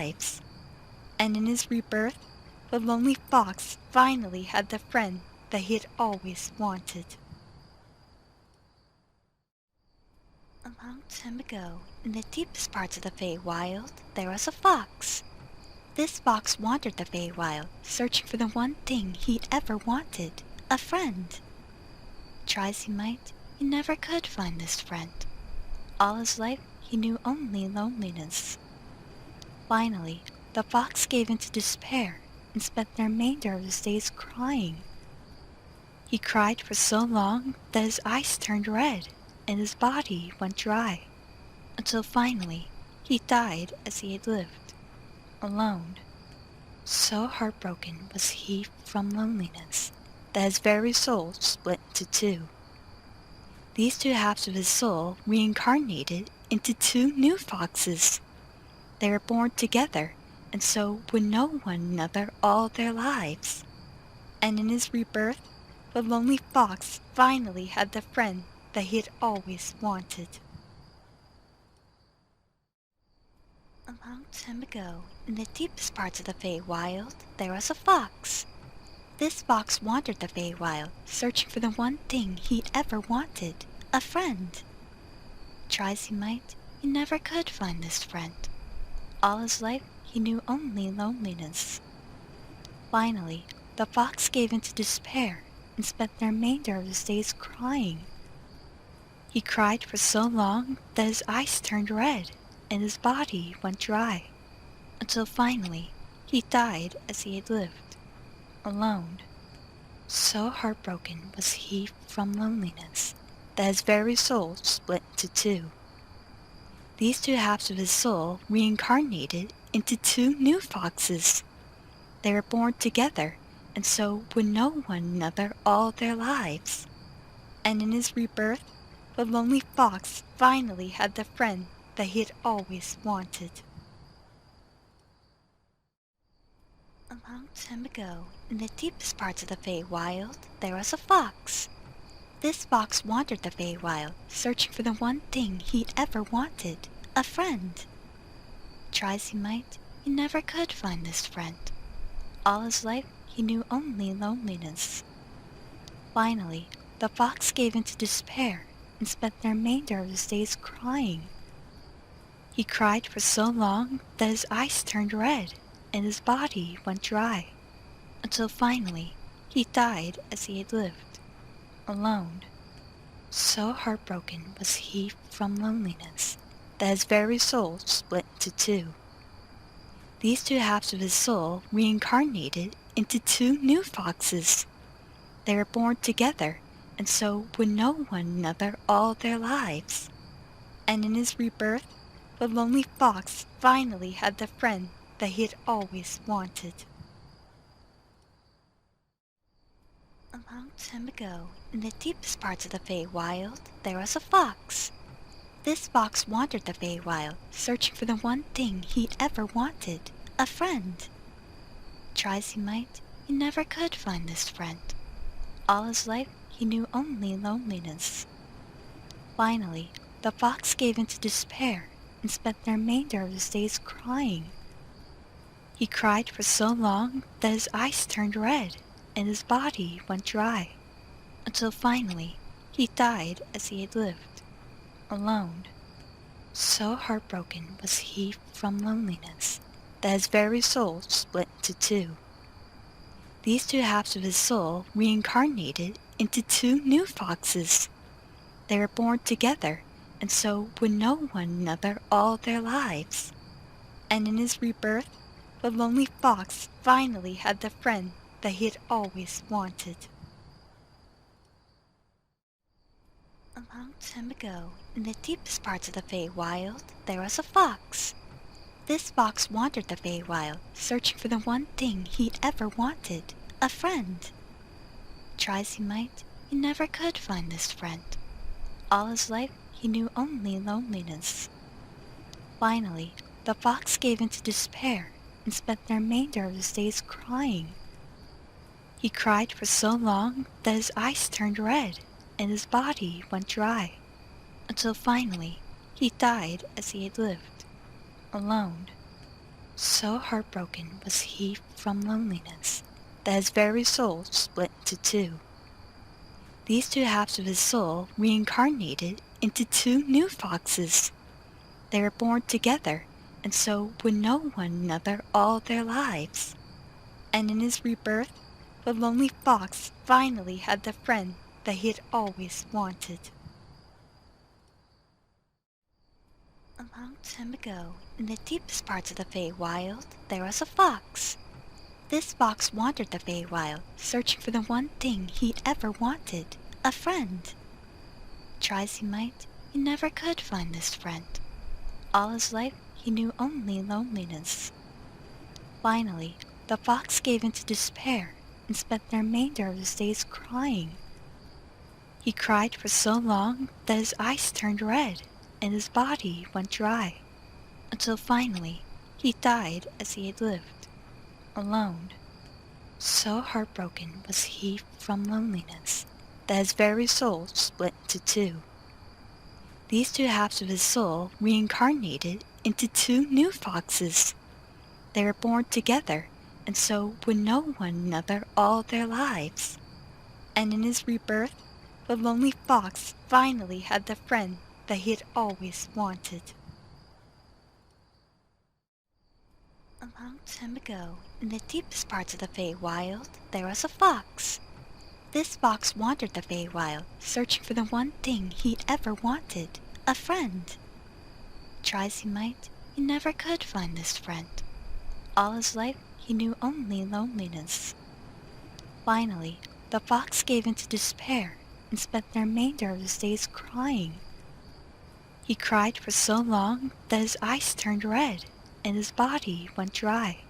lives. And in his rebirth, the lonely fox finally had the friend that he had always wanted. A long time ago, in the deepest parts of the Feywild, there was a fox. This fox wandered the Feywild, searching for the one thing he'd ever wanted, a friend. Try as he might, he never could find this friend. All his life, he knew only loneliness. Finally, the fox gave in to despair and spent the remainder of his days crying. He cried for so long that his eyes turned red and his body went dry, until finally he died as he had lived, alone. So heartbroken was he from loneliness that his very soul split into two. These two halves of his soul reincarnated into two new foxes. They were born together and so would know one another all their lives. And in his rebirth, the lonely fox finally had the friend that he had always wanted. A long time ago, in the deepest parts of the Feywild, there was a fox. This fox wandered the Feywild, searching for the one thing he'd ever wanted, a friend. Try as he might, he never could find this friend. All his life, he knew only loneliness. Finally, the fox gave in to despair and spent the remainder of his days crying. He cried for so long that his eyes turned red and his body went dry, until finally he died as he had lived, alone. So heartbroken was he from loneliness that his very soul split into two. These two halves of his soul reincarnated into two new foxes. They were born together and so would know one another all their lives. And in his rebirth, the lonely fox finally had the friend that he had always wanted. A long time ago, in the deepest parts of the Feywild, there was a fox. This fox wandered the Feywild, searching for the one thing he'd ever wanted, a friend. Try as he might, he never could find this friend. All his life, he knew only loneliness. Finally, the fox gave in to despair and spent the remainder of his days crying. He cried for so long that his eyes turned red and his body went dry, until finally he died as he had lived, alone. So heartbroken was he from loneliness that his very soul split into two. These two halves of his soul reincarnated into two new foxes. They were born together and so would know one another all their lives. And in his rebirth, the lonely fox finally had the friend that he had always wanted. A long time ago, in the deepest parts of the Feywild, there was a fox. This fox wandered the Feywild, searching for the one thing he'd ever wanted, a friend. Try as he might, he never could find this friend. All his life, he knew only loneliness. Finally, the fox gave in to despair and spent the remainder of his days crying. He cried for so long that his eyes turned red and his body went dry, until finally he died as he had lived, alone. So heartbroken was he from loneliness that his very soul split into two. These two halves of his soul reincarnated into two new foxes. They were born together and so would know one another all their lives. And in his rebirth, the lonely fox finally had the friend that he had always wanted. A long time ago, in the deepest parts of the Feywild, there was a fox. This fox wandered the Feywild, searching for the one thing he'd ever wanted, a friend. Try as he might, he never could find this friend. All his life, he knew only loneliness. Finally, the fox gave in to despair and spent the remainder of his days crying. He cried for so long that his eyes turned red and his body went dry, until finally he died as he had lived, alone. So heartbroken was he from loneliness that his very soul split into two. These two halves of his soul reincarnated into two new foxes. They were born together and so would know one another all their lives. And in his rebirth, the lonely fox finally had the friend that he had always wanted. A long time ago, in the deepest parts of the Feywild, there was a fox. This fox wandered the Feywild, searching for the one thing he'd ever wanted, a friend. Try as he might, he never could find this friend. All his life, he knew only loneliness. Finally, the fox gave in to despair and spent the remainder of his days crying. He cried for so long that his eyes turned red and his body went dry, until finally he died as he had lived, alone. So heartbroken was he from loneliness that his very soul split into two. These two halves of his soul reincarnated into two new foxes. They were born together and so would know one another all their lives. And in his rebirth, the lonely fox finally had the friend that he had always wanted. A long time ago, in the deepest parts of the Feywild, there was a fox. This fox wandered the Feywild, searching for the one thing he'd ever wanted, a friend. Try as he might, he never could find this friend. All his life, he knew only loneliness. Finally, the fox gave in to despair and spent the remainder of his days crying. He cried for so long that his eyes turned red and his body went dry,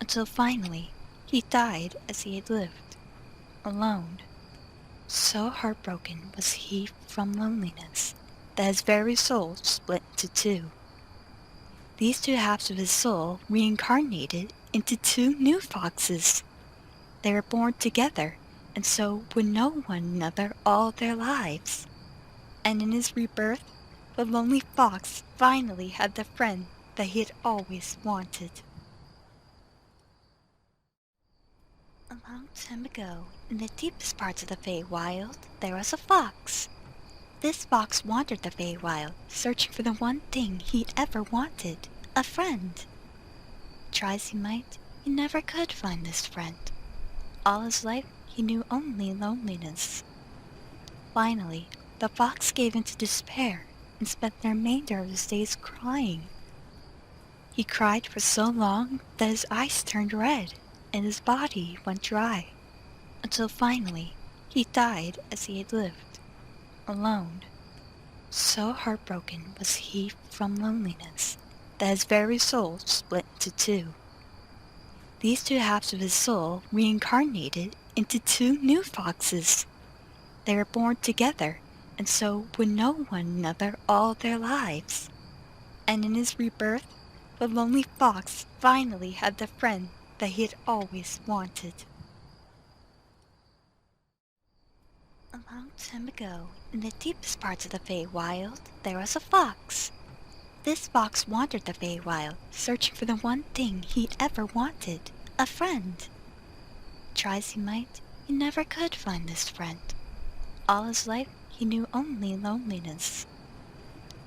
until finally he died as he had lived, alone. So heartbroken was he from loneliness that his very soul split into two. These two halves of his soul reincarnated into two new foxes. They were born together and so would know one another all their lives. And in his rebirth, the lonely fox finally had the friend that he had always wanted. A long time ago, in the deepest parts of the Feywild, there was a fox. This fox wandered the Feywild, searching for the one thing he'd ever wanted, a friend. Try as he might, he never could find this friend. All his life, he knew only loneliness. Finally, the fox gave in to despair and spent the remainder of his days crying. He cried for so long that his eyes turned red and his body went dry, until finally he died as he had lived, alone. So heartbroken was he from loneliness that his very soul split into two. These two halves of his soul reincarnated into two new foxes. They were born together and so would know one another all their lives. And in his rebirth, the lonely fox finally had the friend that he had always wanted. A long time ago, in the deepest parts of the Feywild, there was a fox. This fox wandered the Feywild, searching for the one thing he'd ever wanted, a friend. Try as he might, he never could find this friend. All his life, he knew only loneliness.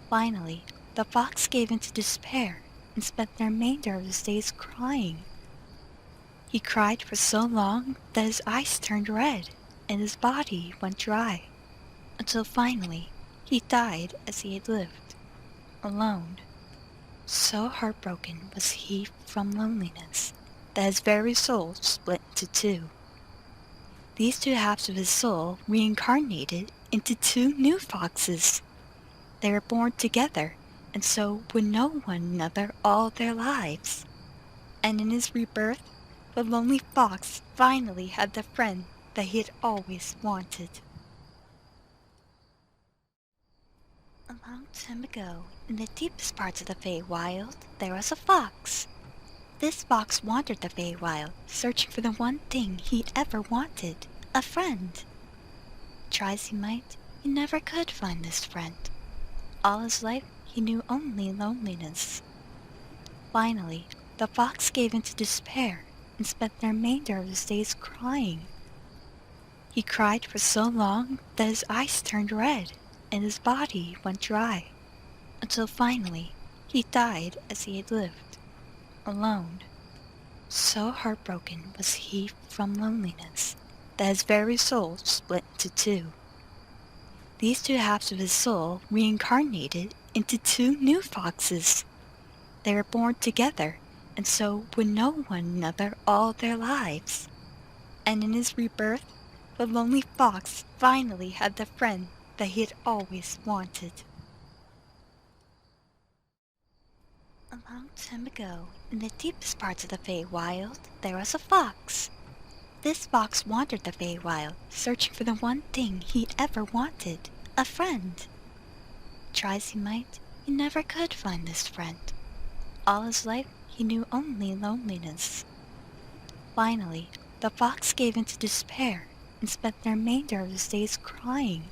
Finally, the fox gave in to despair and spent the remainder of his days crying. He cried for so long that his eyes turned red and his body went dry, until finally he died as he had lived, alone. So heartbroken was he from loneliness that his very soul split into two. These two halves of his soul reincarnated into two new foxes. They were born together and so would know one another all their lives. And in his rebirth, the lonely fox finally had the friend that he had always wanted. A long time ago, in the deepest parts of the Feywild, there was a fox. This fox wandered the Feywild, searching for the one thing he'd ever wanted, a friend. Try as he might, he never could find this friend. All his life, he knew only loneliness. Finally, the fox gave into despair and spent the remainder of his days crying. He cried for so long that his eyes turned red and his body went dry, until finally he died as he had lived, alone. So heartbroken was he from loneliness that his very soul split into two. These two halves of his soul reincarnated into two new foxes. They were born together, and so would know one another all their lives. And in his rebirth, the lonely fox finally had the friend that he had always wanted. A long time ago, in the deepest parts of the Feywild, there was a fox. This fox wandered the Feywild, searching for the one thing he'd ever wanted, a friend. Try as he might, he never could find this friend. All his life, he knew only loneliness. Finally, the fox gave into despair and spent the remainder of his days crying.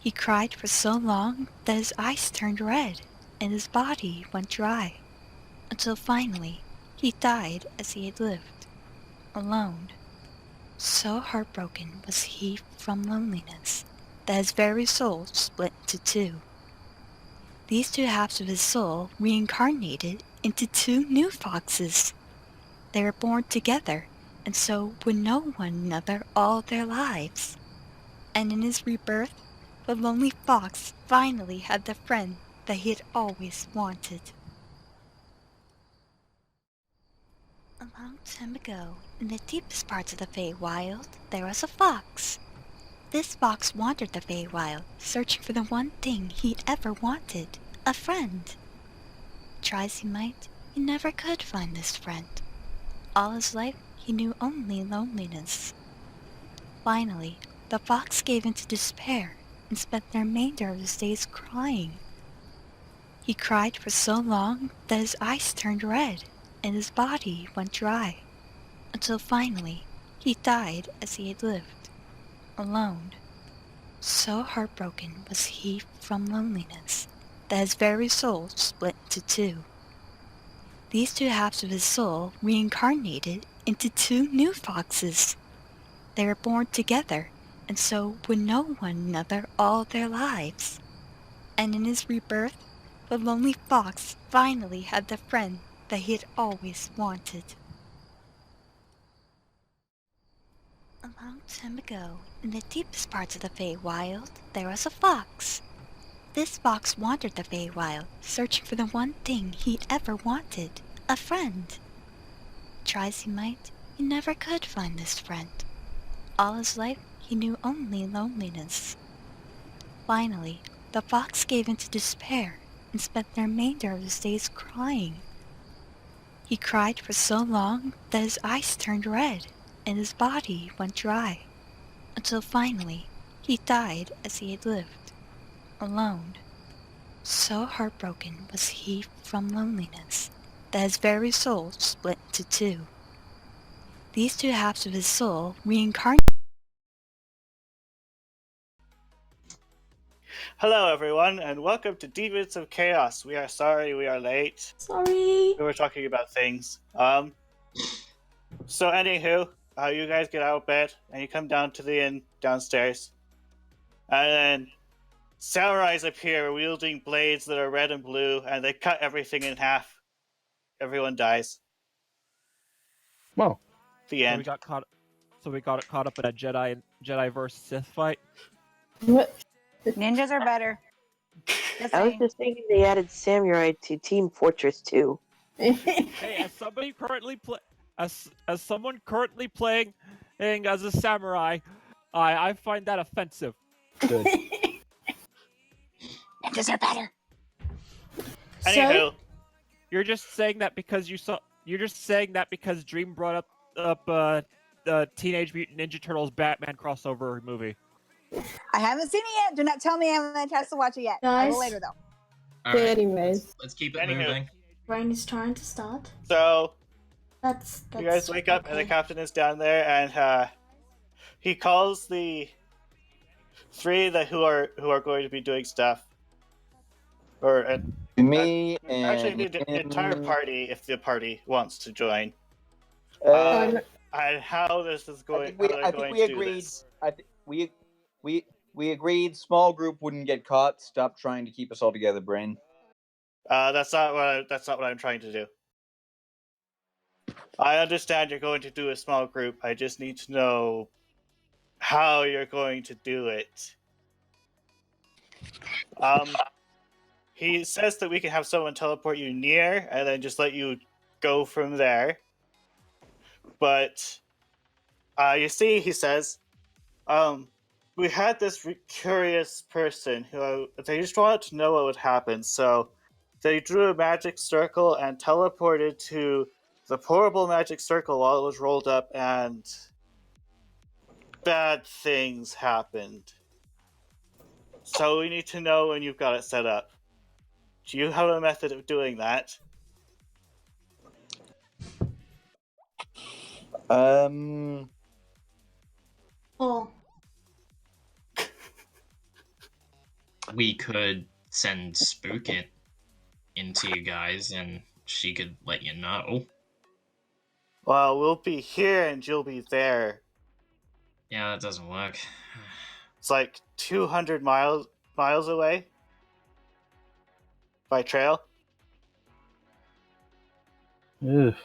He cried for so long that his eyes turned red and his body went dry, until finally he died as he had lived, alone. So heartbroken was he from loneliness that his very soul split into two. These two halves of his soul reincarnated into two new foxes. They were born together, and so would know one another all their lives. And in his rebirth, the lonely fox finally had the friend that he had always wanted. A long time ago, in the deepest parts of the Feywild, there was a fox. This fox wandered the Feywild, searching for the one thing he'd ever wanted, a friend. Try as he might, he never could find this friend. All his life, he knew only loneliness. Finally, the fox gave into despair and spent the remainder of his days crying. He cried for so long that his eyes turned red and his body went dry, until finally he died as he had lived, alone. So heartbroken was he from loneliness that his very soul split into two. These two halves of his soul reincarnated into two new foxes. They were born together, and so would know one another all their lives. And in his rebirth, the lonely fox finally had the friend that he had always wanted. A long time ago, in the deepest parts of the Feywild, there was a fox. This fox wandered the Feywild, searching for the one thing he'd ever wanted, a friend. Try as he might, he never could find this friend. All his life, he knew only loneliness. Finally, the fox gave into despair and spent the remainder of his days crying. He cried for so long that his eyes turned red and his body went dry, until finally he died as he had lived, alone. So heartbroken was he from loneliness that his very soul split into two. These two halves of his soul reincarnated. Hello, everyone, and welcome to Deviants of Chaos. We are sorry we are late. Sorry. We were talking about things. So anywho, you guys get out of bed and you come down to the inn downstairs, and then samurais appear wielding blades that are red and blue, and they cut everything in half. Everyone dies. Well, The So end. we got caught up in a Jedi versus Sith fight. What? Ninjas are better. Just I was saying. just thinking they added Samurai to Team Fortress 2. Hey, as somebody currently as someone currently playing as a samurai, I find that offensive. good. Ninjas are better. Anywho, You're just saying that because You're just saying that because Dream brought up the Teenage Mutant Ninja Turtles Batman crossover movie. I haven't seen it yet. Do not tell me I haven't had a chance to watch it yet. I will Guys. later, though. All right, Anyways, let's keep it Anywho. moving. Ryan is trying to start. so That's you guys wake up and the okay. captain is down there, and he calls the three who are going to be doing stuff, and Me Actually, and the entire him. party, if the party wants to join. Uh, And how this is going? How they're I think going we to do agreed. this? We agreed. Small group wouldn't get caught. Stop trying to keep us all together, Brain. That's not what I'm trying to do. I understand you're going to do a small group. I just need to know how you're going to do it. He says that we can have someone teleport you near and then just let you go from there. But you see, he says, we had this curious person who they just wanted to know what would happen, so they drew a magic circle and teleported to the portable magic circle while it was rolled up, and bad things happened. So we need to know when you've got it set up. Do you have a method of doing that? Oh, We could send Spook it into you guys, and she could let you know. Well, we'll be here and you'll be there. Yeah, that doesn't work. It's like 200 miles away by trail. Ugh.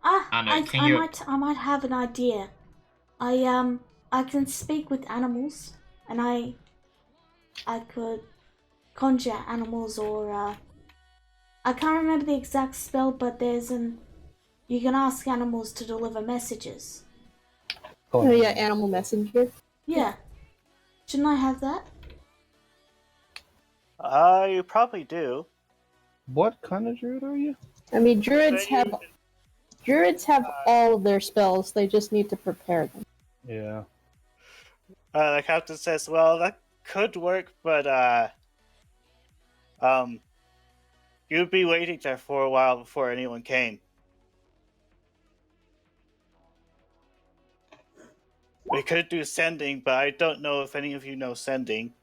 I know, can you- I might have an idea. I can speak with animals, and I could conjure animals, or I can't remember the exact spell, but you can ask animals to deliver messages. Oh yeah, animal messenger. Yeah. Shouldn't I have that? You probably do. What kind of druid are you? I mean, druids have all of their spells. They just need to prepare them. Yeah. The captain says, well, that could work, but, you'd be waiting there for a while before anyone came. We could do sending, but I don't know if any of you know sending.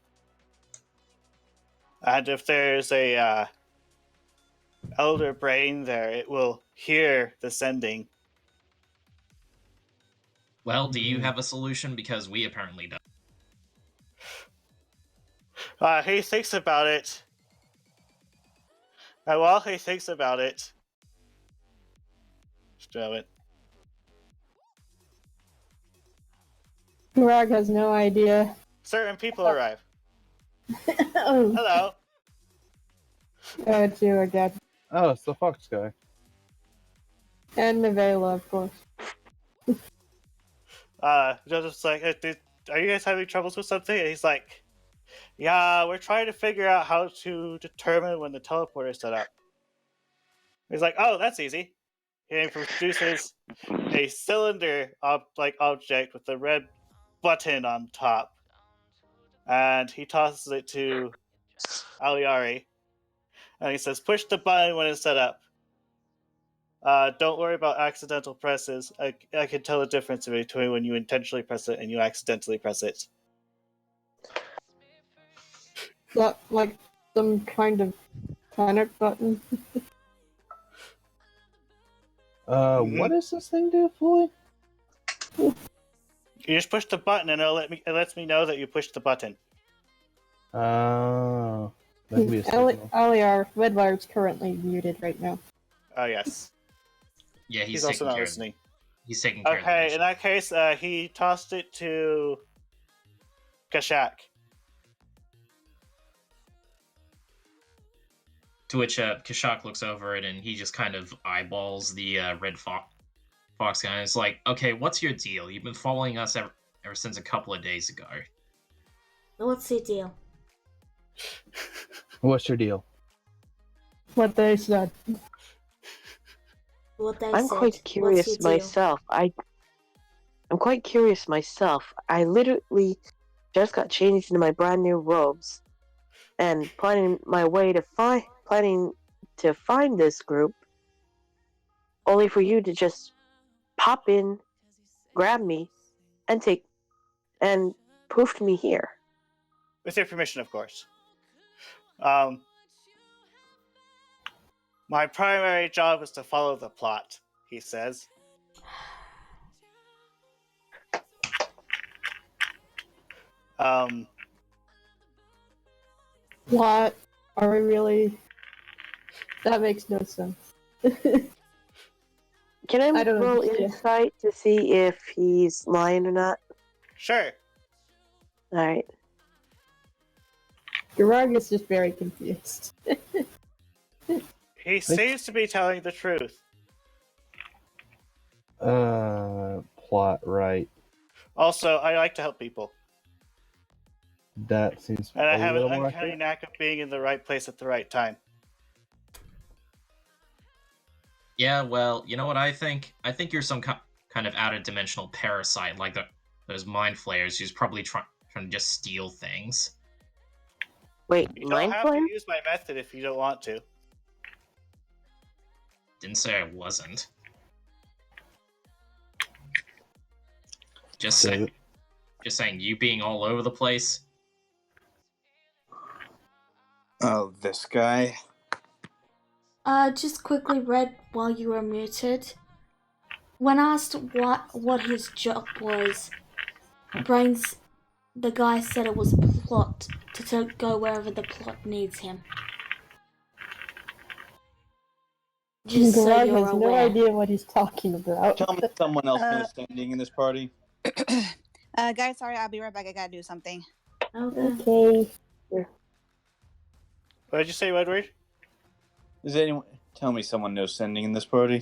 And if there's a, elder brain there, it will hear the sending. Well, do you have a solution? Because we apparently don't. He thinks about it. And while he thinks about it... Just a moment. Murag has no idea. Certain people arrive. Oh, Hello. it's you again. Oh, it's the fox guy. And Nevela, of course. Joseph's like, are you guys having troubles with something? And he's like, yeah, we're trying to figure out how to determine when the teleporter is set up. He's like, oh, that's easy. He produces a cylinder object with a red button on top. And he tosses it to Aliari. And he says, push the button when it's set up. Don't worry about accidental presses. I can tell the difference between when you intentionally press it and you accidentally press it. That, like, some kind of panic button. What does this thing do, Floyd? You just push the button and it lets me know that you pushed the button. Oh. That could be a signal. Aliar, Redwire's currently muted right now. Oh, yes. Yeah, He's also not listening. He's taking care of the Okay, mission. in that case, he tossed it to Kashak. To which Kashak looks over it and he just kind of eyeballs the red fox guy and is like, okay, what's your deal? You've been following us ever since a couple of days ago. What's your deal? What's your deal? What they said. What they I'm said. quite What's curious your deal? myself. I'm quite curious myself. I literally just got changed into my brand new robes and planning to find this group, only for you to just pop in, grab me, and poofed me here. With your permission, of course. My primary job is to follow the plot, he says. What? Are we really? That makes no sense. Can I I don't roll understand. insight to see if he's lying or not? Sure. Alright. Gerard is just very confused. He seems to be telling the truth. Plot right. Also, I like to help people. That seems And I a have an little more uncanny accurate. knack of being in the right place at the right time. Yeah, well, you know what I think? I think you're some kind of outer-dimensional parasite, like those mind flayers who's probably trying to just steal things. Wait, You don't mind have to flare? use my method if you don't want to. Didn't say I wasn't. Just So- saying. Just saying, you being all over the place. Oh, this guy. Just quickly read while you were muted. When asked what his job was, the guy said it was plot to go wherever the plot needs him. Just so Gerard you're has no aware. idea what he's talking about. Tell me someone else knows standing in this party. Guys, sorry, I'll be right back. I gotta do something. Okay. Okay. What did you say, Edward? Does anyone tell me someone knows standing in this party?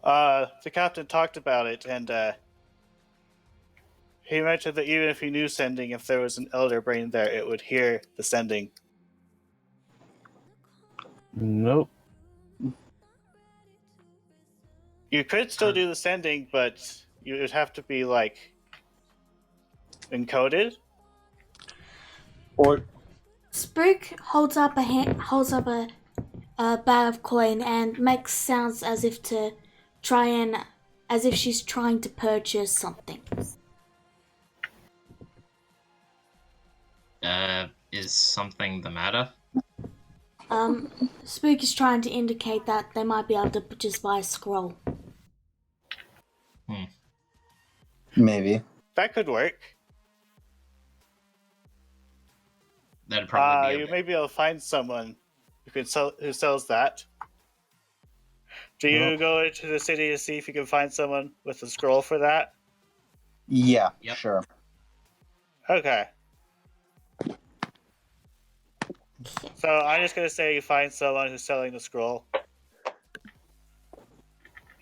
The captain talked about it, and he mentioned that even if he knew sending, if there was an elder brain there, it would hear the sending. Nope. You could still do the sending, but you would have to be like encoded. Or Spook holds up a bag of coin and makes sounds as if she's trying to purchase something. Is something the matter? Spook is trying to indicate that they might be able to just buy a scroll. maybe. That could work. That'd probably be You a may be able to find someone who sells that. Do you Well- go into the city to see if you can find someone with a scroll for that? Yeah, Yep. sure. Okay. So I'm just gonna say you find someone who's selling the scroll.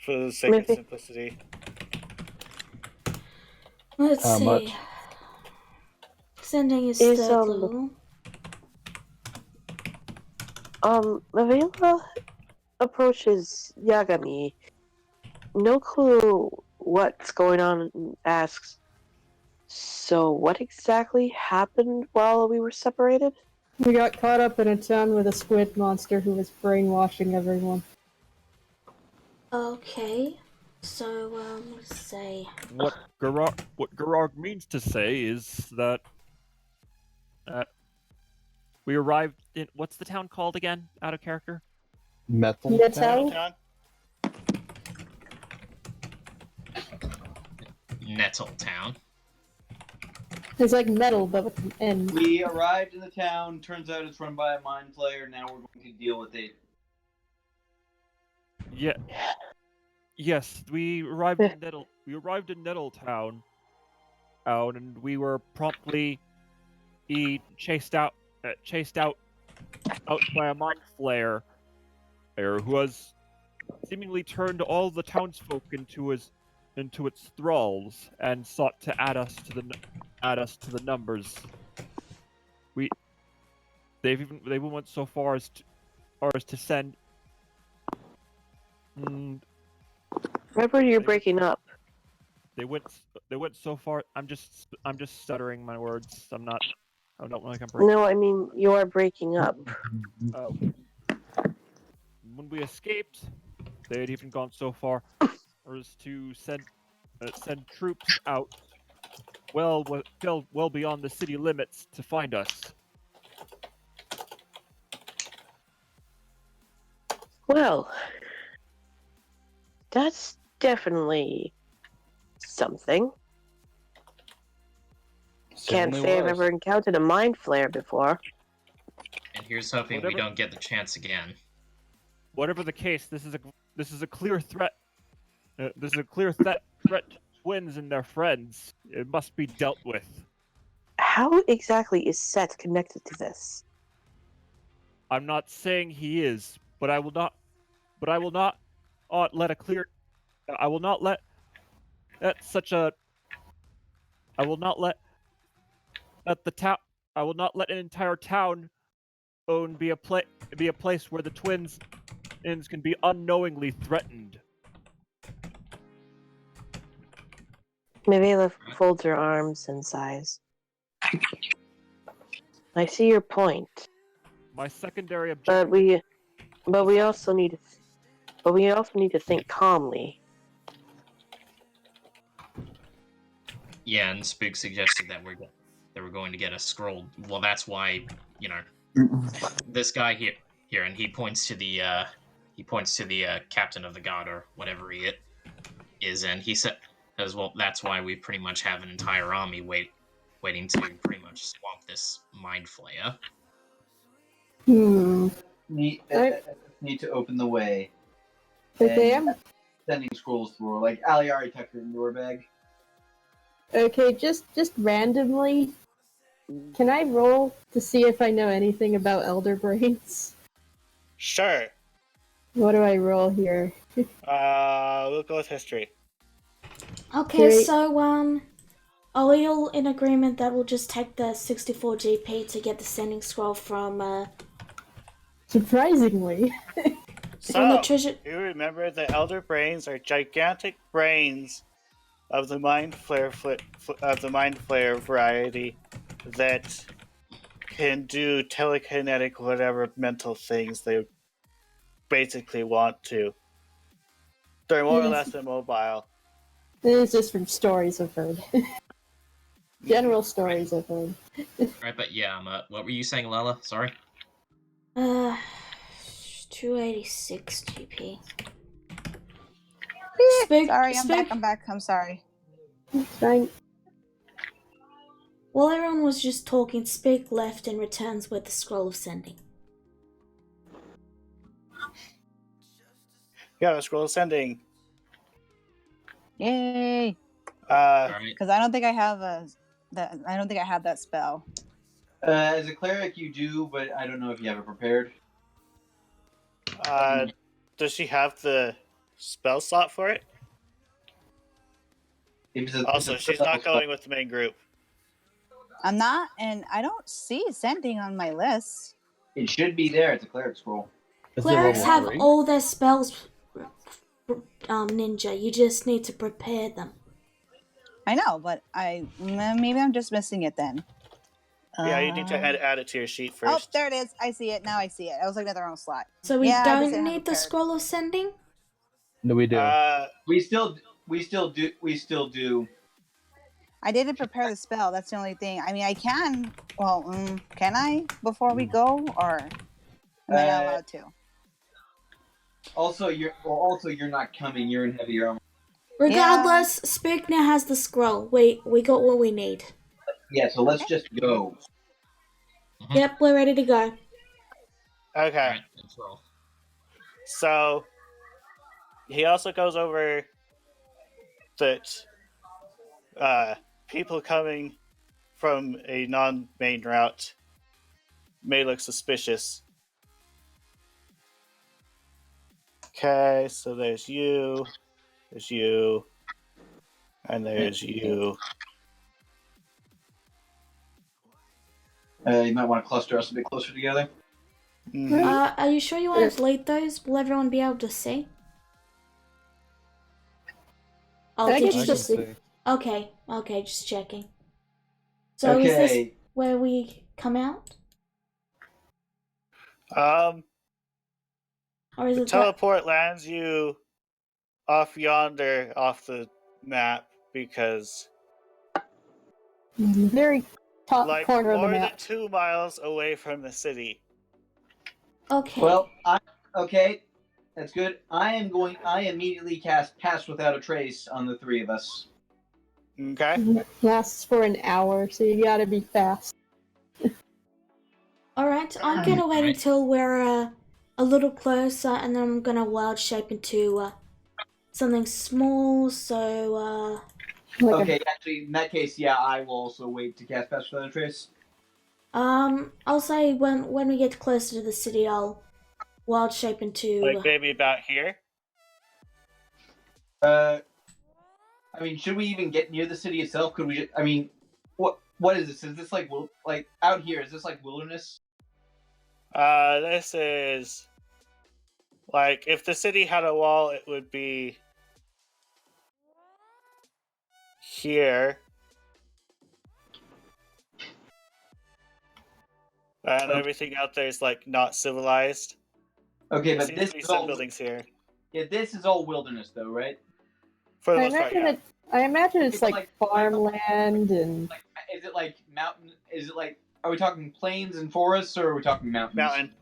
For the sake of Maybe. simplicity. Let's How see. much? Sending is Is, third level. Avila approaches Yagami. No clue what's going on, and asks, so what exactly happened while we were separated? We got caught up in a town with a squid monster who was brainwashing everyone. Okay. So let's see. What Gerard means to say is that we arrived in what's the town called again? Out of character. Metal. Metal? Town? Nettletown. It's like metal, but with an N. We arrived in the town. Turns out it's run by a mind flayer. Now we're going to deal with it. Yeah. Yes, we arrived in Nettletown, and we were promptly chased out by a mind flayer, who has seemingly turned all the townsfolk into its thralls and sought to add us to the numbers. They even went so far as to send. Remember, you're breaking up. They went so far. I'm just stuttering my words. I don't like I'm breaking. No, I mean, you are breaking up. Oh. When we escaped, they had even gone so far as to send troops out well beyond the city limits to find us. Well, that's definitely something. Can't Certainly say I've was. ever encountered a mind flare before. And here's hoping we don't get the chance again. Whatever the case, this is a clear threat. This is a clear threat to twins and their friends. It must be dealt with. How exactly is Set connected to this? I'm not saying he is, but I will not. But I will not let a clear. I will not let such a. I will not let the town. I will not let an entire town be a place where the twins can be unknowingly threatened. Mavela folds her arms and sighs. I see your point. My secondary objective. But we also need to think calmly. Yeah, and Spook suggested that we're going to get a scroll. Well, that's why, this guy here, and he points to the captain of the guard or whatever he is, and he says, well, that's why we pretty much have an entire army waiting to pretty much swamp this mind flayer. Need to open the way. Okay, And sending scrolls through. Like Aliari tucked it in your bag. Okay, just randomly, can I roll to see if I know anything about Elder Brains? Sure. What do I roll here? We'll go with history. Okay, Great. so are we all in agreement that we'll just take the 64 GP to get the sending scroll from Surprisingly. from So, the treasure? you remember the Elder Brains are gigantic brains of the Mind Flare variety that can do telekinetic whatever mental things they basically want to. They're more or Yes. less immobile. This is just from stories I've heard. General stories I've heard. Right, but yeah, what were you saying, Lala? Sorry. 286 GP. Sorry, I'm back. I'm sorry. Right. While everyone was just talking, Speak left and returns with the scroll of sending. Yeah, the scroll of sending. Yay! Alright. Because I don't think I have that spell. As a cleric, you do, but I don't know if you have it prepared. Does she have the spell slot for it? Also, she's not going with the main group. I'm not, and I don't see sending on my list. It should be there. It's a cleric scroll. Clerics have all their spells, Ninja. You just need to prepare them. I know, but maybe I'm just missing it then. Yeah, you need to add it to your sheet first. Oh, there it is. I see it. Now I see it. I was looking at the wrong slot. So we I just didn't don't have need the prepared. scroll of sending? No, we do. We still do. I didn't prepare the spell. That's the only thing. I mean, I can. Well, can I before we go, or am I not allowed to? Also, you're not coming. You're in heavy armor. Regardless, Speak now has the scroll. We got what we need. Yeah, so let's just go. Yep, we're ready to go. Okay. Alright, let's roll. So, he also goes over that people coming from a non-main route may look suspicious. Okay, so there's you, and there's you. You might want to cluster us a bit closer together. Mhm. Are you sure you want to lead those? Will everyone be able to see? Oh, I did can you still just... see. Okay, just checking. So is this where we come out? Or is The it teleport lands you off yonder, off the map, because Very top Like corner of the more than map. 2 miles away from the city. Okay. Well, okay. That's good. I immediately cast Pass Without a Trace on the three of us. Okay. Lasts for an hour, so you gotta be fast. Alright, I'm gonna wait Alright. until we're a little closer, and then I'm gonna wild shape into something small, so Like Okay, actually, in that case, yeah, I will also wait to cast Pass Without a Trace. I'll say when we get closer to the city, I'll wild shape into. Like maybe about here. I mean, should we even get near the city itself? Could we? I mean, what is this? Is this like out here? Is this like wilderness? This is like if the city had a wall, it would be here. And everything out there is like not civilized. Okay, There but seems this to be is some all. buildings here. Yeah, this is all wilderness, though, right? For the I most part, imagine yeah. I imagine it's It's like like- farmland and Like, is it like mountain? Is it like? Are we talking plains and forests, or are we talking mountains? Mountain.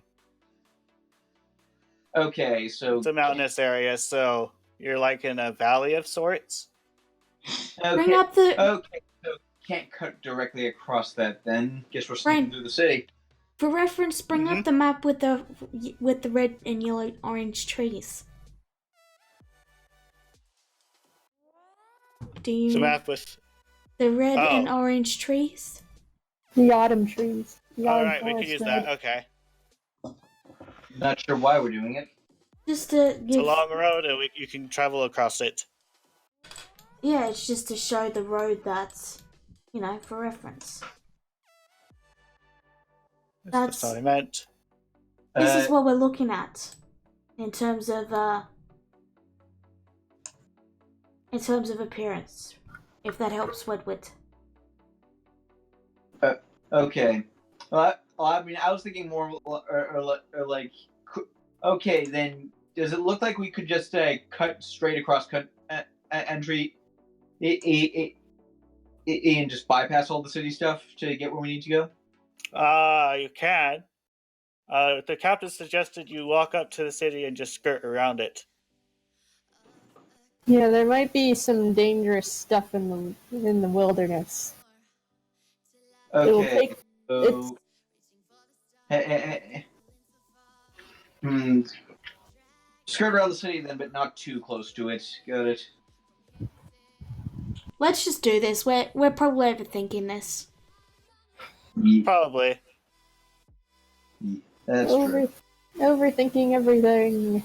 Okay, so It's a mountainous area, so you're like in a valley of sorts. Bring up the Okay, so can't cut directly across that. Then guess we're sneaking Right. through the city. for reference. Bring up the map with the red and yellow orange trees. Do you It's a map with. the red and Oh. orange trees? the autumn trees. The autumn Alright, we can forest use red. that. Okay. Not sure why we're doing it. Just to It's a give. long road, and you can travel across it. Yeah, it's just to show the road that's, for reference. That's what I meant. This is what we're looking at in terms of appearance. If that helps, Wedwit. Okay. Well, I mean, I was thinking more or like. Okay, then does it look like we could just cut straight across entry and just bypass all the city stuff to get where we need to go? You can. The captain suggested you walk up to the city and just skirt around it. Yeah, there might be some dangerous stuff in the wilderness. Okay. It'll take. So, skirt around the city then, but not too close to it. Got it. Let's just do this. We're probably overthinking this. Probably. That's true. Overthinking everything.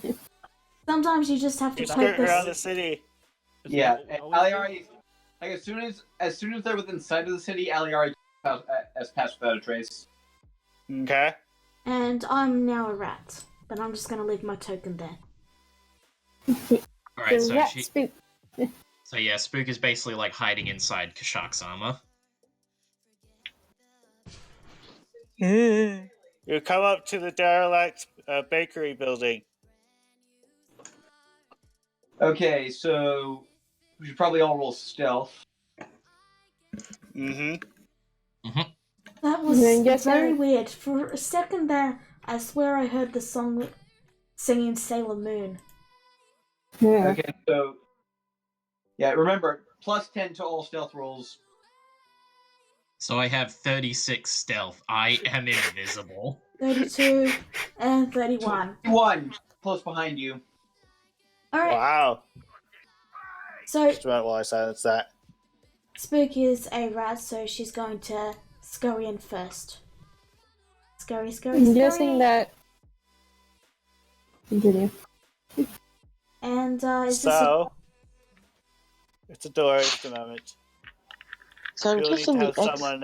Sometimes you just have to You take skirt around the this. city. Yeah, Aliari. Like as soon as they're within sight of the city, Aliari has passed without a trace. Okay. And I'm now a rat, but I'm just gonna leave my token there. Alright, The so rat she. spook. So yeah, Spook is basically like hiding inside Kashak's armor. You come up to the derelict bakery building. Okay, so we should probably all roll stealth. Mm-hmm. That was Then guess very what? weird. For a second there, I swear I heard the song singing Sailor Moon. Yeah. Okay, so yeah, remember +10 to all stealth rolls. So I have 36 stealth. I am invisible. 32 and 31. 1 close behind you. Alright, Wow. so Just about while I silence that. Spook is a rat, so she's going to scurry in first. Scurry, scurry, I'm scurry. guessing that. Continue. And is So, it's a door at the moment. So I'm You'll need guessing to the have X. someone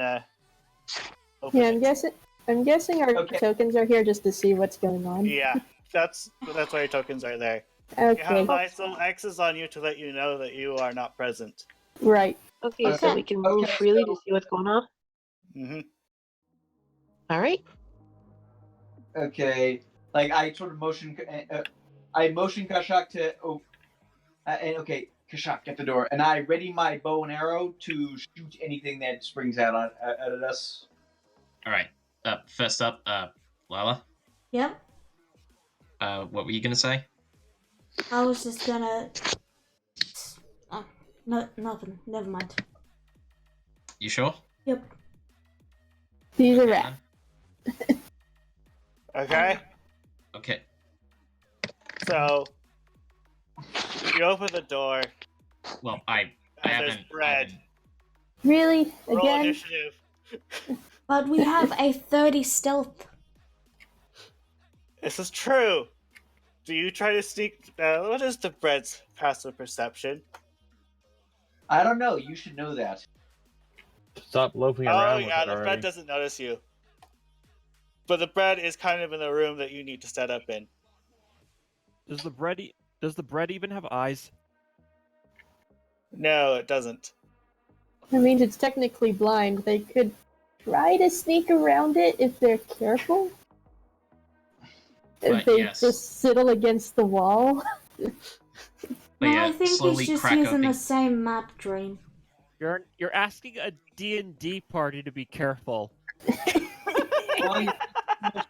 open Yeah, it. I'm guessing our Okay. tokens are here just to see what's going on. Yeah, that's why your tokens are there. Okay. You have nice little X's on you to let you know that you are not present. Right. Okay, so we can move freely to see what's going on. Mm-hmm. All right. Okay, like I sort of motion. I motion Kashak to. And okay, Kashak at the door, and I ready my bow and arrow to shoot anything that springs out at us. All right. First up, Lala. Yep. What were you gonna say? I was just gonna. No, nothing. Never mind. You sure? Yep. He's a Okay, rat. then. Okay? Okay. So, you open the door, Well, I and there's haven't. bread. Really? Roll Again? initiative. But we have a 30 stealth. This is true. Do you try to sneak... what is the bread's passive perception? I don't know. You should know that. Stop loafing Oh, around yeah, with it the bread already. doesn't notice you. But the bread is kind of in the room that you need to set up in. Does the bread even have eyes? No, it doesn't. I mean, it's technically blind. They could try to sneak around it if they're careful. If But they yes. just sidle against the wall. But No, yeah, I think slowly he's just crack using open. the same map, Dream. You're asking a D&D party to be careful. Well, you're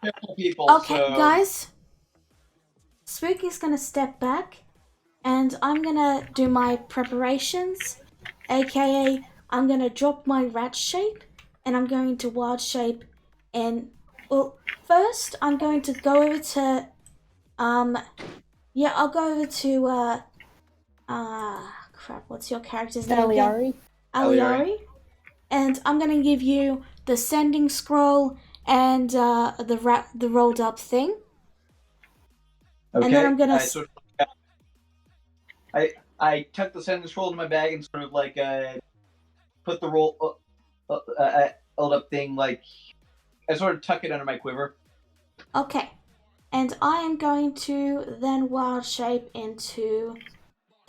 careful people. Okay, so... guys. Spooky's gonna step back, and I'm gonna do my preparations, aka I'm gonna drop my rat shape, and I'm going to wild shape, and well, first I'm going to go over to, yeah, I'll go over to, crap, what's your character's name again? Aliari. Aliari. And I'm gonna give you the sending scroll and the rolled up thing. Okay. And then I'm gonna I tucked the sending scroll into my bag and sort of like put the rolled up thing like I sort of tuck it under my quiver. Okay. And I am going to then wild shape into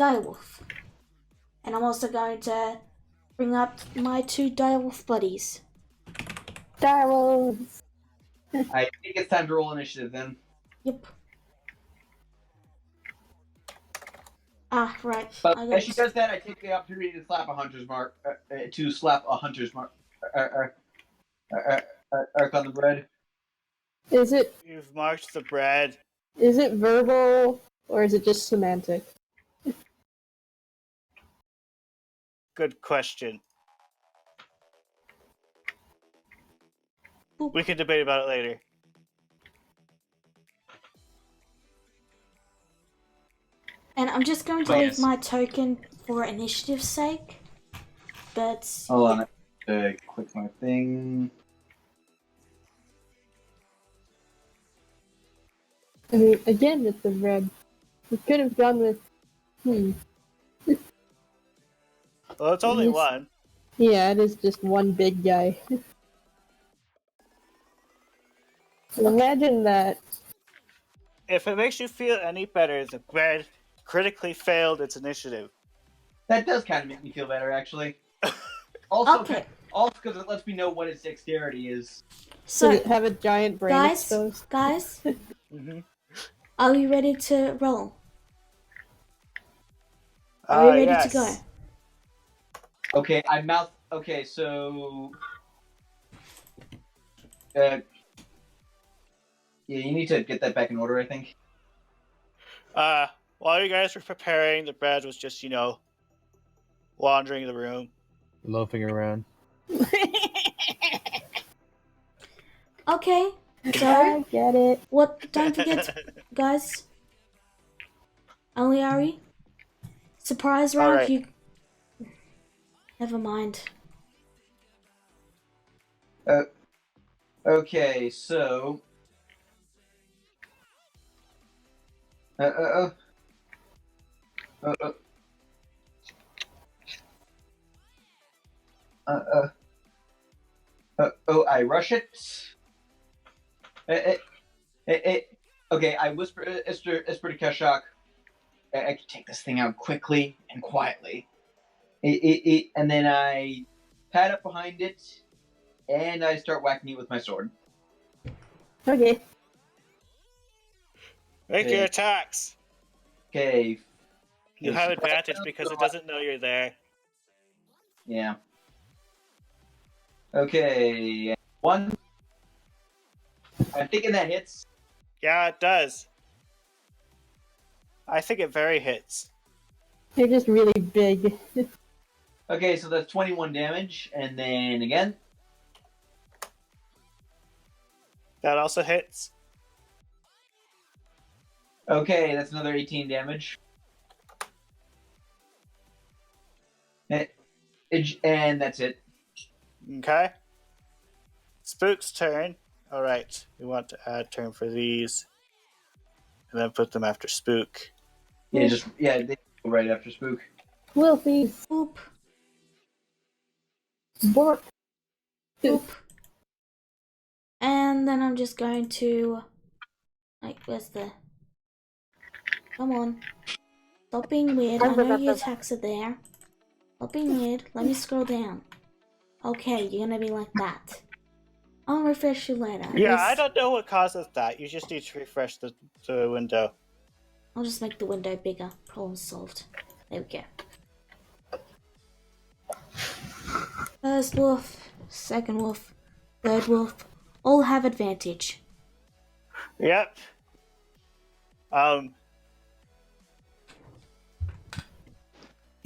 Direwolf. And I'm also going to bring up my 2 Direwolf buddies. Direwolves. I think it's time to roll initiative then. Yep. Ah, right. But I as she got does that, I take the opportunity to slap a hunter's mark. Arc on the bread. Is it You've marked the bread. verbal or is it just semantic? Good question. Boop. We can debate about it later. And I'm just going to Oh, leave yes. my token for initiative's sake. But Hold on. Click my thing. I mean, again with the red. We could have gone with. Well, it's only Yes. one. Yeah, it is just one big guy. Imagine that. If it makes you feel any better, the bread critically failed its initiative. That does kind of make me feel better, actually. Also, okay. also because it lets me know what its dexterity is. So Does it have a giant brain guys, exposed? guys, Mm-hmm. are we ready to roll? Are we ready yes. to go? Okay, Okay, so. Yeah, you need to get that back in order, I think. While you guys were preparing, the bread was just, wandering the room. Loafing around. Okay. I So get it. what? Don't forget, guys. Aliari, surprise round. Alright. You. Never mind. Okay, so. I rush it. Okay, I whisper to Keshak. I can take this thing out quickly and quietly. And then I pad up behind it, and I start whacking it with my sword. Okay. Make your attacks. Okay. You have advantage because it doesn't know you're there. Yeah. Okay. 1. I'm thinking that hits. Yeah, it does. I think it very hits. They're just really big. Okay, so that's 21 damage, and then again. That also hits. Okay, that's another 18 damage. And that's it. Okay. Spook's turn. Alright, we want to add turn for these. And then put them after Spook. Yeah, they go right after Spook. Wolfies. Boop. Bork. Boop. And then I'm just going to... Like, where's the... Come on. Stop being weird. I know your attacks are there. Stop being weird. Let me scroll down. Okay, you're gonna be like that. I'll refresh you later. Yeah, I don't know what causes that. You just need to refresh the window. I'll just make the window bigger. Problem solved. There we go. First wolf, second wolf, third wolf, all have advantage. Yep.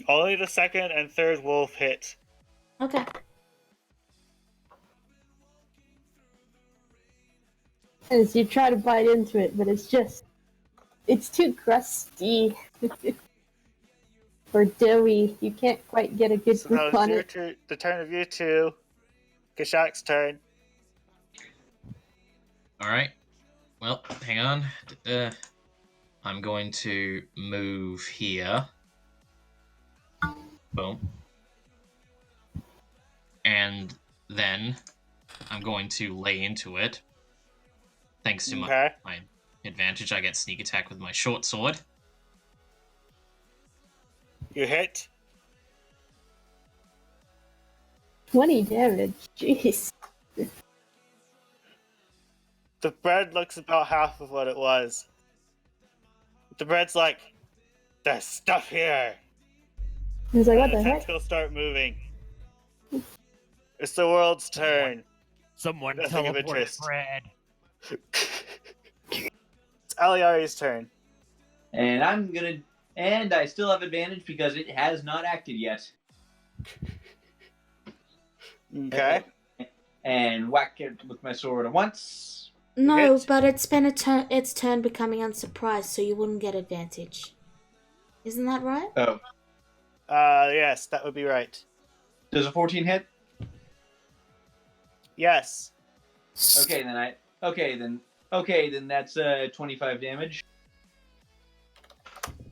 Only the second and third wolf hit. Okay. As you try to bite into it, but it's too crusty. Or doughy. You can't quite get a good So grip that on was it. the turn of you two. Kashak's turn. Alright. Well, hang on. I'm going to move here. Boom. And then I'm going to lay into it. Thanks to Okay. my advantage, I get sneak attack with my short sword. You hit. 20 damage. Jeez. The bread looks about half of what it was. The bread's like, there's stuff here. He's like, what And the the heck? tentacles start moving. It's the world's turn. Someone Nothing of teleported interest. bread. It's Aliari's turn. And and I still have advantage because it has not acted yet. Okay. And whack it with my sword at once. No, hit. but it's been its turn becoming unsurprised, so you wouldn't get advantage. Isn't that right? Oh. Yes, that would be right. Does a 14 hit? Yes. Okay, then that's 25 damage.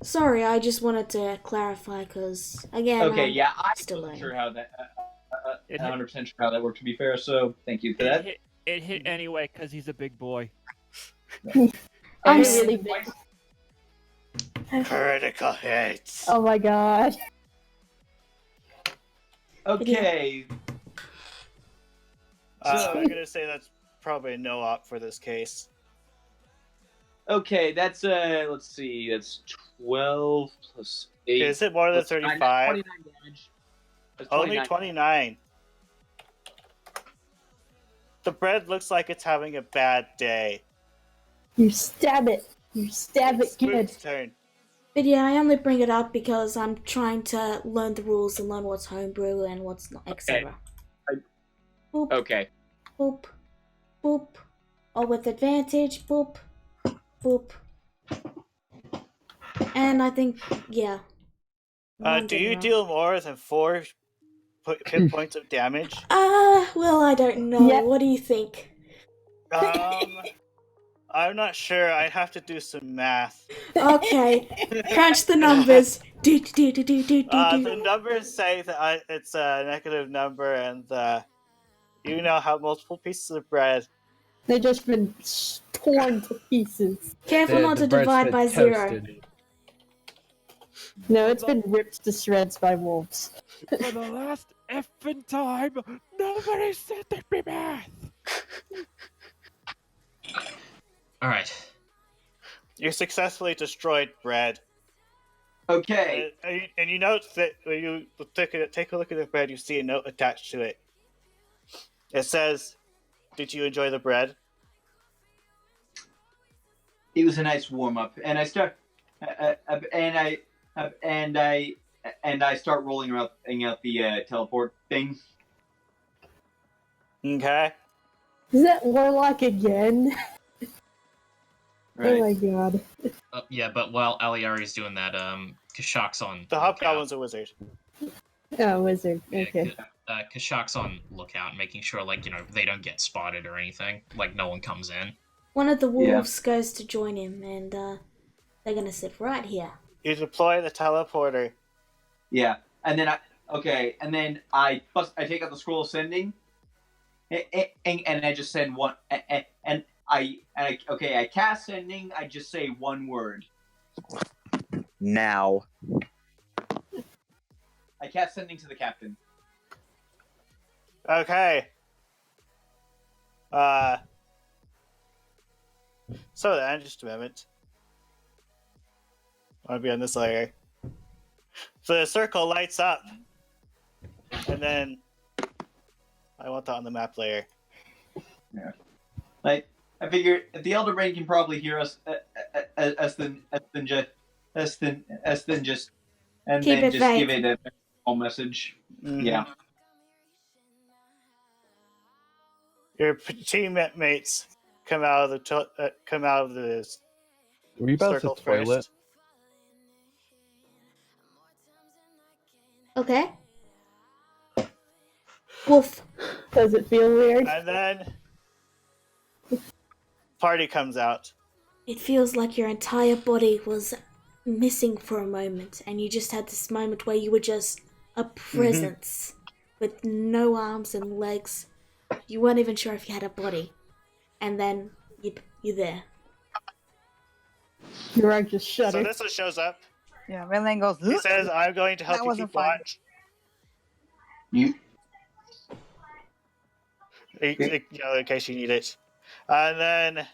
Sorry, I just wanted to clarify, because, again, Okay, I'm yeah, I still wasn't learning. sure how that. It 100% sure how that worked. To be fair, so thank you for that. It hit anyway because he's a big boy. I'm They're really big. Critical hits. Oh my god. Okay. I'm gonna say that's probably no op for this case. Okay, that's let's see, that's 12 plus 8. Is it more than 35? 29 damage. That's Only 29. The bread looks like it's having a bad day. You stab it. You stab it good. Spook's turn. But yeah, I only bring it up because I'm trying to learn the rules and learn what's homebrew and what's not, etc. Boop, Okay. boop, boop. Or with advantage, boop, boop. And I think, yeah. Do you deal more than 4 hit points of damage? Well, I don't know. Yep. What do you think? I'm not sure. I'd have to do some math. Okay, crunch the numbers. The numbers say that it's a negative number, and you now have multiple pieces of bread. They've just been torn to pieces. Careful not to divide by 0. No, it's been ripped to shreds by wolves. For the last effing time, nobody said there'd be math. Alright. You successfully destroyed bread. Okay. And you note that when you take a look at the bread, you see a note attached to it. It says, "Did you enjoy the bread?" It was a nice warm up, and I start, and I start rolling out the teleport thing. Okay. Is that Warlock again? Right. Oh my god. Yeah, but while Aliari's doing that, Kashak's on The lookout. hobgoblin's a wizard. Oh, wizard. Yeah, Okay. Kashak's on lookout, making sure they don't get spotted or anything. Like no one comes in. One of the wolves goes to join him, and they're gonna sit right here. You deploy the teleporter. Yeah, and then I take out the scroll of sending, and I just send one, and I cast sending. I just say one word. Now. I cast sending to the captain. Okay. So then, just a moment. I want to be on this layer. So the circle lights up. And then I want that on the map layer. Yeah. Like, I figure the Elder Brain can probably hear us as then just and Keep then it just vague. give it a small message. Mhm. Yeah. Your teammates come out of the Were you about to circle say toilet? first. Okay. Wolf. Does it feel weird? And then party comes out. It feels like your entire body was missing for a moment, and you just had this moment where you were just a presence with no arms and legs. You weren't even sure if you had a body, and then you're there. Your eye just So shuddered. this one shows up. Yeah, Rinland goes. He says, "I'm going to help That you wasn't keep fun. watch." You. In case you need it. And then,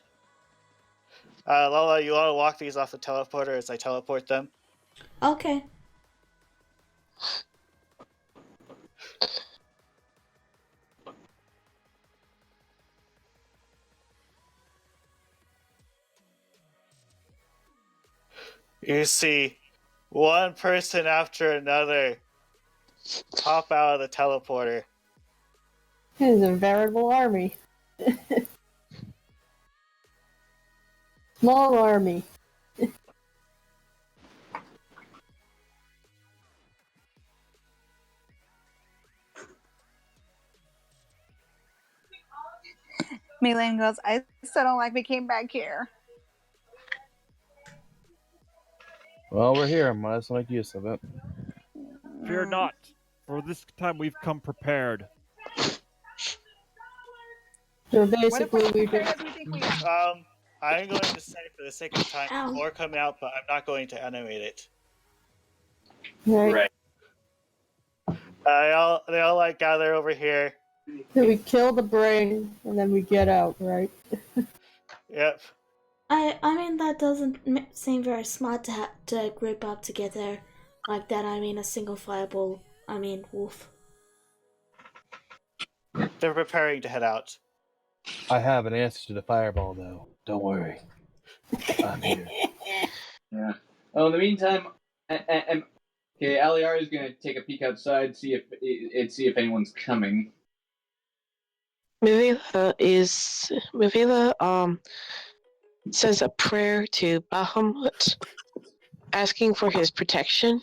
Lola, you want to walk these off the teleporter as I teleport them? Okay. You see one person after another pop out of the teleporter. It is a veritable army. Small army. Rinland goes. I still don't like we came back here. Well, we're here. Might as well make use of it. Fear not, for this time we've come prepared. So What if basically, we're we prepared just as we think we are? I'm going to say for the sake of time, Ow. more coming out, but I'm not going to animate it. right. They all like gather over here. So we kill the brain and then we get out, right? Yep. I mean, that doesn't seem very smart to group up together like that. I mean, a single fireball. I mean, wolf. They're preparing to head out. I have an answer to the fireball, though. Don't worry. I'm here. Yeah. Well, in the meantime, okay, Aliar is gonna take a peek outside, see if anyone's coming. Mivila says a prayer to Bahamut, asking for his protection.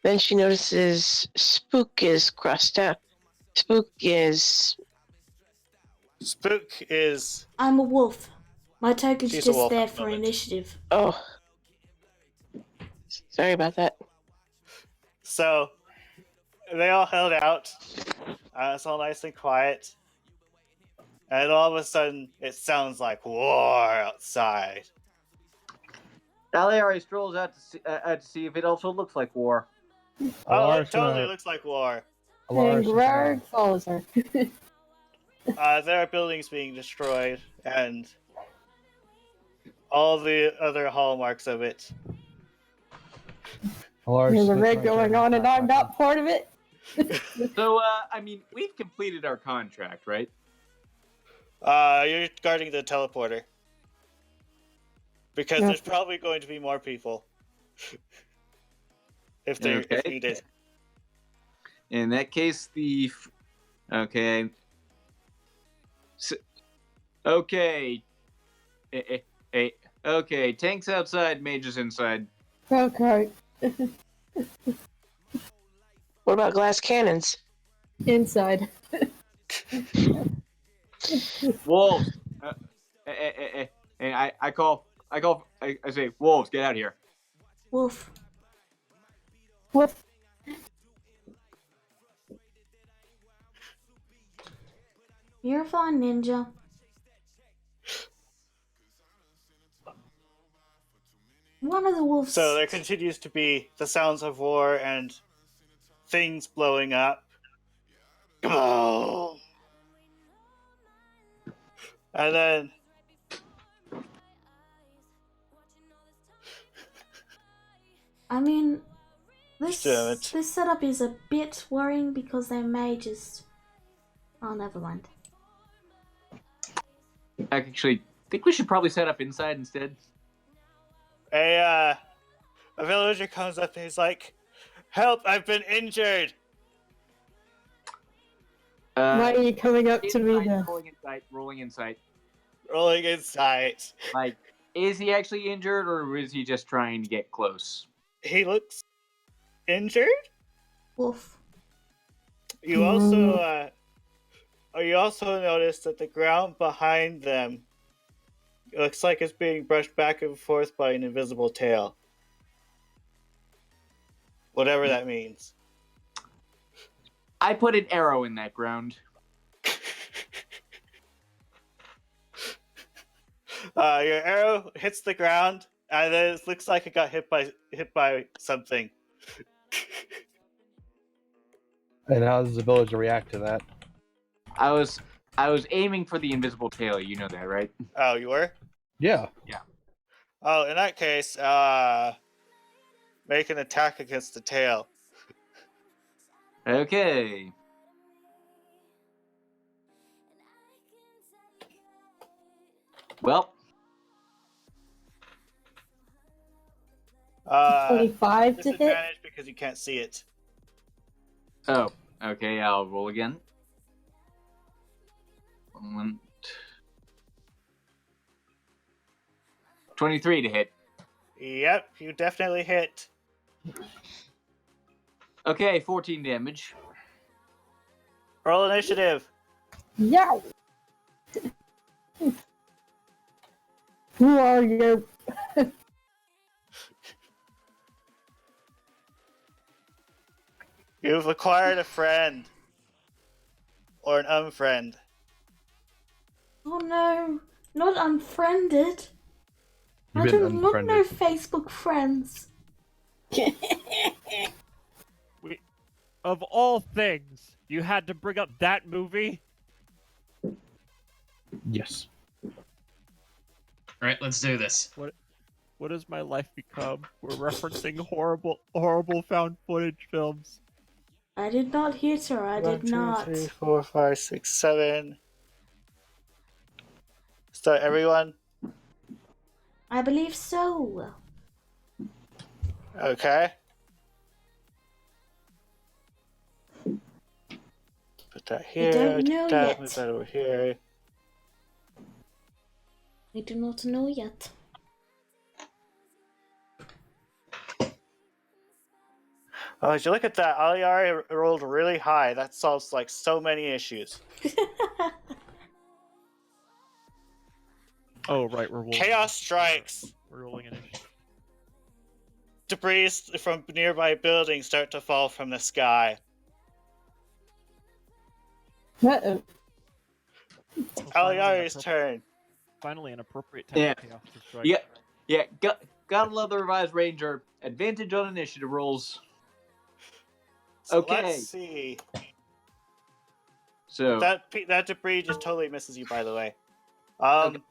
Then she notices Spook is crossed out. Spook is I'm a wolf. My token's She's a just wolf there at the for moment. initiative. oh. Sorry about that. So they all held out. It's all nice and quiet. And all of a sudden, it sounds like war outside. Aliari strolls out to see if it also looks like war. Oh, it Alar's totally gonna- looks like war. And Alar's just Grard follows her. There are buildings being destroyed, and all the other hallmarks of it. A large There's a snake raid right going there. on and I'm not part of it. So, I mean, we've completed our contract, right? You're guarding the teleporter. Because there's probably going to be more people. if needed. In that case, okay. Okay. Okay, tanks outside, mages inside. Okay. What about glass cannons? Inside. Wolves. And I say, wolves, get out here. Wolf. Woof. You're fine, ninja. One of the wolves. So there continues to be the sounds of war and things blowing up. Oh. And then I mean, Just a minute. this setup is a bit worrying because they may just. Oh, never mind. I actually think we should probably set up inside instead. a villager comes up and he's like, "Help! I've been injured." Why are you coming up to me now? Rolling insight. Rolling inside. Like, is he actually injured or is he just trying to get close? He looks injured. Wolf. You also notice that the ground behind them looks like it's being brushed back and forth by an invisible tail. Whatever that means. I put an arrow in that ground. Your arrow hits the ground, and then it looks like it got hit by something. And how does the villager react to that? I was aiming for the invisible tail. You know that, right? Oh, you were? Yeah. Oh, in that case, make an attack against the tail. Okay. Well. 25 to hit? Disadvantage because you can't see it. Oh, okay. I'll roll again. 23 to hit. Yep, you definitely hit. Okay, 14 damage. Roll initiative. Yeah. Who are you? You've acquired a friend. Or an unfriend. Oh no, not unfriended. You've I been don't want no unfriended. Facebook friends. Of all things, you had to bring up that movie? Yes. Alright, let's do this. What has my life become? We're referencing horrible found footage films. I did not hit her. I did not. 1, 2, 3, 4, 5, 6, 7. Is that everyone? I believe so. Okay. Put that here. don't know yet. Put that over here. I do not know yet. Oh, did you look at that? Aliari rolled really high. That solves like so many issues. Oh, right, we're rolling. Chaos strikes. We're rolling initiative. Debris from nearby buildings start to fall from the sky. Uh-oh. Aliari's turn. Finally, an appropriate time Yeah. for chaos to strike. Yeah. Gotta love the revised ranger. Advantage on initiative rolls. So Okay. let's see. So That debris just totally misses you, by the way. Okay.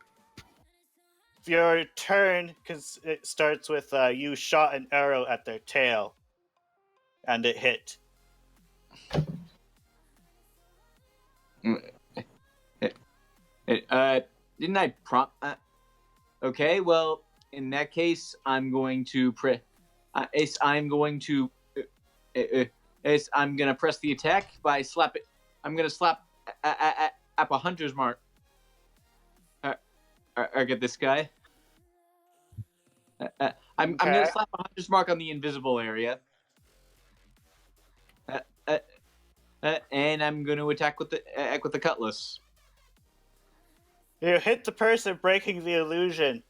your turn, because it starts with you shot an arrow at their tail, and it hit. Didn't I prompt? Okay, well, in that case, I'm going to I'm gonna press the attack by slap it. I'm gonna slap up a hunter's mark. I get this guy. I'm gonna slap a hunter's mark on the invisible area. And I'm gonna attack with the cutlass. You hit the person, breaking the illusion.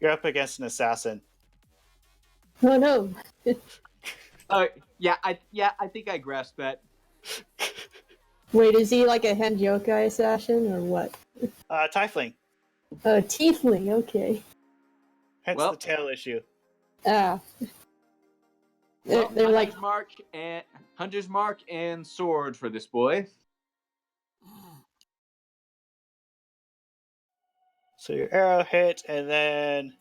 You're up against an assassin. Oh no. Yeah, I think I grasped that. Wait, is he like a hand yokai assassin or what? Tiefling. Tiefling, okay. Hence Well- the tail issue. Ah. Well, They're like, hunter's mark and sword for this boy. So your arrow hit, and then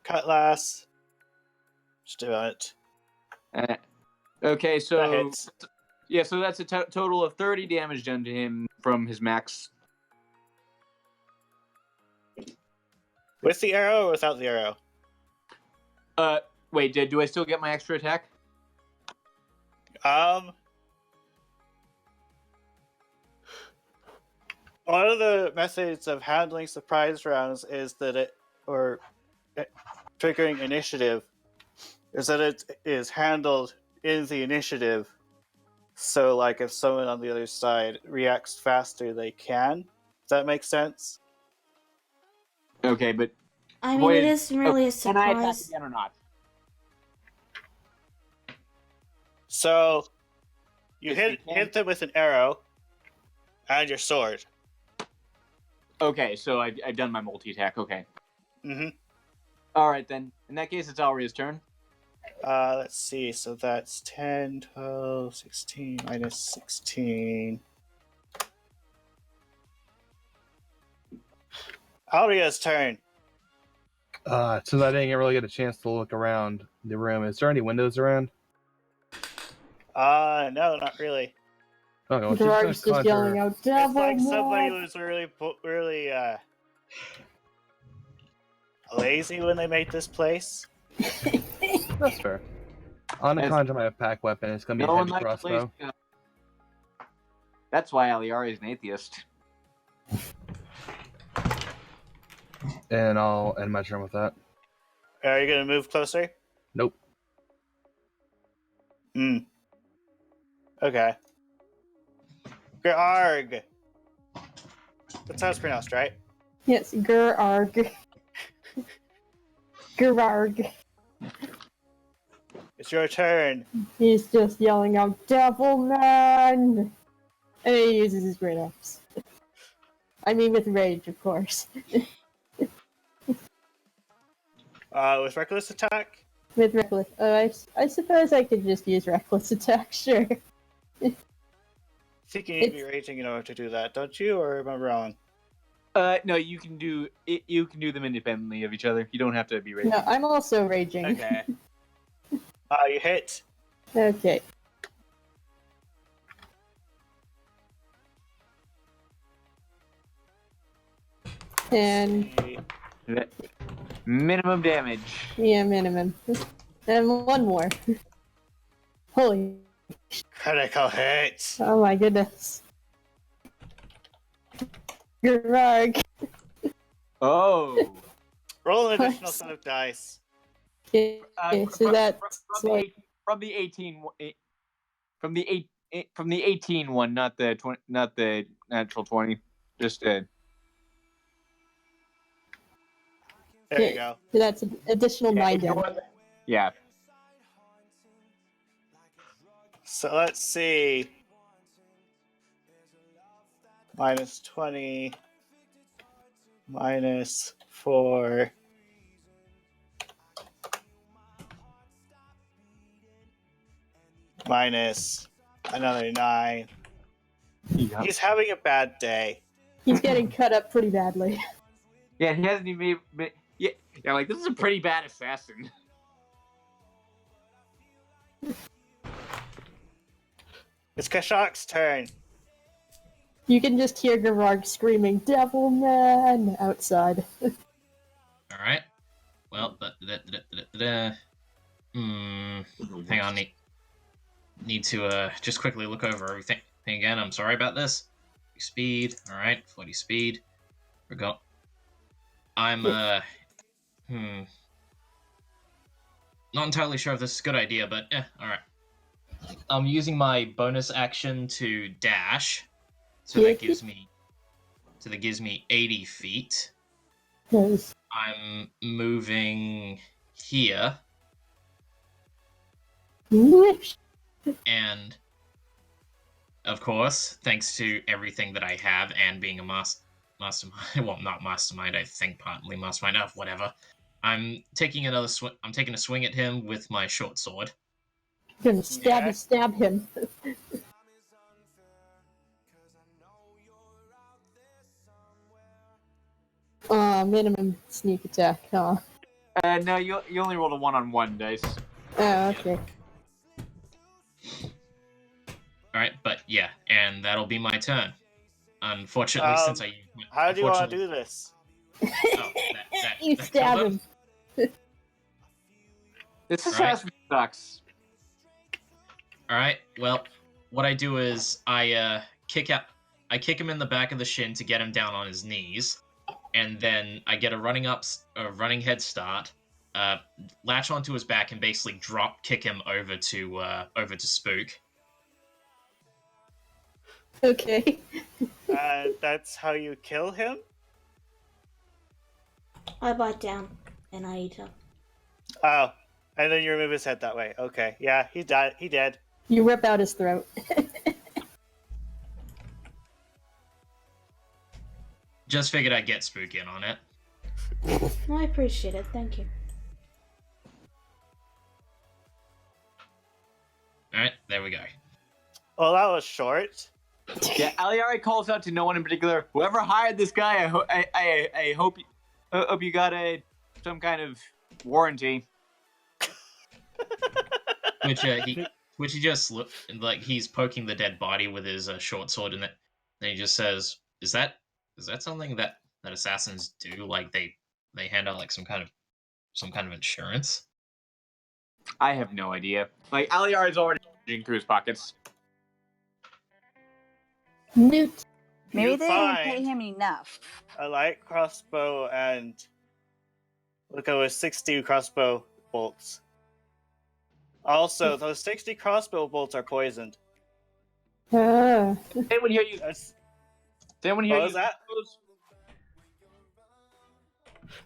cutlass. Just do it. Okay, That so hits. yeah, so that's a total of 30 damage done to him from his max. With the arrow or without the arrow? Wait, do I still get my extra attack? One of the methods of handling surprise rounds is that triggering initiative is that it is handled in the initiative. So, like, if someone on the other side reacts faster, they can. Does that make sense? Okay, but I mean, it is really a can I attack surprise. again or not? So, you Yes, you can. hit them with an arrow and your sword. Okay, so I've done my multi-attack. Okay. Mm-hmm. All right, then. In that case, it's Alria's turn. Let's see. So that's 10, 12, 16, minus 16. Alria's turn. Since I didn't really get a chance to look around the room, is there any windows around? No, not really. Okay, well, Gerard's just yelling out, It's "Devil like somebody Mob!" was really lazy when they made this place. That's fair. On the conjure my pack weapon, it's gonna be No a one heavy likes lazy crossbow. guys. That's why Aliari is an atheist. And I'll end my turn with that. Are you gonna move closer? Nope. Okay. Grarg. That's how it's pronounced, right? Yes, Gerarg. Gerarg. It's your turn. He's just yelling out, "Devil Man!" And he uses his great axe. I mean, with rage, of course. With reckless attack? With reckless. I suppose I could just use reckless attack, sure. I think you need to be raging in order to do that, don't you? Or am I wrong? No, you can do it. You can do them independently of each other. You don't have to be raging. No, I'm also raging. Okay. You hit. Okay. And Minimum damage. yeah, minimum. And one more. Holy. Critical hit. Oh my goodness. Gerarg. Oh. Roll an additional set of dice. Okay, so that's like from the 18 from the 18 one, not the 20, not the natural 20. Just There you go. So that's an additional 9 damage. Yeah. So let's see. Minus 20. Minus 4. Minus another 9. Yeah. He's having a bad day. He's getting cut up pretty badly. Yeah, he hasn't even been. Yeah, like this is a pretty bad assassin. It's Kashak's turn. You can just hear Gerard screaming, "Devil Man!" outside. All right. Well, hang on. Need to just quickly look over everything again. I'm sorry about this. Speed. All right. 40 speed. We go. I'm not entirely sure if this is a good idea, but all right. I'm using my bonus action to dash, so that gives me 80 feet. Nice. I'm moving here, and of course, thanks to everything that I have and being a mastermind, well, not mastermind, I think partly mastermind, whatever. I'm taking another swing. I'm taking a swing at him with my short sword. Gonna stab him. Minimum sneak attack, huh? No, you only rolled a 1-on-1 dice. Oh, okay. Alright, but yeah, and that'll be my turn. Unfortunately, since I... How do you want to do this? Oh, You stab him. This assassin sucks. Alright, well, what I do is I kick him in the back of the shin to get him down on his knees, and then I get a running head start, latch onto his back, and basically drop kick him over to Spook. Okay. That's how you kill him? I bite down and I eat him. Oh, and then you remove his head that way. Okay, yeah, he died. He dead. You rip out his throat. Just figured I'd get Spook in on it. I appreciate it, thank you. Alright, there we go. Well, that was short. Yeah, Aliari calls out to no one in particular. Whoever hired this guy, I hope you got some kind of warranty. Which he just look like he's poking the dead body with his short sword, and then he just says, "Is that something that assassins do? Like they hand out like some kind of insurance?" I have no idea. Like Aliar is already digging through his pockets. Newt. Maybe they didn't pay him enough. A light crossbow and look over 60 crossbow bolts. Also, those 60 crossbow bolts are poisoned. Ah. Anyone hear you? Anyone hear What you? was that?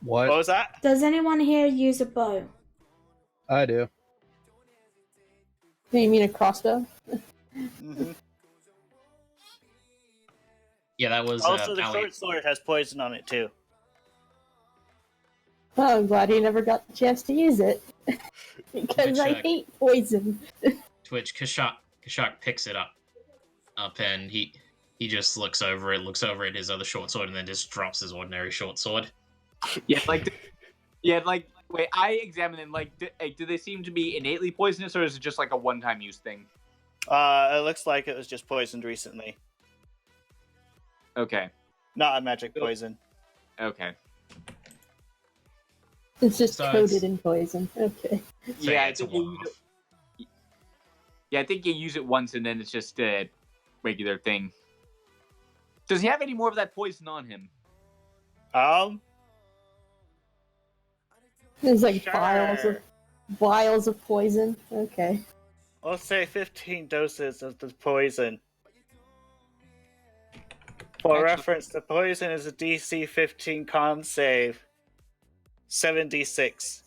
What? What was that? Does anyone here use a bow? I do. You mean a crossbow? Mm-hmm. Yeah, that was. Also, the short sword has poison on it too. Oh, I'm glad he never got the chance to use it. Because I hate poison. To which Kashak picks it up, and he just looks over at his other short sword, and then just drops his ordinary short sword. Yeah, wait, I examined them. Like, do they seem to be innately poisonous, or is it just like a one-time use thing? It looks like it was just poisoned recently. Okay. Not a magic poison. Okay. It's just coated in poison. Okay. So, yeah, it's a one-off. I think you use it once, and then it's just a regular thing. Does he have any more of that poison on him? There's like Sure. vials of poison. Okay. Let's say 15 doses of the poison. For reference, the poison is a DC 15 con save. 7d6.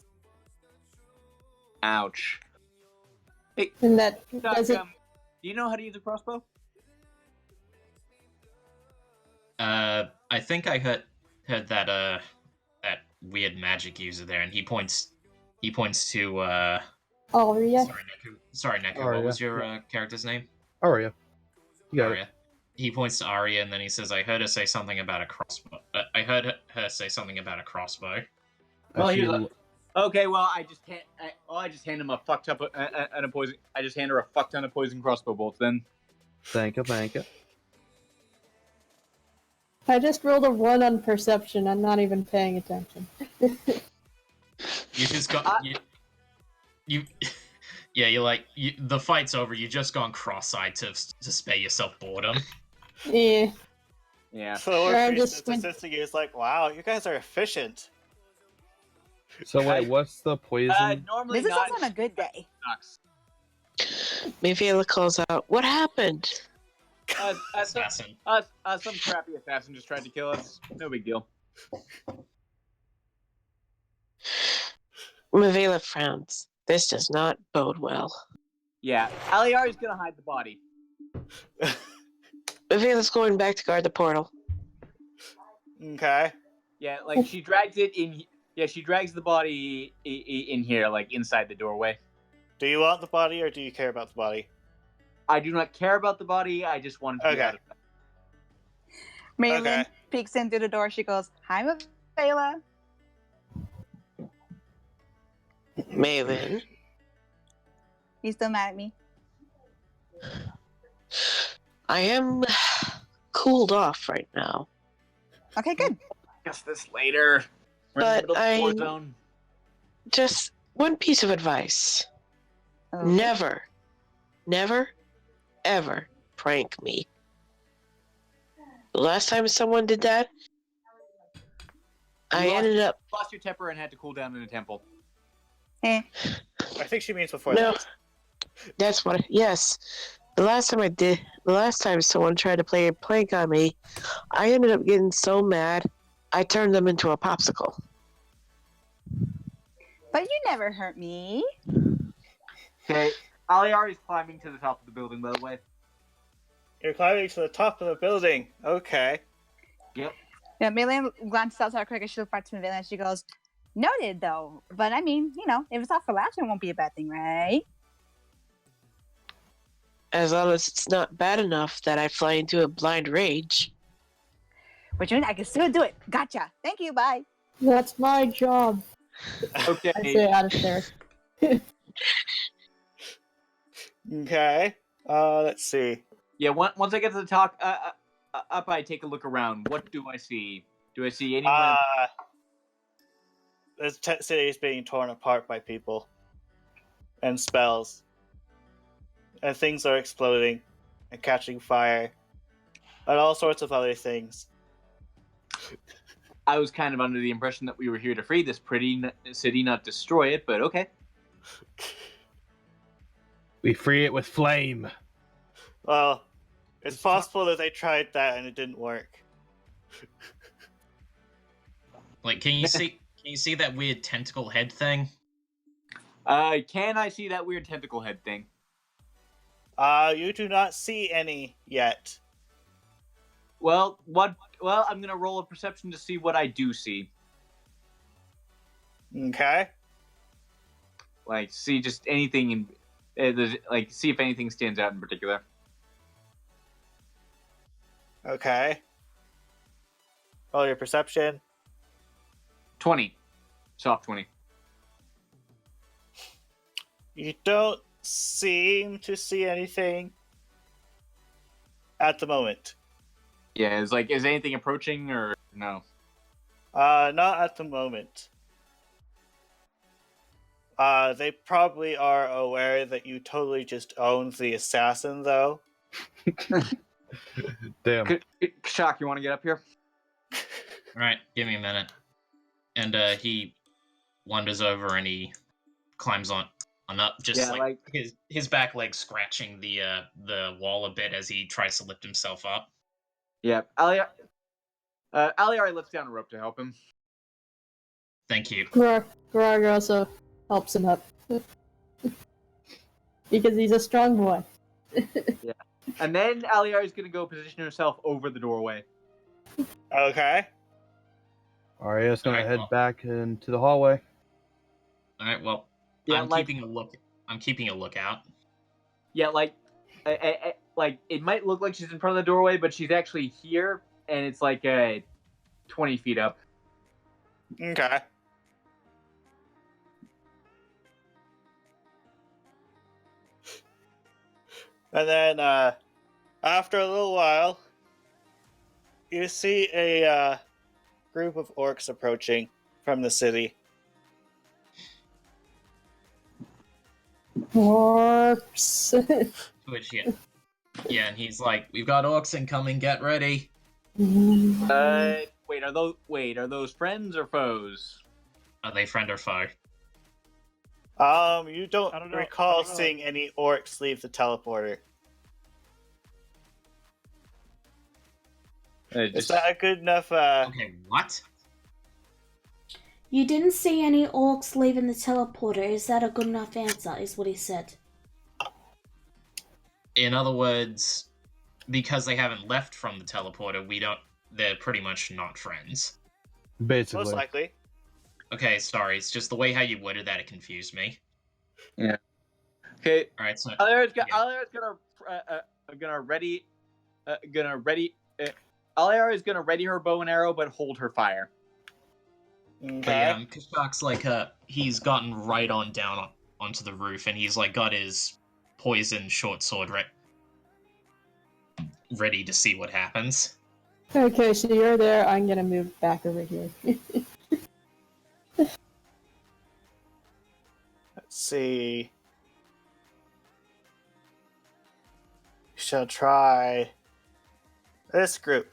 Ouch. Hey, And that Doc, doesn't. do you know how to use a crossbow? I think I heard that that weird magic user there, and he points to Aria. Sorry, Neku. What was your character's name? Aria. You got Aria. it. he points to Arya, and then he says, "I heard her say something about a crossbow. I heard her say something about a crossbow." Well, As he she was like, okay, well, I just hand him a fuck ton of poison. I just hand her a fuck ton of poison crossbow bolts. Then thank you. I just rolled a 1 on perception. I'm not even paying attention. You just got you. Yeah, you're like the fight's over. You just gone cross-eyed to spare yourself boredom. Yeah. yeah. So the Or Lord I'm Priest just is assisting you. It's like, wow, you guys are efficient. So wait, what's the poison? Normally This is not. also on a good day. Sucks. Michaela calls out, "What happened?" Assassin. Some crappy assassin just tried to kill us. No big deal. Michaela frowns. This does not bode well. Yeah, Aliari's gonna hide the body. Michaela's going back to guard the portal. Okay. Yeah, like she drags it in. Yeah, she drags the body in here, like inside the doorway. Do you want the body or do you care about the body? I do not care about the body. I just want it to be out of sight. Maylin Okay. peeks in through the door. She goes, "Hi, Michaela." Maven, You still mad at me? I am cooled off right now. Okay, good. Discuss this later. We're in the But middle of the war zone. Just one piece of advice. Okay. Never, ever prank me. The last time someone did that, I ended up... Lost your temper and had to cool down in a temple. I think she means before No, that. that's what... Yes. The last time someone tried to play a prank on me, I ended up getting so mad, I turned them into a popsicle. But you never hurt me. Okay, Aliari's climbing to the top of the building, by the way. You're climbing to the top of the building. Okay. Yep. Yeah, Maylin glances outside quick and she looks back to Michaela and she goes, "Noted, though. But I mean, if it's off for last, it won't be a bad thing, right?" As long as it's not bad enough that I fly into a blind rage. Which means I can still do it. Gotcha. Thank you. Bye. That's my job. Okay. I say out of there. Okay. Let's see. Yeah, once I get to the top, up, I take a look around. What do I see? Do I see anyone? This city is being torn apart by people and spells, and things are exploding and catching fire, and all sorts of other things. I was kind of under the impression that we were here to free this pretty city, not destroy it, but okay. We free it with flame. Well, it's possible that they tried that and it didn't work. Like, can you see that weird tentacle head thing? Can I see that weird tentacle head thing? You do not see any yet. Well, what? Well, I'm gonna roll a perception to see what I do see. Okay. Like, see just anything see if anything stands out in particular. Okay. Roll your perception. 20. Soft 20. You don't seem to see anything at the moment. Yeah, is anything approaching or no? Not at the moment. They probably are aware that you totally just owned the assassin, though. Damn. Shock, you want to get up here? Alright, give me a minute. And he wanders over and he climbs on up, just Yeah, like his back leg scratching the wall a bit as he tries to lift himself up. Yeah, Aliari lifts down a rope to help him. Thank you. Grog also helps him up. Because he's a strong boy. Yeah. And then Aliari's gonna go position herself over the doorway. Okay. Arya's gonna Alright, head well. back into the hallway. Alright, well, Yeah, I'm keeping a lookout. Yeah, like it might look like she's in front of the doorway, but she's actually here, and it's like 20 feet up. Okay. And then after a little while, you see a group of orcs approaching from the city. Orcs. Which yeah, and he's like, "We've got orcs incoming. Get ready." Wait, are those friends or foes? Are they friend or foe? You don't I don't know. recall seeing any orcs leave the teleporter. Is that a good enough? Okay, what? You didn't see any orcs leaving the teleporter. Is that a good enough answer? Is what he said. In other words, because they haven't left from the teleporter, they're pretty much not friends. Basically. Most likely. Okay, sorry, it's just the way how you worded that, it confused me. Yeah. Okay. Alright, so Aliara's Aliara is gonna ready her bow and arrow, but hold her fire. Okay. but yeah, Kashak's like he's gotten right on down onto the roof, and he's like got his poison short sword ready to see what happens. Okay, so you're there. I'm gonna move back over here. Let's see. We shall try this group.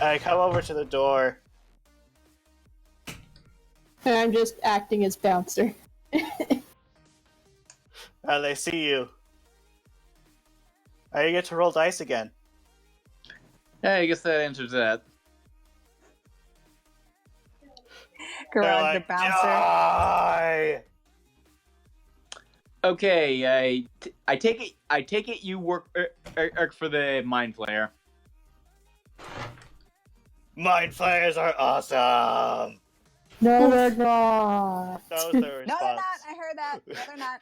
I come over to the door. And I'm just acting as bouncer. And they see you. You get to roll dice again. Yeah, I guess that answers that. Garage the bouncer. Die! Okay, I take it you work for the mind flayer. Mind flayers are awesome. No, they're not. That was their No, they're response. not. I heard that. No, they're not.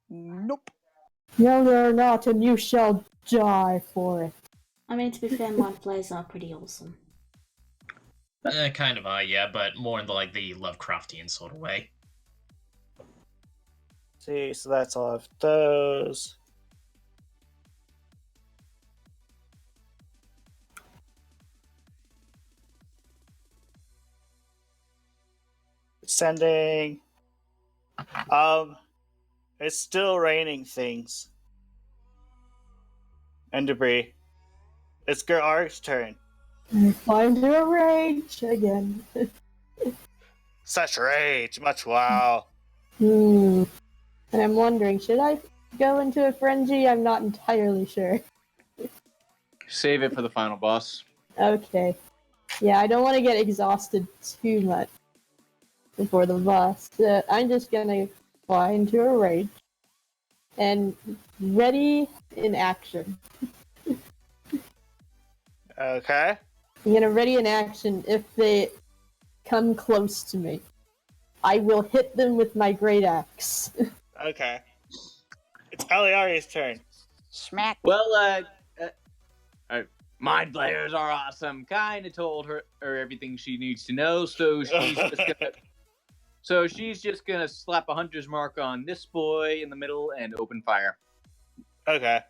Nope. No, they're not, and you shall die for it. I mean, to be fair, mind flayers are pretty awesome. Kind of yeah, but more in the Lovecraftian sort of way. See, so that's all of those. Sending. It's still raining things and debris. It's Gerark's turn. Fly into a rage again. Such rage, much wow. And I'm wondering, should I go into a frenzy? I'm not entirely sure. Save it for the final boss. Okay. Yeah, I don't want to get exhausted too much before the boss. I'm just gonna fly into a rage. And ready in action. Okay. I'm gonna ready in action if they come close to me. I will hit them with my great axe. Okay. It's Aliari's turn. Smack. Well, mind flayers are awesome. Kind of told her everything she needs to know, so she's just gonna slap a hunter's mark on this boy in the middle and open fire. Okay.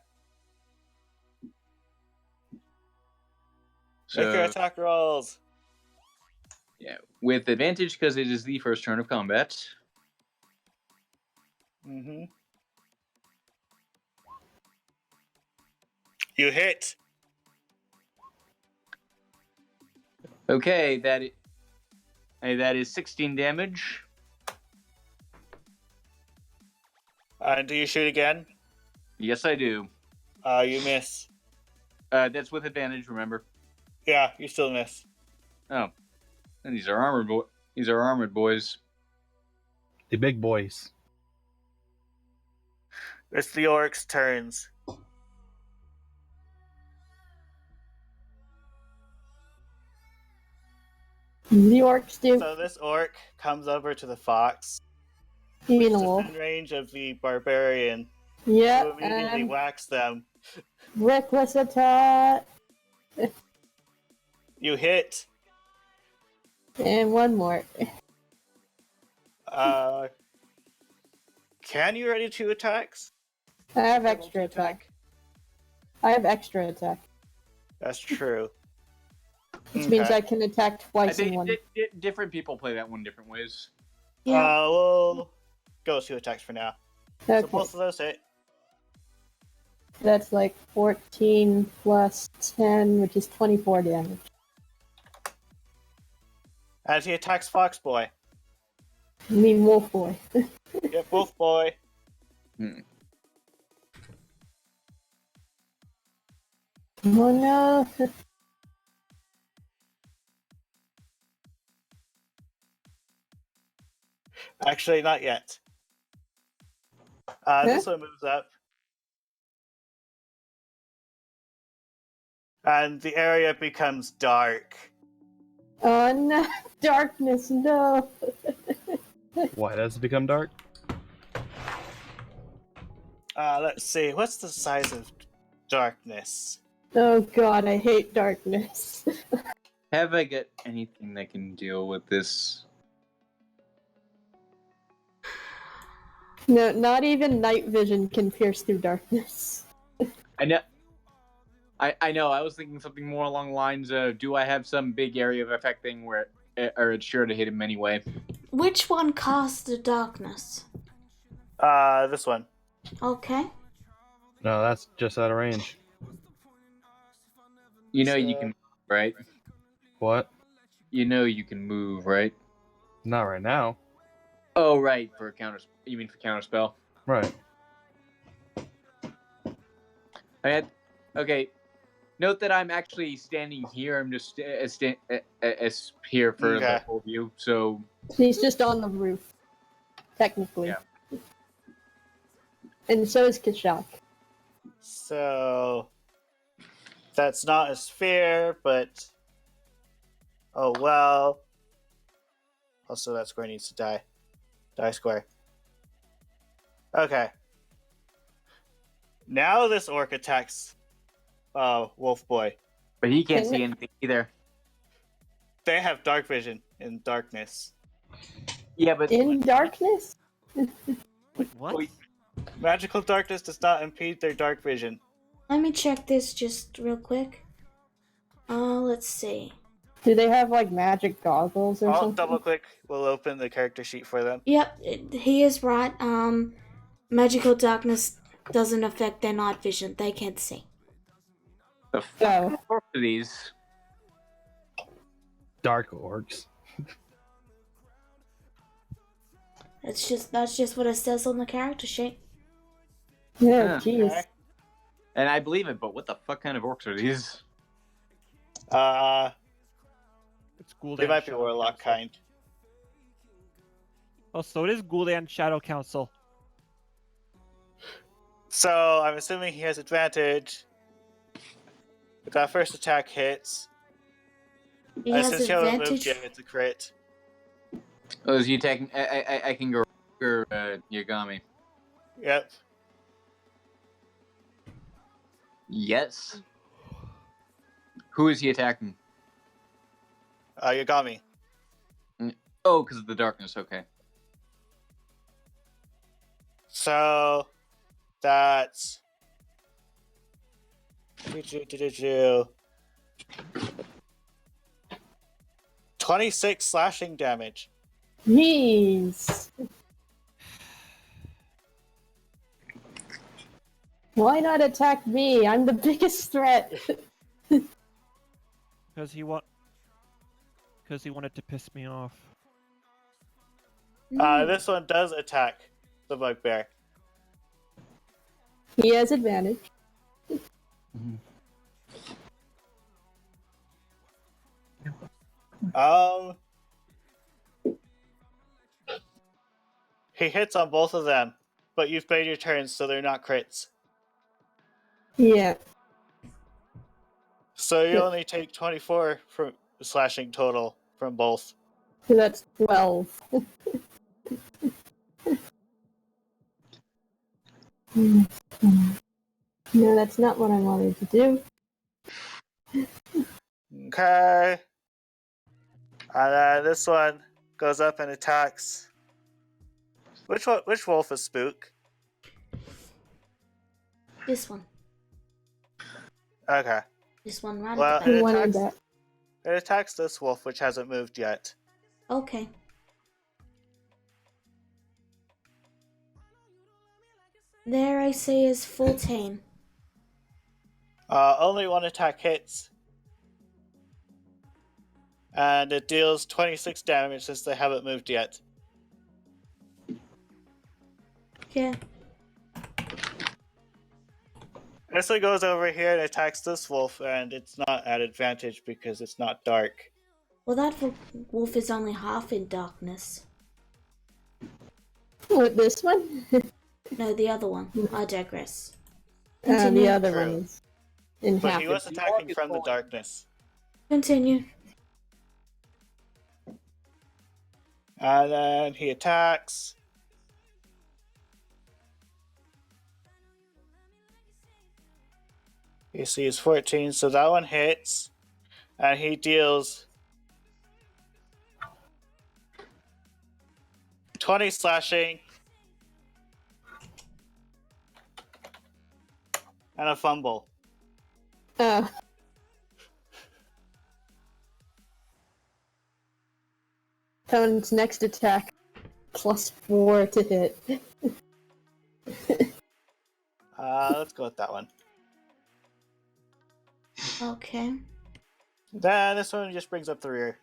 Make your attack rolls. Yeah, with advantage because it is the first turn of combat. Mm-hmm. You hit. Okay, that is 16 damage. And do you shoot again? Yes, I do. You miss. That's with advantage. Remember. Yeah, you still miss. Oh, and these are armored boys. The big boys. It's the orcs' turns. The orcs do. So this orc comes over to the fox, You which mean is a wolf? within range of the barbarian, Yeah, who immediately and whacks them. reckless attack. You hit. And one more. Can you ready 2 attacks? I have Able extra to attack. I have extra attack. That's true. Which means I can attack I twice in think one. different people play that one different ways. Yeah. We'll go 2 attacks for now. So Okay. both of those hit. That's like 14 plus 10, which is 24 damage. And he attacks Fox Boy. I mean, wolf boy. Yep, Wolf Boy. Oh no. Actually, not yet. This one moves up. And the area becomes dark. Oh no. Darkness, no. Why does it become dark? Let's see. What's the size of darkness? Oh god, I hate darkness. Have I got anything that can deal with this? No, not even night vision can pierce through darkness. I know. I know. I was thinking something more along the lines of, do I have some big area of effect thing where, or it's sure to hit him anyway? Which one casts the darkness? This one. Okay. No, that's just out of range. You know So- you can move, right? What? You know you can move, right? Not right now. Oh, right. For a counter. You mean for counterspell? Right. Okay. Note that I'm actually standing here. I'm just here for the Okay. whole view. So He's just on the roof, technically. Yeah. And so is Kashak. So that's not a sphere, but oh well. Also, that square needs to die. Die square. Okay. Now this orc attacks Wolf Boy. but he can't see anything either. They have dark vision in darkness. Yeah, but In darkness? Wait, what? Wait. Magical darkness does not impede their dark vision. Let me check this just real quick. Let's see. Do they have like magic goggles or I'll something? double click. We'll open the character sheet for them. Yep, he is right. Magical darkness doesn't affect their night vision. They can't see. the fuck are these? Dark orcs. That's just what it says on the character sheet. Yeah, Yeah. jeez. Okay. And I believe it, but what the fuck kind of orcs are these? It's Gul'dan They might be Shadow warlock Council. kind. Oh, so it is Gul'dan Shadow Council. So I'm assuming he has advantage. If that first attack hits, He has since you haven't moved advantage. yet, it's a crit. Oh, is he attacking? I can go Yagami. Yep. Yes. Who is he attacking? Yagami. Oh, because of the darkness. Okay. So that's 26 slashing damage. Jeez. Why not attack me? I'm the biggest threat. Because he wanted to piss me off. This one does attack the bugbear. He has advantage. He hits on both of them, but you've made your turns, so they're not crits. Yeah. So you Yeah. only take 24 from slashing total from both. So that's 12. No, that's not what I wanted to do. Okay. And this one goes up and attacks. Which wolf is Spook? This one. Okay. This one right Well, at the back. it attacks this wolf, which hasn't moved yet. Okay. Their AC is 14. Only one attack hits. And it deals 26 damage since they haven't moved yet. Yeah. This one goes over here and attacks this wolf, and it's not at advantage because it's not dark. Well, that wolf is only half in darkness. What, this one? No, the other one. I digress. The Continue. other True. one is in But half. he was attacking from the darkness. Continue. And then he attacks. AC is 14, so that one hits. And he deals 20 slashing. And a fumble. Oh. Tone's next attack, +4 to hit. Let's go with that one. Okay. Then this one just brings up the rear.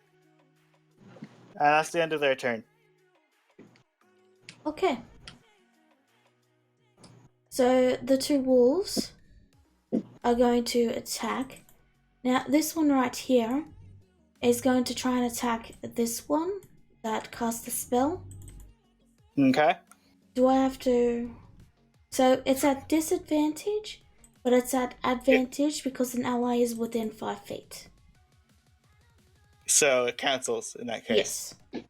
And that's the end of their turn. Okay. So the two wolves are going to attack. Now this one right here is going to try and attack this one that cast the spell. Okay. Do I have to... So it's at disadvantage, but it's at advantage because an ally is within 5 feet. So it cancels in that case. Yes.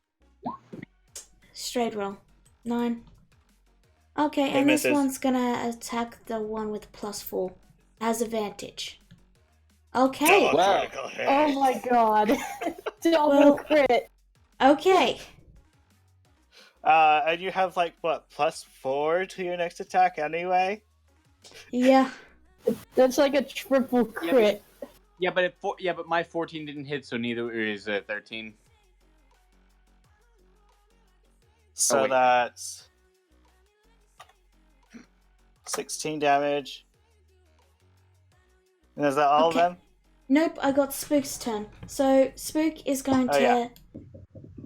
Straight roll. 9. Okay, He and misses. this one's gonna attack the one with +4. Has advantage. Okay. Double Wow. critical hit. Oh my god. Double Well- crit. Okay. And you have like what, +4 to your next attack anyway? Yeah. That's like a triple crit. Yeah, but my 14 didn't hit, so neither is 13. So wait. that's 16 damage. And is that all Okay. of them? Nope, I got Spook's turn. So Spook is going Oh, to... yeah.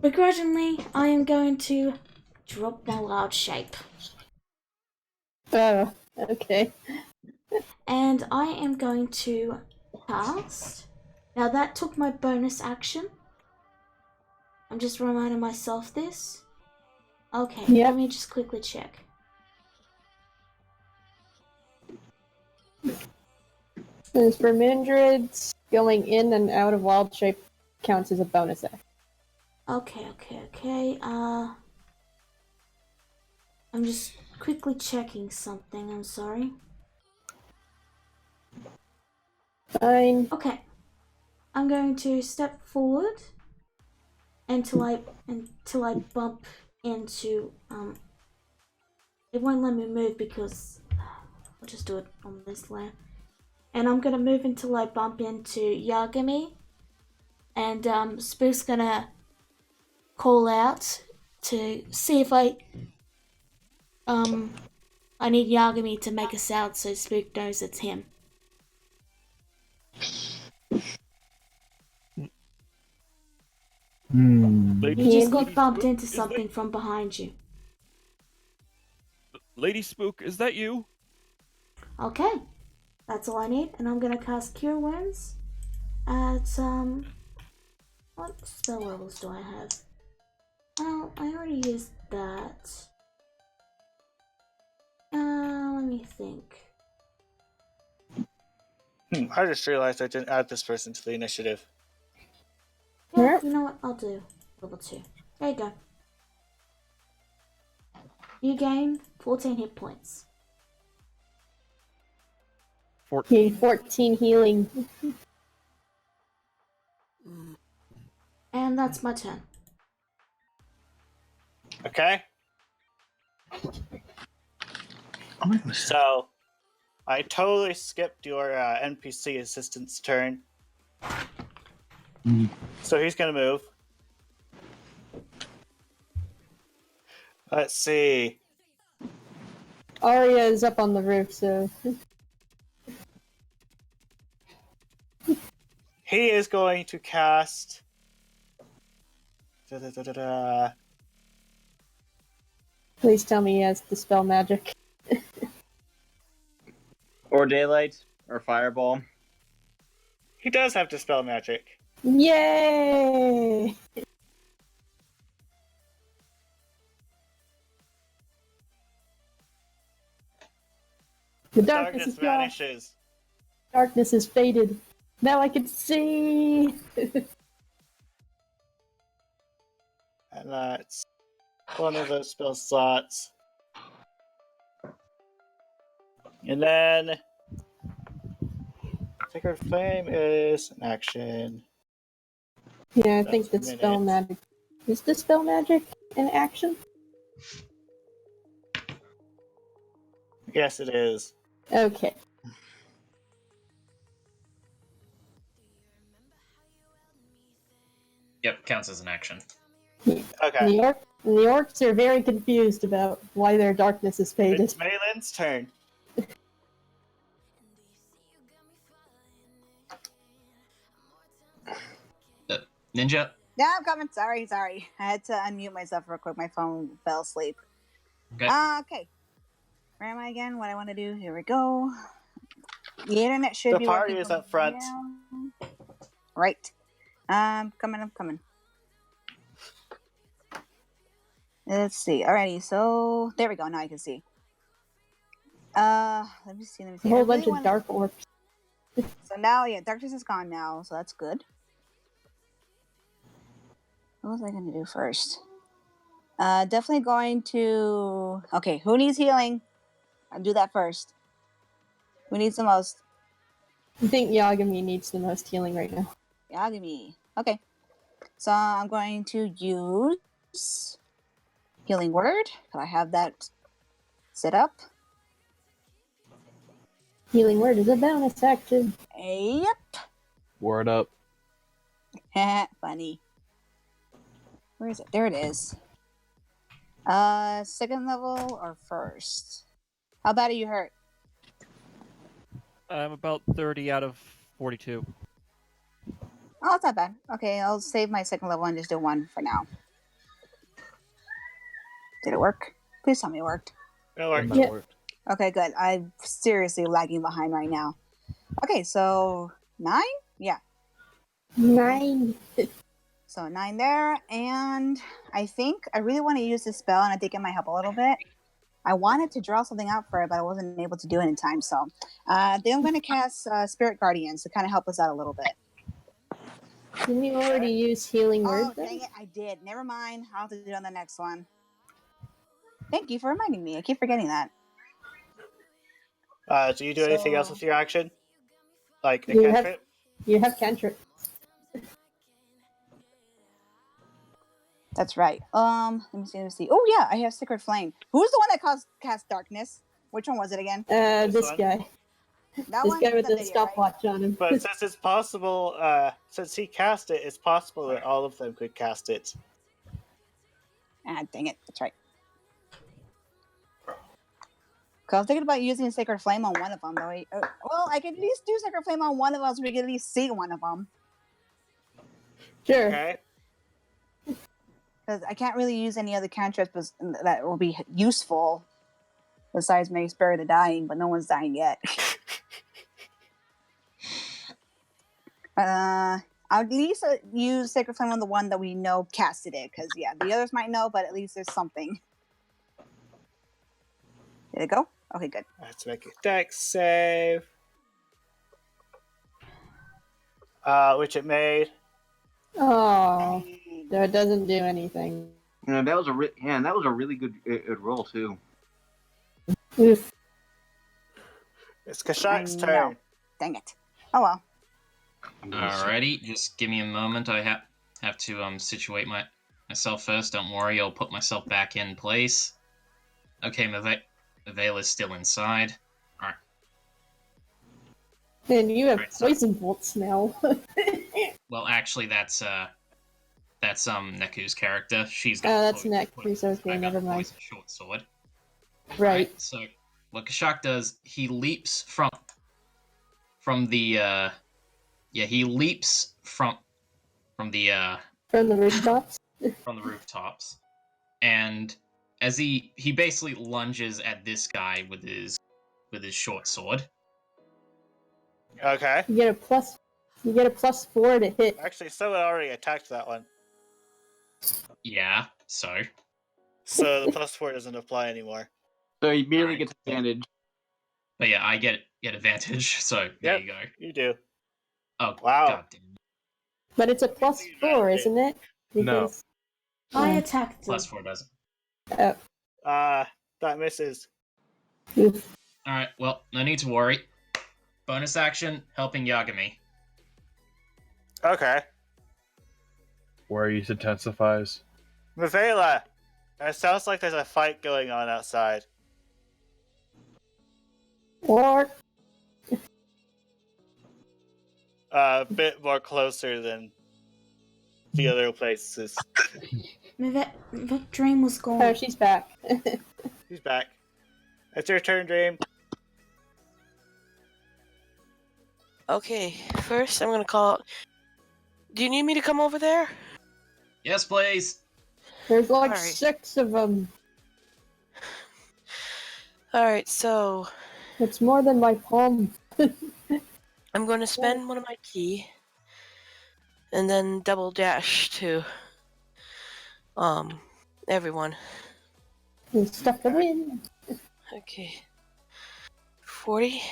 Begrudgingly, I am going to drop my loud shape. Oh, okay. And I am going to cast... Now that took my bonus action. I'm just reminding myself this. Okay, Yep. let me just quickly check. As for Mindreds, going in and out of wild shape counts as a bonus act. Okay. I'm just quickly checking something, I'm sorry. Fine. Okay. I'm going to step forward until I bump into it won't let me move because I'll just do it on this layer. And I'm gonna move until I bump into Yagami. And Spook's gonna call out to see if I need Yagami to make a sound so Spook knows it's him. Lady, You just Lady got bumped Spook, into is that- something from behind you. Lady Spook, is that you? Okay, that's all I need, and I'm gonna cast Cure Wounds at what spell levels do I have? Oh, I already used that. Let me think. I just realized I didn't add this person to the initiative. Yeah, You know what? I'll do level 2. There you go. You gain 14 hit points. 14 healing. And that's my turn. Okay. So, I totally skipped your NPC assistant's turn. So he's gonna move. Let's see. Arya is up on the roof, so He is going to cast. please tell me he has Dispel Magic. Or daylight, or fireball. He does have Dispel Magic. Yay! The darkness is gone. vanishes. Darkness is faded. Now I can see! And that's one of those spell slots. And then Sacred Flame is an action. Yeah, I think That's Dispel minutes. Magic. Is Dispel Magic in action? Yes, it is. Okay. Yep, counts as an action. Okay. The orcs are very confused about why their darkness is faded. It's Malin's turn. Ninja? Yeah, I'm coming. Sorry. I had to unmute myself real quick. My phone fell asleep. Okay. Okay. Where am I again? What I want to do? Here we go. The internet should The be party working is for up me front. now. Right. I'm coming. Let's see. Alrighty, so there we go. Now I can see. Let me see. A I whole really bunch of wanna- dark orcs. So now, yeah, darkness is gone now, so that's good. What was I going to do first? Definitely going to. Okay, who needs healing? I'll do that first. Who needs the most? I think Yagami needs the most healing right now. Yagami. Okay. So I'm going to use Healing Word. I have that set up. Healing Word is a bonus action. Yep. Word up. Funny. Where is it? There it is. Second level or first? How bad are you hurt? I'm about 30 out of 42. Oh, it's not bad. Okay, I'll save my second level and just do one for now. Did it work? Please tell me it worked. It worked. Yeah. Okay, good. I'm seriously lagging behind right now. Okay, so 9? Yeah. 9. So 9 there, and I think I really want to use this spell, and I think it might help a little bit. I wanted to draw something out for it, but I wasn't able to do it in time, so then I'm going to cast Spirit Guardians to kind of help us out a little bit. Didn't you already use Healing Word Oh, then? dang it, I did. Never mind. I'll have to do it on the next one. Thank you for reminding me. I keep forgetting that. Do you do anything else with your action? Like a You have- cantrip? You have cantrip. That's right. Let me see. Oh yeah, I have Sacred Flame. Who's the one that cast darkness? Which one was it again? This one? guy. That This one? guy with That the idiot, right? stopwatch on him. But since it's possible, since he cast it, it's possible that all of them could cast it. Ah, dang it. That's right. Cause I was thinking about using Sacred Flame on one of them, though. Well, I could at least do Sacred Flame on one of them, so we can at least see one of them. Sure. Okay. Because I can't really use any other cantrips that will be useful. Besides maybe Spare the Dying, but no one's dying yet. I'll at least use Sacred Flame on the one that we know casted it. Because, yeah, the others might know, but at least there's something. Did it go? Okay, good. Let's make a dex save. Which it made. Oh, so it doesn't do anything. Yeah, that was a really good roll too. Oof. It's I Kashak's know. turn. Dang it. Oh well. Alrighty, just give me a moment. I have to situate myself first. Don't worry, I'll put myself back in place. Okay, my veil is still inside. Alright. And you have Right, so- poison bolts now. Well, actually, that's Neku's character. She's got. Oh, that's poison- Neku's, poison- okay, I got never the mind. poison short sword. Right. So what Kashak does, he leaps from the he leaps from the From the rooftops. from the rooftops, and as he basically lunges at this guy with his short sword. Okay. You get a +4 to hit. Actually, someone already attacked that one. Yeah, so So the +4 doesn't apply anymore. So he merely Alright. gets advantage. but yeah, I get advantage. So there Yep. you go. You do. Oh Wow. god damn. But it's a +4, isn't it? No. I Oh. attacked them. +4 doesn't. That misses. Oof. Alright, well, no need to worry. Bonus action, helping Yagami. Okay. Where he intensifies. Mavela! It sounds like there's a fight going on outside. Or A bit more closer than the other places. That dream was gone. oh, she's back. He's back. It's your turn, Dream. Okay, first I'm gonna call. Do you need me to come over there? Yes, please. There's like Alright. 6 of them. Alright, so It's more than my palm. I'm going to spend one of my key, and then double dash to everyone. And stuff them in. Okay, 40,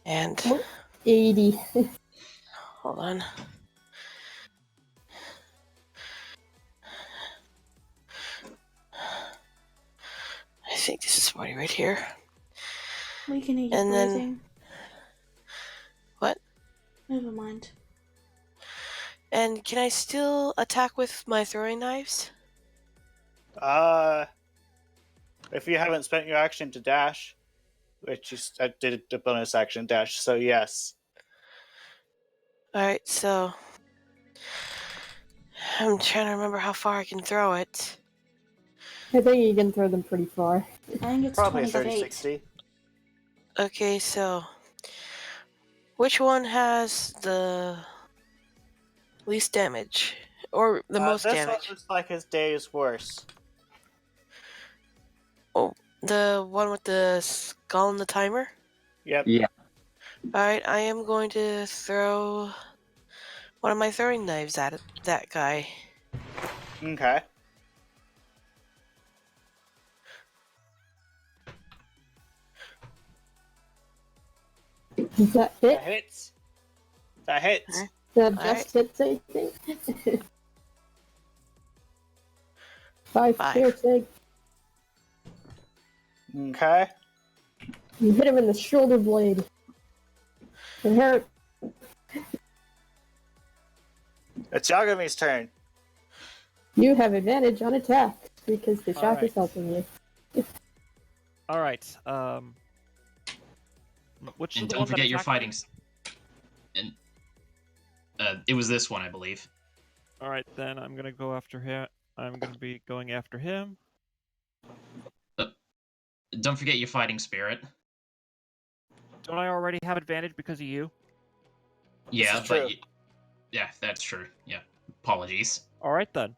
and 80. hold on. I think this is 40 right here. We can eat And then- breathing. What? Never mind. And can I still attack with my throwing knives? If you haven't spent your action to dash, which you did the bonus action dash, so yes. Alright, so I'm trying to remember how far I can throw it. I think you can throw them pretty far. I think it's Probably 20 30, feet. 60. Okay, so which one has the least damage? Or the most this damage? one looks like his day is worse. The one with the skull and the timer? Yep. Yeah. Alright, I am going to throw one of my throwing knives at that guy. Okay. Does that hit? That hits. That hits. Huh? That Alright. just hits, I think. 5 5. piercing. Okay. You hit him in the shoulder blade. It hurt. It's Yagami's turn. You have advantage on attack because the shock is Alright. helping you. All right. Which And of the don't ones that forget your attacked me? fighting. And it was this one, I believe. All right, then I'm gonna go after him. I'm gonna be going after him. Don't forget your fighting spirit. Don't I already have advantage because of you? Yeah, is but true. yeah, that's true. Yeah, apologies. All right then.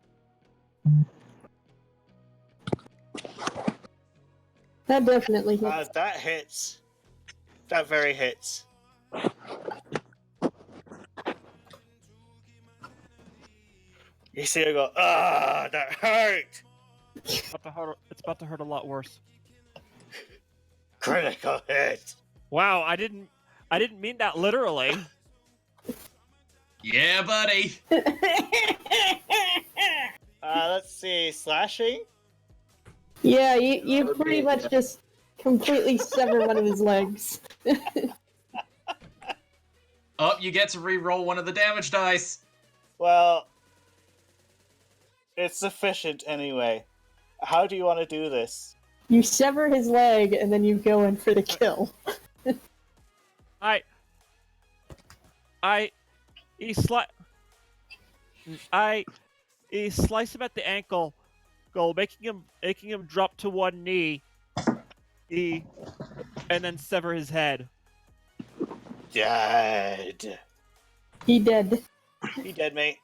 That definitely hits. That hits. That very hits. You see her go, that hurt! It's about to hurt a lot worse. Critical hit! Wow, I didn't mean that literally. Yeah, buddy. Let's see, slashing. Yeah, you pretty much just completely sever one of his legs. Oh, you get to re-roll one of the damage dice. Well, it's sufficient anyway. How do you want to do this? You sever his leg, and then you go in for the kill. He slice him at the ankle, making him drop to one knee, and then sever his head. Dead. He dead. He dead, mate.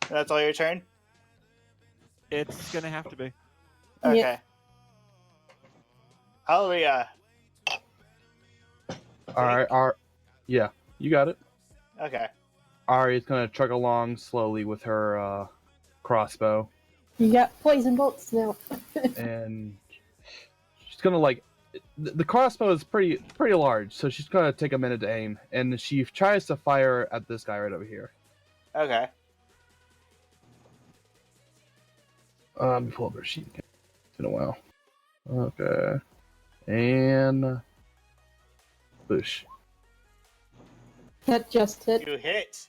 That's all your turn? It's gonna have to be. Okay. Yeah. Hallelujah. Alright, yeah, you got it. Okay. Ari's gonna chug along slowly with her crossbow, You got poison bolts now. and she's gonna like the crossbow is pretty large, so she's gonna take a minute to aim, and she tries to fire at this guy right over here. Okay. Let me pull up her sheet again. It's been a while. Okay, and push. That just hit. You hit.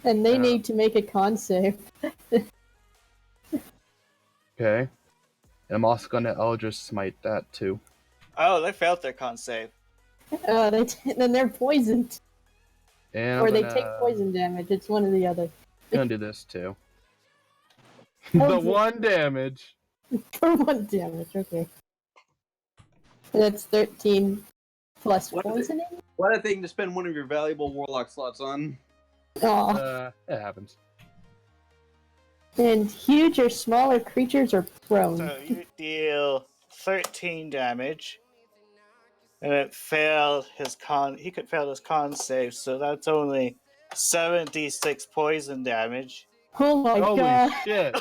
And they need to make a con save. Okay, and I'm also gonna Eldritch Smite that too. Oh, they failed their con save. Then they're poisoned. And Or I'm they gonna, take poison damage. It's one or the other. gonna do this too. Oh, The 1 damage. For 1 damage, okay. That's 13 plus poisoning? What a thing to spend one of your valuable warlock slots on. Aw. It happens. And huge or smaller creatures are prone. So you deal 13 damage. And it failed his con. He could fail his con save, so that's only 76 poison damage. Oh my Holy god. shit.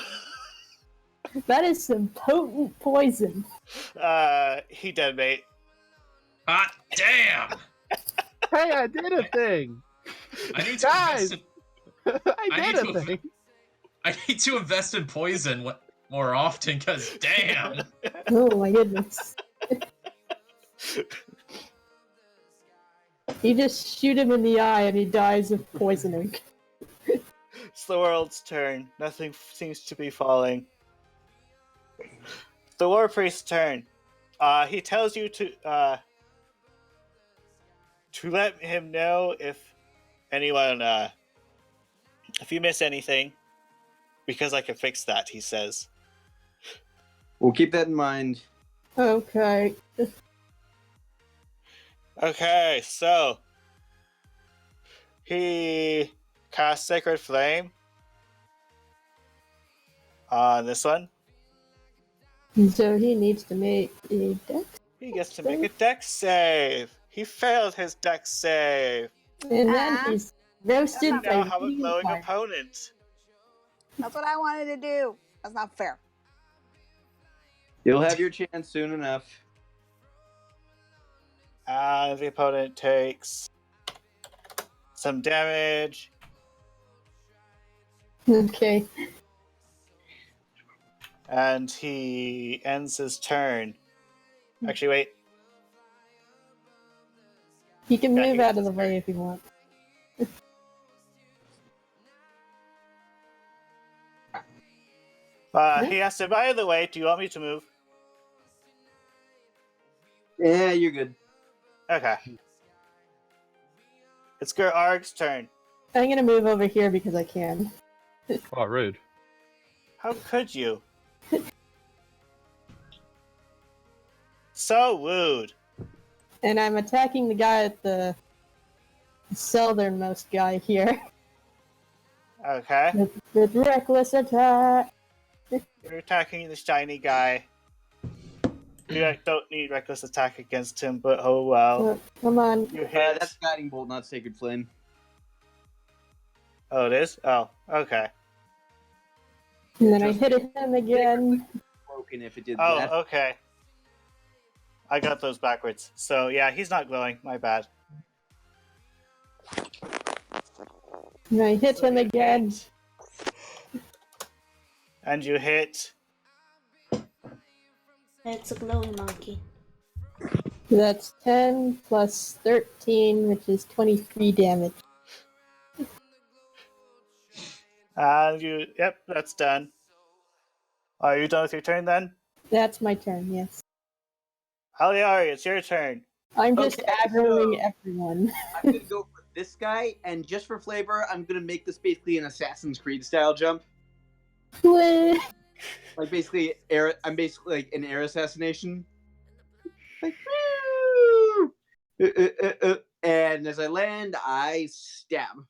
That is some potent poison. He dead, mate. Hot damn! Hey, I did a thing! I need to Guys! invest in, I did a thing! I need to invest in poison more often, because damn! Oh my goodness. You just shoot him in the eye and he dies of poisoning. It's the world's turn. Nothing seems to be falling. The War Priest's turn. He tells you to let him know if anyone, if you miss anything, because I can fix that, he says. We'll keep that in mind. Okay. Okay, so he casts Sacred Flame on this one. So he needs to make a dex. He gets to make a dex save. He failed his dex save. And then he's roasted You now by have a heating glowing fire. opponent. That's what I wanted to do. That's not fair. You'll have your chance soon enough. And the opponent takes some damage. Okay. And he ends his turn. Actually, wait. He can Yeah, move he out of the way if he wants. He asked him, by the way, do you want me to move? Yeah, you're good. Okay. It's Arg's turn. I'm gonna move over here because I can. Oh, rude. How could you? So rude. And I'm attacking the guy at the southernmost guy here. Okay. With reckless attack. You're attacking the shiny guy. You don't need reckless attack against him, but oh well. Come on. You hit. That's Guiding Bolt, not Sacred Flame. Oh, it is? Oh, okay. And then I hit him again. Broken if it did Oh, that. okay. I got those backwards. So, yeah, he's not glowing. My bad. And I hit him again. And you hit. It's a glowy monkey. That's 10 plus 13, which is 23 damage. And you. Yep, that's done. Are you done with your turn then? That's my turn, yes. Aliari, it's your turn. I'm just Okay, aggroing so- everyone. I'm gonna go for this guy, and just for flavor, I'm gonna make this basically an Assassin's Creed style jump. Wait. Like basically, I'm basically like an air assassination. Like, and as I land, I stab.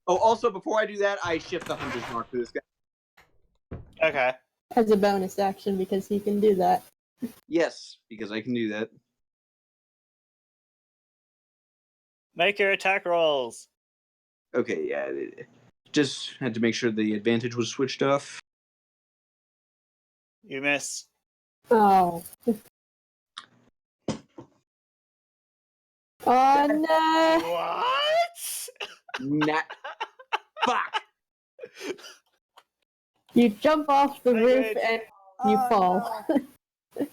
Oh, also before I do that, I shift the hunter's mark for this guy. Okay. As a bonus action because he can do that. Yes, because I can do that. Make your attack rolls. Okay, yeah. Just had to make sure the advantage was switched off. You miss. Oh. Oh no! What? Nah. Fuck! You jump off the roof good. and you Oh, fall. no. You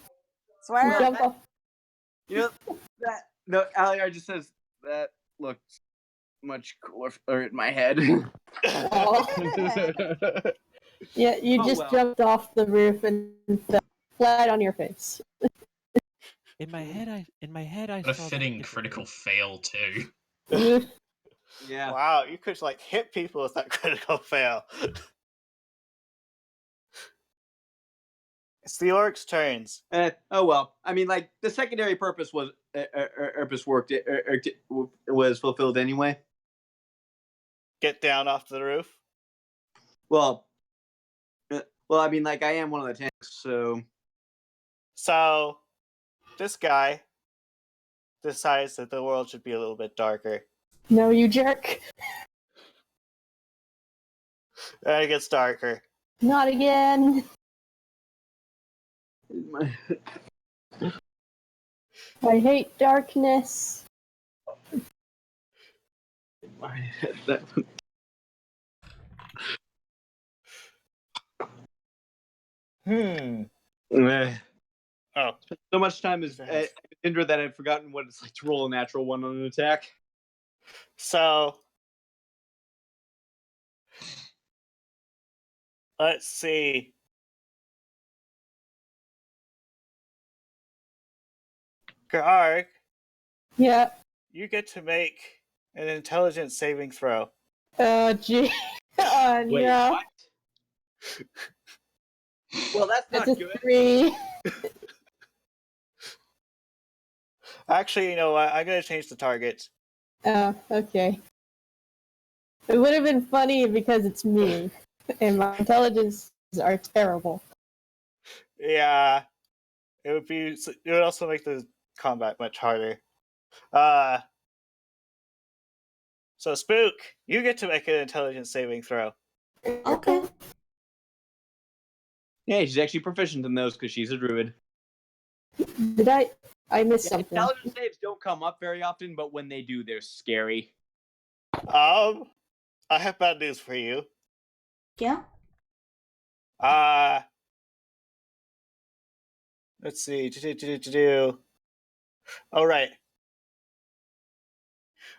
Swear. jump off. You know, that. No, Aliar just says, that looks much cooler in my head. Oh. Yeah, you Oh, just well. jumped off the roof and fell flat on your face. In my head, I What a saw the fitting difference. critical fail too. Yeah. Wow, you could like hit people with that critical fail. It's the orc's turns. Oh well. I mean, like the secondary purpose was was fulfilled anyway. Get down off the roof. Well, I mean, like I am one of the tanks, so So, this guy decides that the world should be a little bit darker. No, you jerk. And it gets darker. Not again. I hate darkness. Oh, So much time is Indra that I've forgotten what it's like to roll a natural one on an attack. so let's see. Garg, Yeah. you get to make an intelligence saving throw. Oh, gee. Oh, Wait, no. what? Well, that's That's not a good. 3. Actually, you know what? I'm gonna change the target. Oh, okay. It would have been funny because it's me, and my intelligences are terrible. Yeah, it would be. It would also make the combat much harder. So Spook, you get to make an intelligence saving throw. Okay. Yeah, she's actually proficient in those because she's a druid. Did I missed something. Intelligence saves don't come up very often, but when they do, they're scary. I have bad news for you. Yeah. Let's see. All right.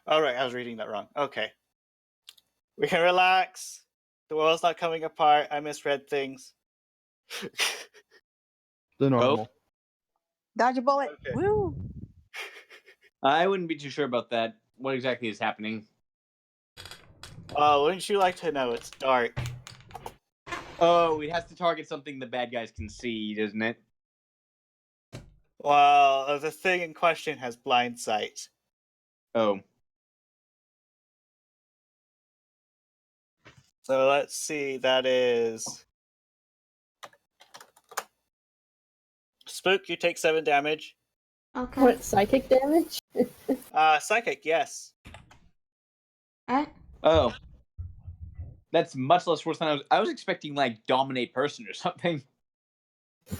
I was reading that wrong. Okay. We can relax. The world's not coming apart. I misread things. The normal. Dodge a bullet. Okay. Woo! I wouldn't be too sure about that. What exactly is happening? Wouldn't you like to know? It's dark. Oh, it has to target something the bad guys can see, doesn't it? Well, the thing in question has blind sight. Oh. So let's see. That is Spook. You take 7 damage. Okay. What, psychic damage? Psychic. Yes. Alright. Oh. That's much less worse than I was expecting, like, dominate person or something.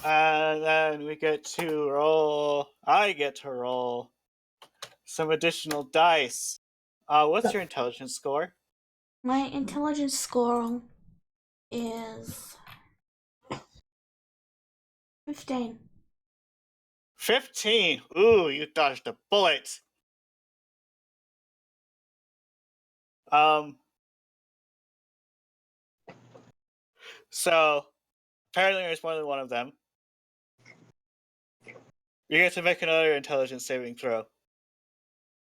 And then we get to roll. I get to roll some additional dice. What's your intelligence score? My intelligence score is 15. 15. Ooh, you dodged a bullet. So apparently there's more than one of them. You get to make another intelligence saving throw.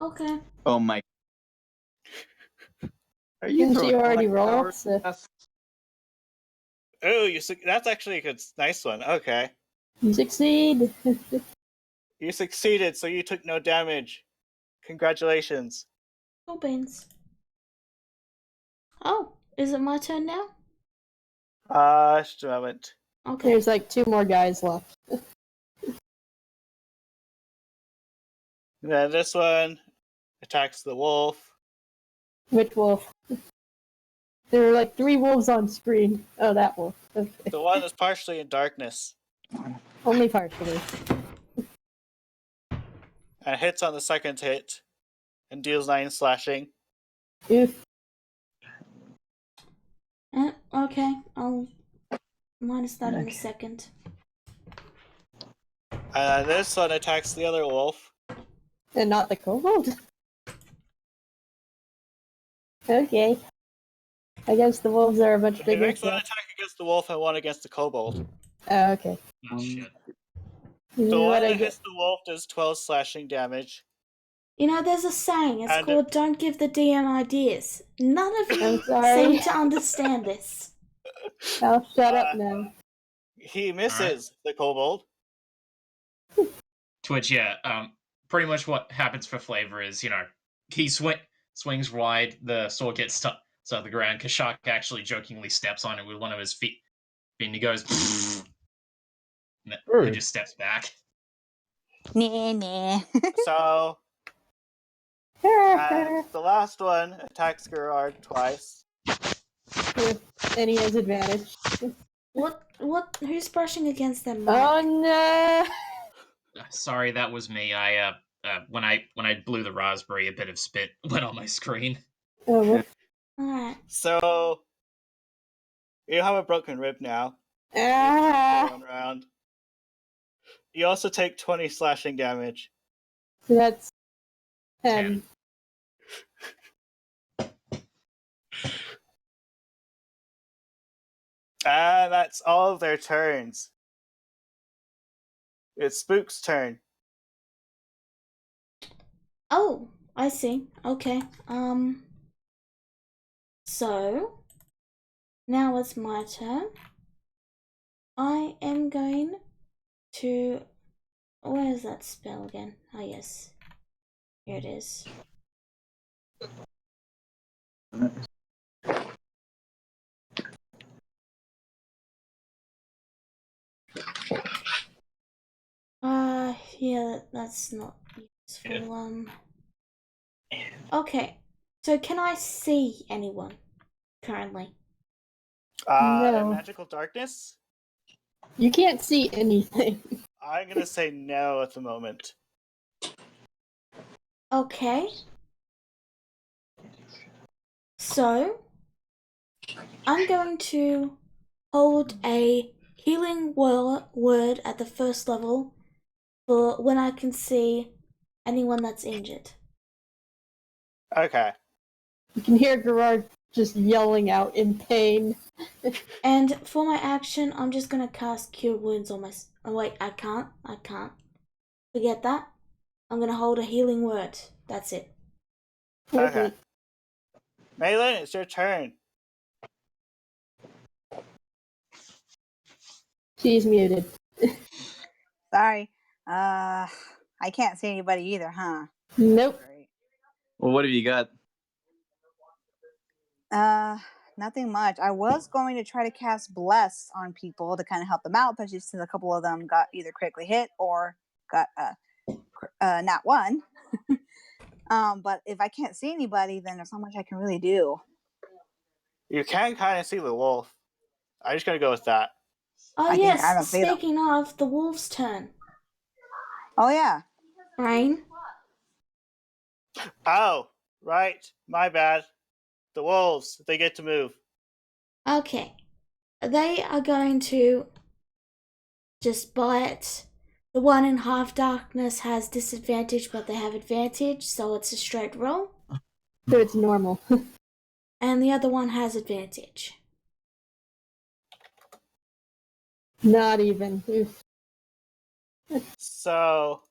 Okay. Oh my. Are you Didn't throwing you already flamethrower roll? at So us? Oh, that's actually a good, nice one. Okay. you succeed. You succeeded, so you took no damage. Congratulations. Cool beans. Oh, is it my turn now? Just a moment. Okay. There's like 2 more guys left. Then this one attacks the wolf. Which wolf? There are like 3 wolves on screen. Oh, that wolf. Okay. The one is partially in darkness. Only partially. And hits on the second hit and deals 9 slashing. Oof. Okay, I'll minus that in a second. And this one attacks the other wolf. And not the kobold? Okay. I guess the wolves are a much He bigger. makes one attack against the wolf and one against the kobold. Oh, okay. Oh, shit. The one What I that get? hits the wolf does 12 slashing damage. You know, there's a saying. It's And called "Don't give the DM ideas." None of I'm you sorry. seem to understand this. I'll shut up now. He misses the kobold. To which, yeah, pretty much what happens for Flavor is, he swings wide, the sword gets stuck on the ground. Kashak actually jokingly steps on it with one of his feet, and he goes, and just steps back. Nah. So, and the last one attacks Gerard twice. And he has advantage. What? Who's brushing against them? Oh no! Sorry, that was me. I when I blew the raspberry, a bit of spit went on my screen. Oh, what? Alright. So, you have a broken rib now. Ah! One round. You also take 20 slashing damage. That's 10. And that's all of their turns. It's Spook's turn. Oh, I see. Okay. So now it's my turn. I am going to. Where is that spell again? Oh yes, here it is. Yeah, that's not useful. Okay, so can I see anyone currently? No. Magical darkness? You can't see anything. I'm gonna say no at the moment. Okay. So I'm going to hold a healing word at the first level for when I can see anyone that's injured. Okay. You can hear Gerard just yelling out in pain. And for my action, I'm just gonna cast Cure Wounds on my. Oh wait, I can't. Forget that. I'm gonna hold a healing word. That's it. Okay. Malin, it's your turn. She's muted. Sorry. I can't see anybody either, huh? Nope. Well, what have you got? Nothing much. I was going to try to cast Bless on people to kind of help them out, but just since a couple of them got either critically hit or got nat 1. But if I can't see anybody, then there's not much I can really do. You can kind of see the wolf. I'm just gonna go with that. Oh I yes. don't see them. Speaking of, the wolf's turn. Oh yeah. Rain. Oh, Right, my bad. The wolves, they get to move. Okay. They are going to just bite. The one in half darkness has disadvantage, but they have advantage, so it's a straight roll. So it's normal. And the other one has advantage. Not even. Oof. So,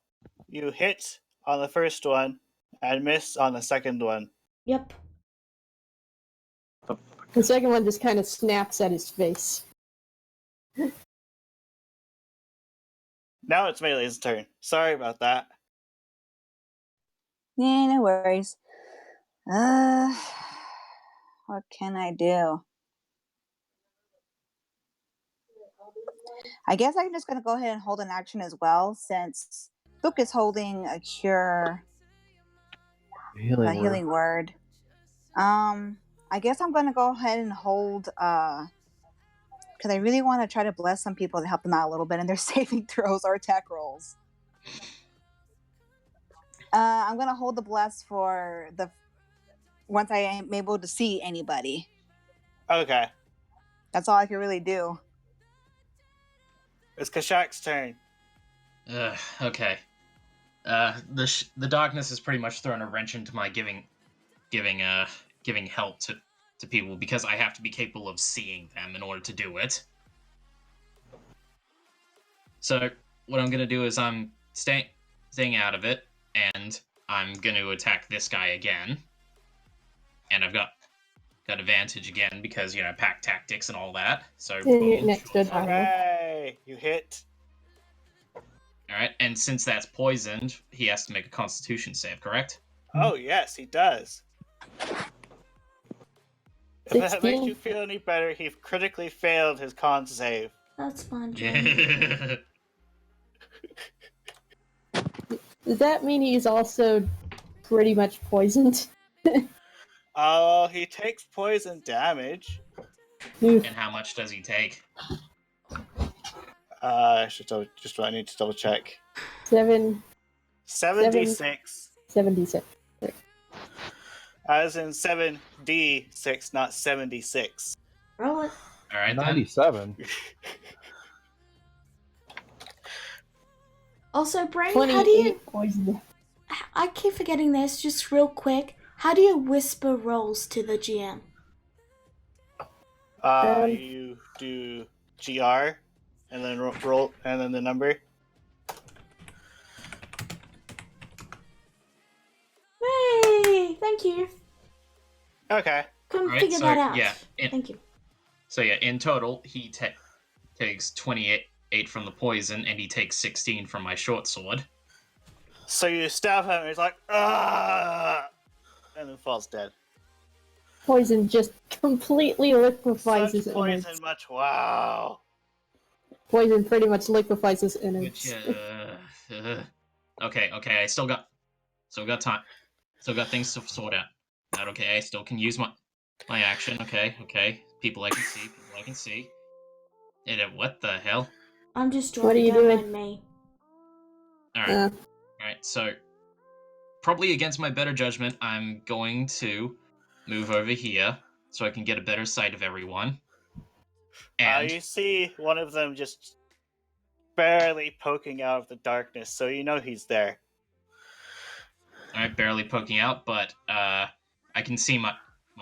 you hit on the first one and miss on the second one. Yep. The second one just kind of snaps at his face. Now it's Melee's turn. Sorry about that. Yeah, no worries. What can I do? I guess I'm just gonna go ahead and hold an action as well, since Book is holding a cure, a healing word. I guess I'm gonna go ahead and hold because I really want to try to bless some people to help them out a little bit in their saving throws or attack rolls. I'm gonna hold the bless for the once I am able to see anybody. Okay, That's all I can really do. it's Kashak's turn. Okay. The darkness has pretty much thrown a wrench into my giving help to people, because I have to be capable of seeing them in order to do it. So what I'm gonna do is I'm staying out of it, and I'm gonna attack this guy again. And I've got advantage again because, you know, pack tactics and all that. So And you're boom. next to Tyler. Hooray! You hit. Alright, and since that's poisoned, he has to make a constitution save, correct? Oh, yes, he does. If that 16. makes you feel any better, he critically failed his con save. That's fine, John. Yeah. Does that mean he's also pretty much poisoned? Oh, he takes poison damage. Oof. And how much does he take? I need to double check. 76. 76. As in 7d6, not 76. Roll it. Alright then. 97. Also, Brain, how do 28 you... poison. I keep forgetting this, just real quick. How do you whisper rolls to the GM? You do GR, and then roll, and then the number. Hey, thank you. Okay. Couldn't Alright, figure so, that out. yeah, Thank you. So yeah, in total, he takes 28 from the poison, and he takes 16 from my short sword. So you stab him, and he's like, ah, and then falls dead. Poison just completely liquefies his Such poison, innards. much wow. Poison pretty much liquefies his innards. Which, okay, I still got time. Still got things to sort out. Not okay, I still can use my action. Okay. People I can see. What the hell? I'm just What are drawing, you don't doing? mind me. Alright. Alright, so probably against my better judgment, I'm going to move over here so I can get a better sight of everyone. And You see one of them just barely poking out of the darkness, so you know he's there. alright, barely poking out, but I can see my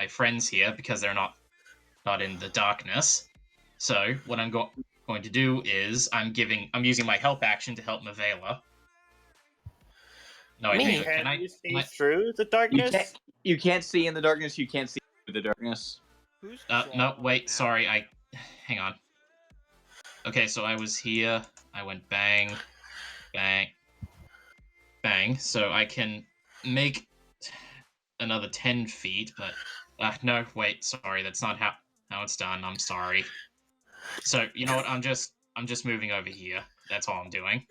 friends here because they're not in the darkness. So what I'm going to do is I'm using my help action to help Mavela. No, I Me? can I? You see Can I? through the darkness? You can't see in the darkness. You can't see through the darkness. Who's No, wait, sorry. Hang on. Okay, so I was here. I went bang, bang, bang. So I can make another 10 feet, but no, wait, sorry. That's not how it's done. I'm sorry. So you know what? I'm just moving over here. That's all I'm doing.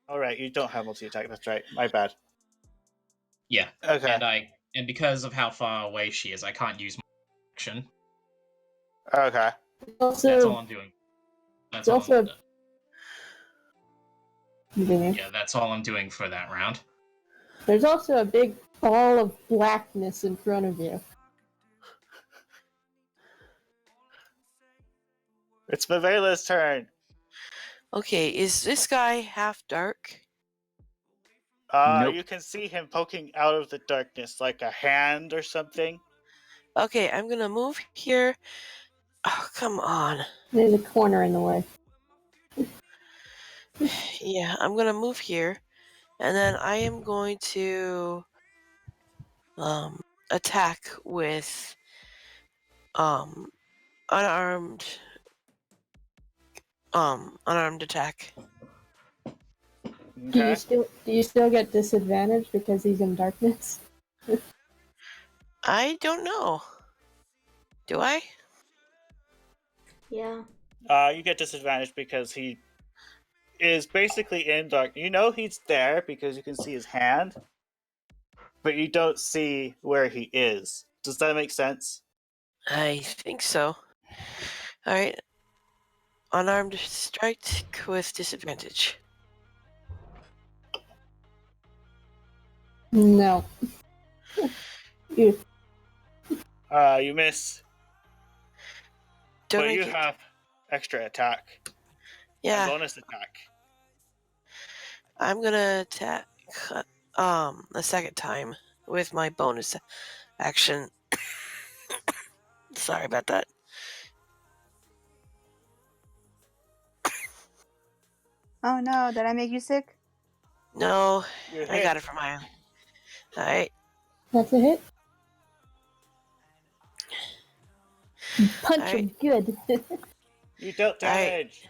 Alright, you don't have multi-attack, that's right. My bad. Yeah. Okay. And because of how far away she is, I can't use my action. Okay. Also, That's all I'm doing. That's all. also- Continue. Yeah, that's all I'm doing for that round. There's also a big ball of blackness in front of you. It's Mavela's turn. Okay, is this guy half dark? Nope. You can see him poking out of the darkness like a hand or something. Okay, I'm gonna move here. Oh, come on. There's a corner in the way. Yeah, I'm gonna move here, and then I am going to attack with unarmed unarmed attack. Okay. Do you still get disadvantage because he's in darkness? I don't know. Do I? Yeah. You get disadvantage because he is basically in dark. You know he's there because you can see his hand, but you don't see where he is. Does that make sense? I think so. Alright. Unarmed strike with disadvantage. No. You You miss, Don't but I you get... have extra attack and Yeah, bonus attack. I'm gonna attack a second time with my bonus action. Sorry about that. Oh no, did I make you sick? No, You I got hit. it from my... Alright. That's a hit. Punch him good. You dealt Alright. damage.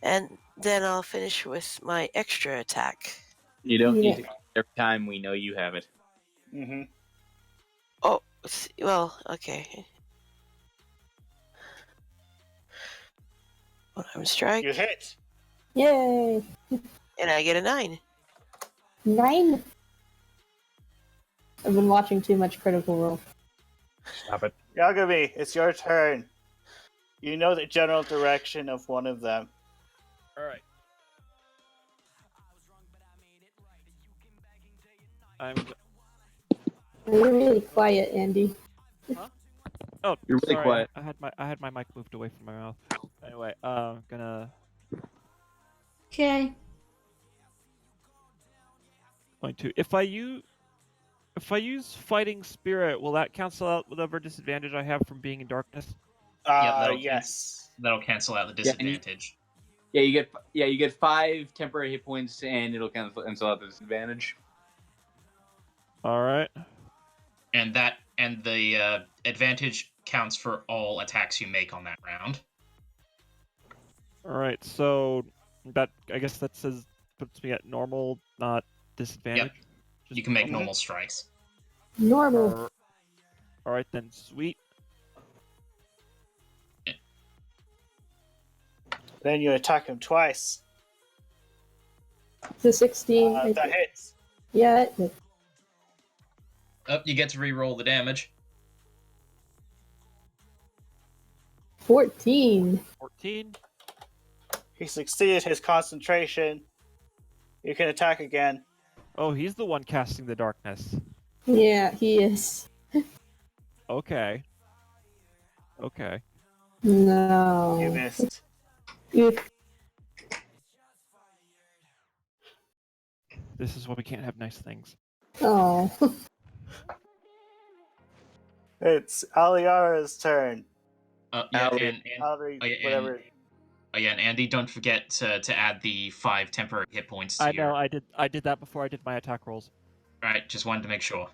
And then I'll finish with my extra attack. You don't Yeah. need to every time we know you have it. Mm-hmm. Oh, well, okay. Unarmed strike. You hit. Yay! And I get a 9. 9? I've been watching too much Critical Role. Stop it. Yagami, it's your turn. You know the general direction of one of them. Alright. You're really quiet, Andy. Oh, You're really sorry. quiet. I had my mic moved away from my mouth. Anyway, going Okay. to if I use fighting spirit, will that cancel out whatever disadvantage I have from being in darkness? Yes. That'll cancel out the Yeah, and disadvantage. you get 5 temporary hit points, and it'll cancel out the disadvantage. All right. And the advantage counts for all attacks you make on that round. All right. So that I guess that puts me at normal, not disadvantage. Yep. Just You can make Mhm. normal strikes. Normal. All right then. Sweet. Then you attack him twice. It's a 16. That hits. Yeah, it, Oh, you get to re-roll the damage. 14. 14. He succeeded his concentration. You can attack again. Oh, he's the one casting the darkness. Yeah, he is. Okay. Okay. No. You missed. You- This is why we can't have nice things. Oh. It's Aliara's turn. Yeah, Ali- and Alri, oh, yeah, whatever. yeah, and Andy, don't forget to add the 5 temporary hit points to I your... know. I did that before I did my attack rolls. Alright, just wanted to make sure.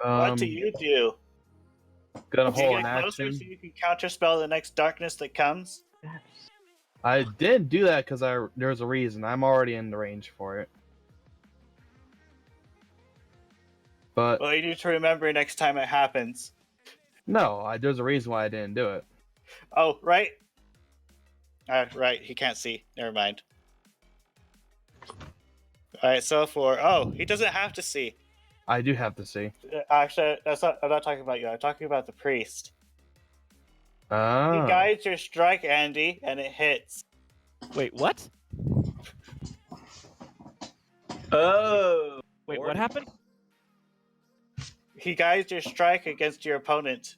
What do you do? Gonna Do you hold an get closer action. so you can counterspell the next darkness that comes? I didn't do that because there's a reason. I'm already in the range for it. But Well, you need to remember next time it happens. no, there's a reason why I didn't do it. Oh, right. Right, he can't see. Never mind. Alright, so he doesn't have to see. I do have to see. Actually, I'm not talking about you. I'm talking about the priest. He Ah. guides your strike, Andy, and it hits. Wait, what? Oh. Wait, what happened? He guides your strike against your opponent.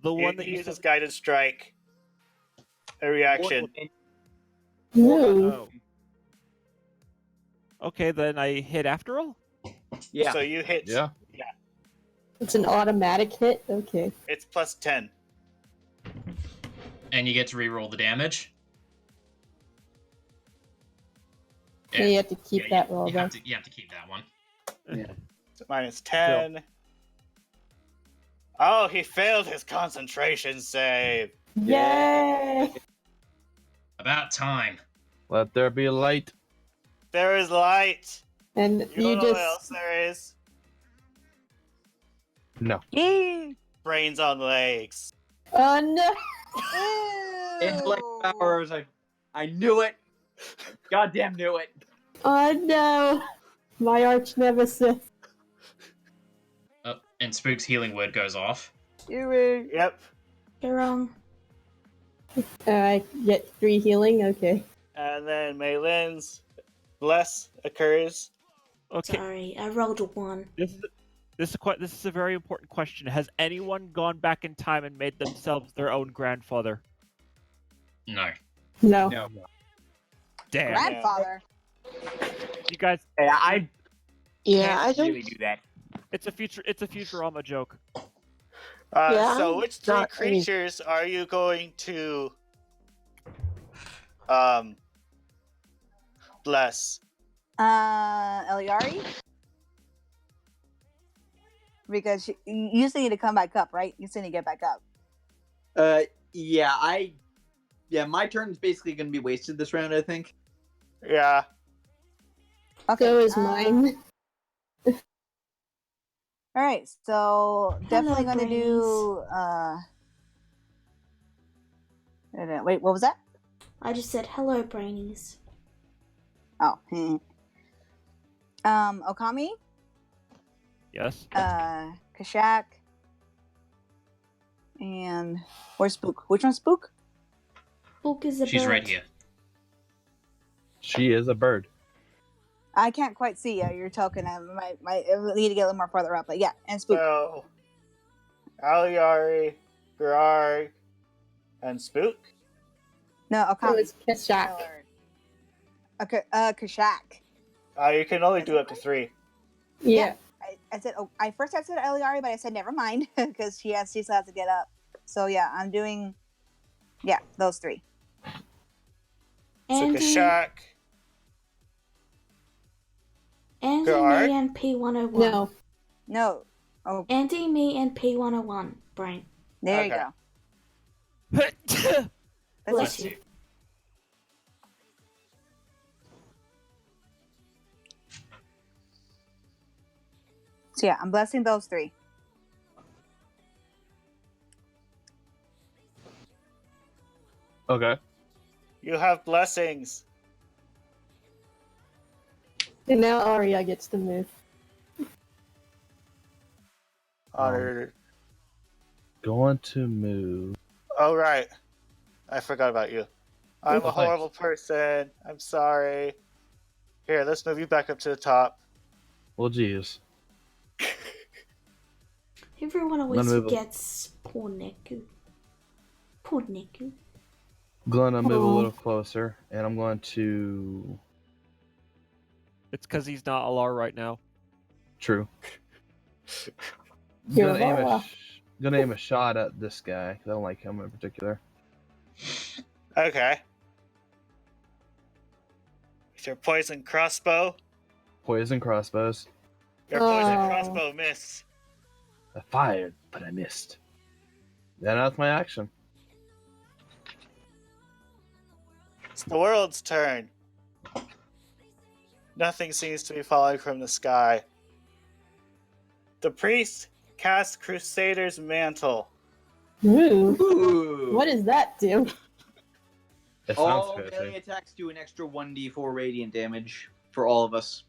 The one that He you uses said. guided strike. A reaction. Ooh. Oh. Okay, then I hit after all. Yeah. So you hit. Yeah. It's an automatic hit? Okay. It's plus 10. And you get to reroll the damage. Yeah, you have to keep that roll, you though. have to keep that one. So minus 10. Oh, he failed his concentration save. Yay! About time. Let there be light. There is light. And You you know what just... else there is? No. Yay! Brains on legs. Oh, no! Intellect powers. I knew it. Goddamn knew it. Oh, no! My arch nemesis. And Spook's healing word goes off. Yep. You're wrong. I get 3 healing? Okay. And then Maylin's bless occurs. Okay. Sorry, I rolled a 1. This is a very important question. Has anyone gone back in time and made themselves their own grandfather? No. No. Damn. Grandfather. You guys. Hey, I I don't. really do that. It's a Futurama joke. Yeah, So which 3 not- I mean- creatures are you going to bless? Eliari? Because you still need to come back up, right? You still need to get back up. My turn's basically going to be wasted this round, I think. Yeah. Okay. So is mine. All right, so definitely going to do. Wait, what was that? I just said hello, brainies. Oh. Okami, Yes. Kashak, and where's Spook? Which one's Spook? Spook is a She's bird. right here. She is a bird. I can't quite see you. You're talking. I need to get a little more farther up, but yeah, and Spook. So Aliari, Garag, and Spook. No, Oh, Okami. it's Kashak. Okay, Kashak. You can only do up to 3. Yeah. I said. Oh, I said Eliari, but I said never mind because she still has to get up. So yeah, I'm doing. Yeah, those 3. Andy, So Kashak. Andy, Garg? me, and P101. No. No. Oh, Andy, me, and P101. Brain. there you Okay. go. Bless you. So yeah, I'm blessing those 3. Okay. You have blessings. And now Arya gets to move. Honored. Going to move. Oh, right. I forgot about you. I'm a thanks. horrible person. I'm sorry. Here, let's move you back up to the top. Well, geez. Everyone always None of it- forgets poor Neku. Poor Neku. Going to move a Aw. little closer, and I'm going to. It's because he's not Alar right now. True. You're Gonna aim a shot at this guy because I don't like him in particular. Okay. With your poison crossbow. Poison crossbows. Your poison Oh. crossbow missed. I fired, but I missed. Then that's my action. It's the world's turn. Nothing seems to be falling from the sky. The priest casts Crusader's Mantle. Ooh. Ooh. What does that do? It sounds All fishy. melee attacks do an extra 1d4 radiant damage for all of us.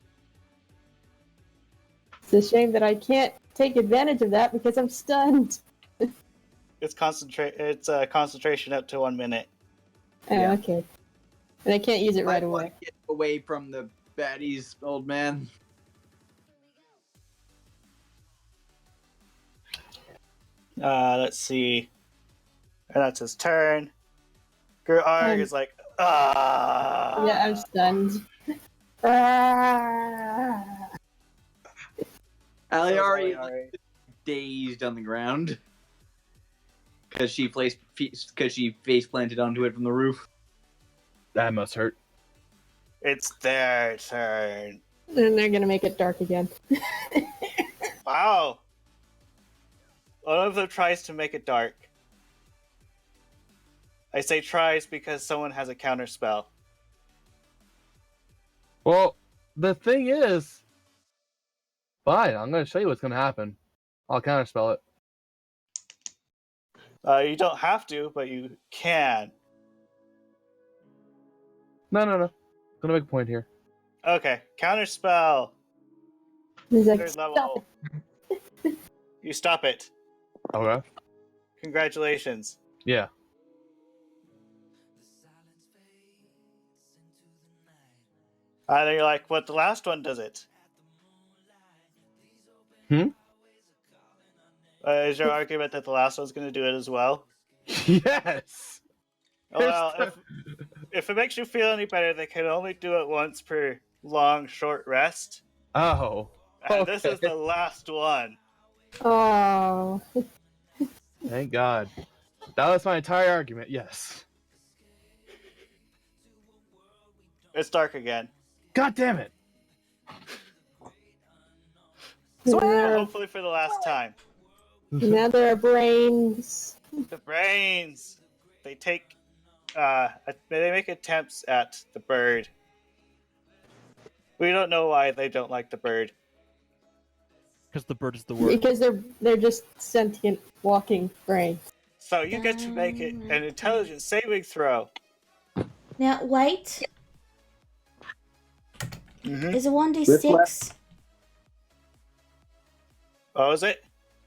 It's a shame that I can't take advantage of that because I'm stunned. It's concentration up to 1 minute. Oh, Yeah. okay. And I can't use it right Might away. want to get away from the baddies, old man. Let's see. And that's his turn. Arg is like, ah. Yeah, I'm stunned. Aliari Aliari. dazed on the ground because she face planted onto it from the roof. That must hurt. It's their turn. And they're gonna make it dark again. Wow. One of them tries to make it dark. I say tries because someone has a counter spell. Well, the thing is, fine. I'm going to show you what's going to happen. I'll counterspell it. You don't have to, but you can. No. I'm going to make a point here. Okay, counter spell. He's like, Third stop level. You stop it. Okay. Congratulations. Yeah. And then you're like, what, the last one does it? Is your argument that the last one's going to do it as well? Yes! Well, if it makes you feel any better, they can only do it once per long, short rest. Oh. And this is the last one. Oh. Thank God. That was my entire argument, yes. It's dark again. God damn it! Hopefully for the last time. Now there are brains. The brains. They take. They make attempts at the bird. We don't know why they don't like the bird. Because the bird is the word. Because they're just sentient walking brains. So you get to make it an intelligence saving throw. Now, wait. Mm-hmm. Is it 1d6? What was it?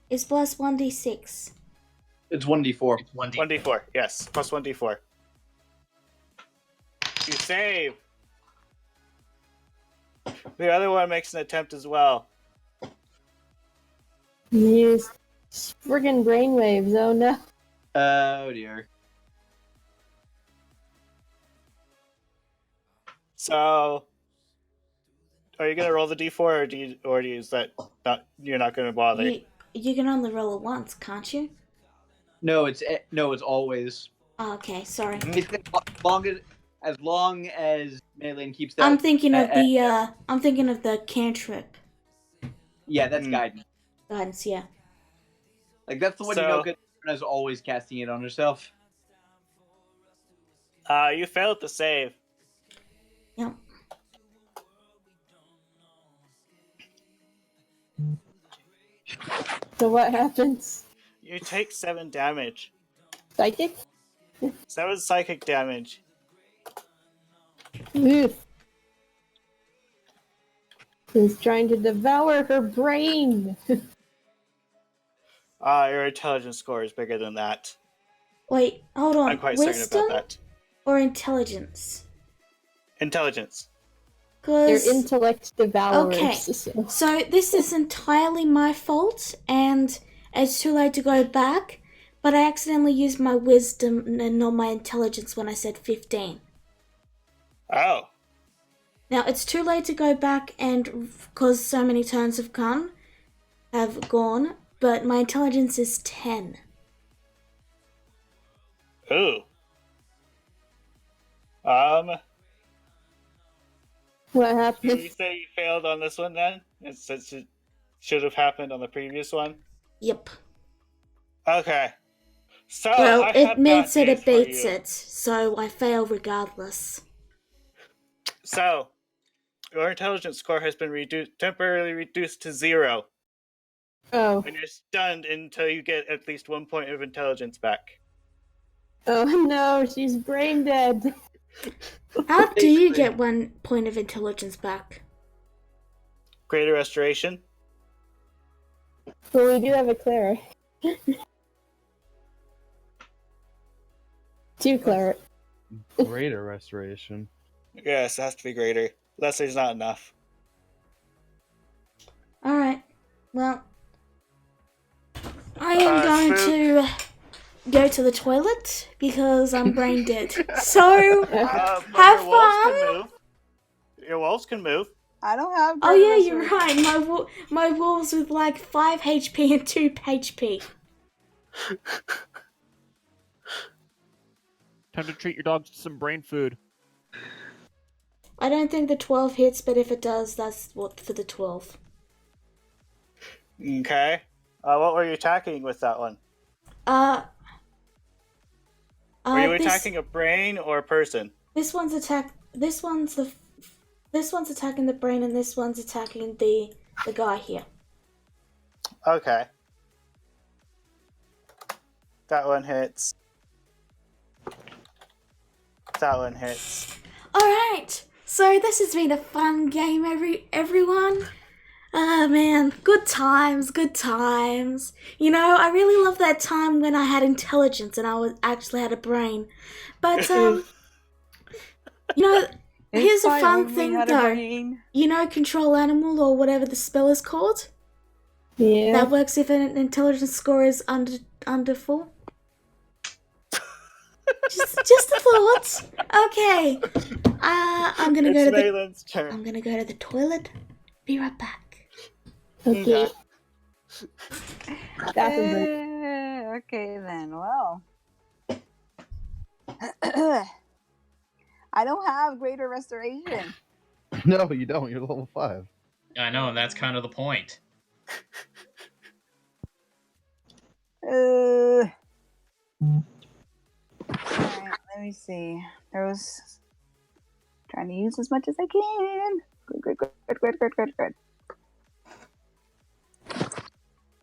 It's plus 1d6. It's 1d4. It's 1d. 1d4. Yes, plus 1d4. You save. The other one makes an attempt as well. Use friggin' brainwaves, oh no. Oh dear. So, are you gonna roll the d4, or do you is that not? You're not gonna bother. You can only roll it once, can't you? No, it's always. Oh, okay, sorry. Basically, as long as Maylin keeps that. I'm thinking of the cantrip Yeah, that's guidance. guidance. Yeah. Like that's the one you know good as always casting it on herself. You failed to save. Yep. So what happens? You take 7 damage. Psychic? 7 psychic damage. Oof. He's trying to devour her brain. Your intelligence score is bigger than that. Wait, hold on. I'm quite Wisdom certain about that. or intelligence? Intelligence. Their 'Cause intellect devours. okay, so this is entirely my fault, and it's too late to go back. But I accidentally used my wisdom and not my intelligence when I said 15. Oh. Now it's too late to go back, and because so many turns have gone. But my intelligence is 10. Ooh. What Can happened? you say you failed on this one then? Since it should have happened on the previous one? Yep. Okay. So, Well, I it have meets bad it, news it for beats you. it, so I fail regardless. So, your intelligence score has been temporarily reduced to 0. Oh. And you're stunned until you get at least 1 point of intelligence back. Oh no, she's brain dead. How do you get 1 point of intelligence back? Greater restoration. Well, we do have a cleric. 2 cleric. Greater restoration. Yes, it has to be greater. Lesser's not enough. I am going Spook. to go to the toilet because I'm brain dead. So, But have your wolves fun. can move. Your wolves can move. I don't have. Oh greater yeah, you're restoration. right. My wolves with like 5 HP and 2 HP. Time to treat your dogs to some brain food. I don't think the 12 hits, but if it does, that's what for the 12. Okay. What were you attacking with that one? Were you attacking a brain or a person? This one's attacking the brain, and this one's attacking the guy here. Okay. That one hits. That one hits. Alright, so this has been a fun game, everyone. Ah, man, good times, good times. You know, I really love that time when I had intelligence and I actually had a brain. But, you know, here's a fun thing though. You know, control animal or whatever the spell is called? Yeah. That works if an intelligence score is under 4. Just a thought. Okay. I'm gonna go to Malin's turn. I'm gonna go to the toilet. Be right back. Okay. That's a Okay then. Well, I don't have greater restoration. No, you don't. You're level 5. I know, and that's kind of the point. Alright, let me see. There was trying to use as much as I can. Good.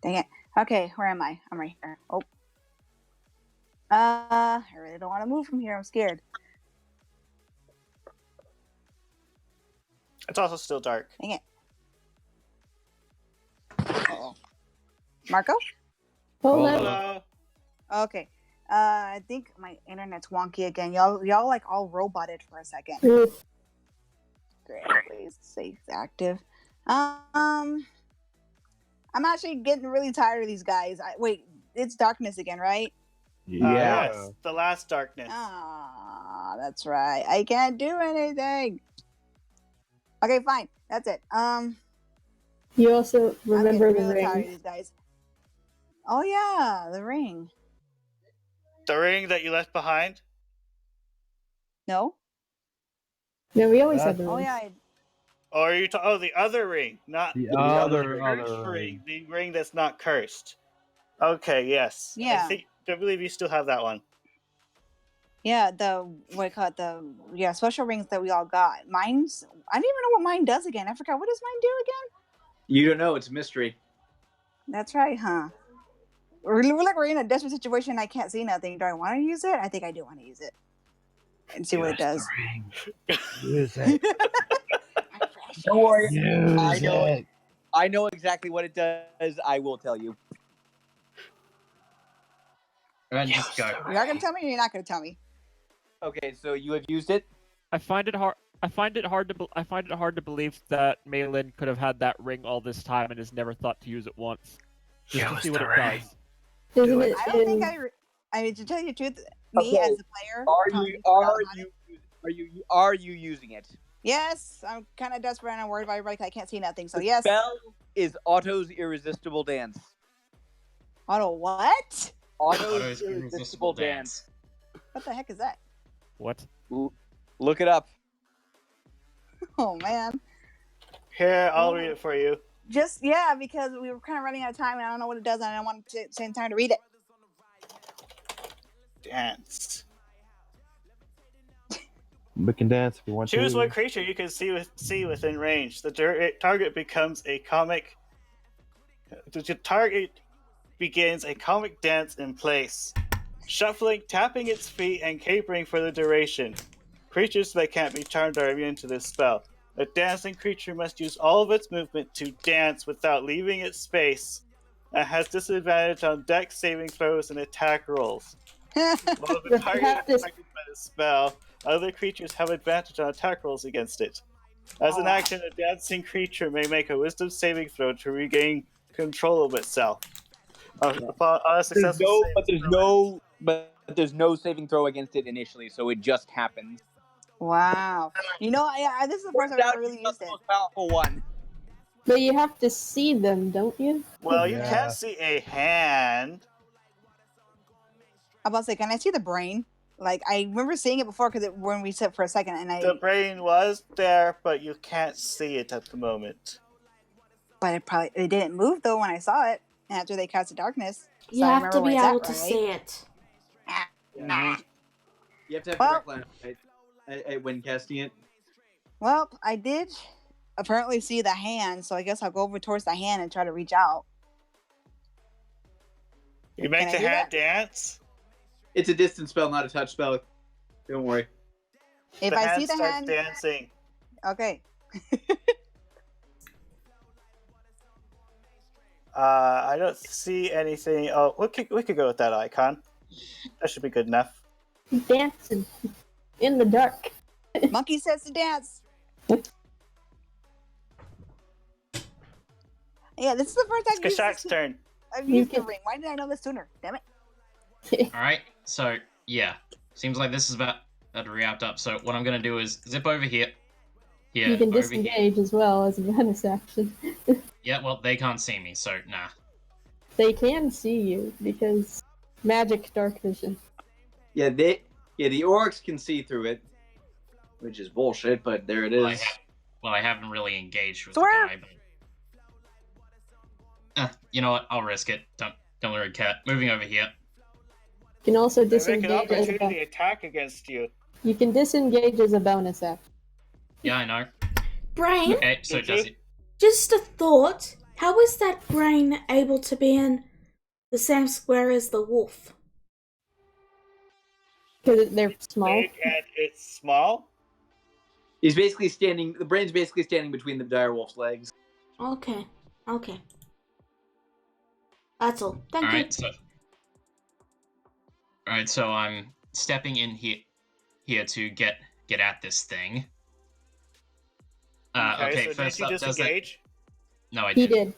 Dang it. Okay, where am I? I'm right here. Oh. I really don't want to move from here. I'm scared. It's also still dark. Dang it. Uh-oh. Marco? Hello. Okay. I think my internet's wonky again. Y'all like all roboted for a second. Great, please stay active. I'm actually getting really tired of these guys. Wait, it's darkness again, right? Yes, the last darkness. Ah, that's right. I can't do anything. Okay, fine. That's it. You also remember I'm the getting really tired of ring. these guys. Oh yeah, the ring. The ring that you left behind? No. No, we always had the Oh ring. yeah. Or are you the other ring, not The other other ring, the ring that's not cursed. Okay, yes. Yeah. I believe you still have that one. Yeah, special rings that we all got. Mine's I don't even know what mine does again. I forgot. What does mine do again? You don't know. It's a mystery. That's right, huh? We're in a desperate situation. I can't see nothing. Do I want to use it? I think I do want to use it and see what it does. Use it. Don't worry. Use it. I know exactly what it does. I will tell you. And just go. You're not gonna tell me, or you're not gonna tell me. Okay, so you have used it. I find it hard to believe that Malin could have had that ring all this time and has never thought to use it once. Just to see what it does. Isn't it? I don't think I mean, to tell you the truth, me as a player. Are you using it? Yes, I'm kind of desperate and I'm worried about everybody 'cause I can't see nothing. So The yes. spell is Otto's irresistible dance. Otto what? Otto's irresistible dance. What the heck is that? What? Look it up. Oh man. Here, I'll read it for you. Just because we were kind of running out of time and I don't know what it does and I don't want to spend time to read it. Dance. We can dance if you want to. Choose what creature you can see within range. The target becomes a comic. The target begins a comic dance in place, shuffling, tapping its feet, and capering for the duration. Creatures that can't be charmed are immune to this spell. A dancing creature must use all of its movement to dance without leaving its space, and has disadvantage on dex saving throws and attack rolls. While the target is affected by the spell, other creatures have advantage on attack rolls against it. As an action, a dancing creature may make a wisdom saving throw to regain control of itself. On a There's successful save, there's no saving throw against it initially, so it just happens. Wow. You know, this is the first I've ever really used the it. most powerful one. But you have to see them, don't you? Well, you Yeah. can see a hand. I'm about to say, can I see the brain? Like, I remember seeing it before because when we sit for a second, and The brain was there, but you can't see it at the moment. but it didn't move though when I saw it after they cast the darkness. So You I have to remember be where able it's to at, right? see it. Mhm. You have to have Well- direct line of sight when casting it. Well, I did apparently see the hand, so I guess I'll go over towards the hand and try to reach out. You make Can I the do hand that? dance. It's a distance spell, not a touch spell. Don't worry. If the I hand see the starts hand, dancing. okay. I don't see anything. Oh, we could go with that icon. That should be good enough. Dancing in the dark. Monkey says to dance. Yeah, this is the first It's I've used Kashak's this. turn. I've You used the can- ring. Why did I know this sooner? Damn it. Alright, so yeah. Seems like this is about to be wrapped up. So what I'm gonna do is zip over here. Here, You can over here. disengage as well as a bonus action. Yeah, well, they can't see me, so nah. They can see you because magic dark vision. Yeah, the orcs can see through it, which is bullshit, but there it is. Well, I haven't really engaged with Swear. the guy, but... you know what? I'll risk it. Don't worry, cat. Moving over here. You can also They make an disengage as opportunity attack against you. you can disengage as a bonus action. Yeah, I know. Brain? Okay, so does it... Just a thought. How is that brain able to be in the same square as the wolf? Because they're small. Big and it's small. He's basically standing. The brain's basically standing between the direwolf's legs. Okay. That's all. Thank you. Alright, so I'm stepping in here to get at this thing. Okay, so first did you up, does it... disengage? No, I He didn't. did.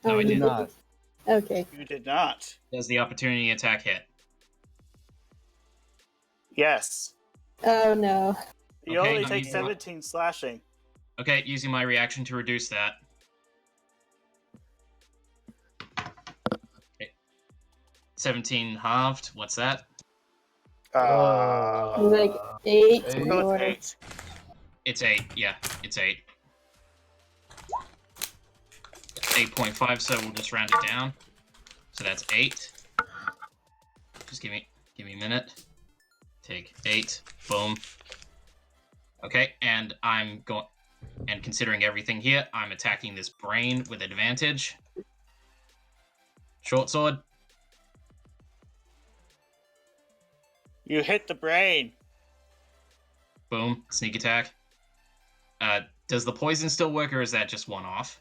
No, I you did not. Okay. You did not. Does the opportunity attack hit? Yes. Oh no. You Okay, only I take mean, 17 slashing. Okay, using my reaction to reduce that. Okay. 17 halved, what's that? Like 8 eight. Go or with 8. It's 8, yeah, it's 8. 8.5, so we'll just round it down. So that's 8. Just give me a minute. Take 8, boom. Okay, and considering everything here, I'm attacking this brain with advantage. Short sword. You hit the brain. Boom. Sneak attack. Does the poison still work, or is that just one off?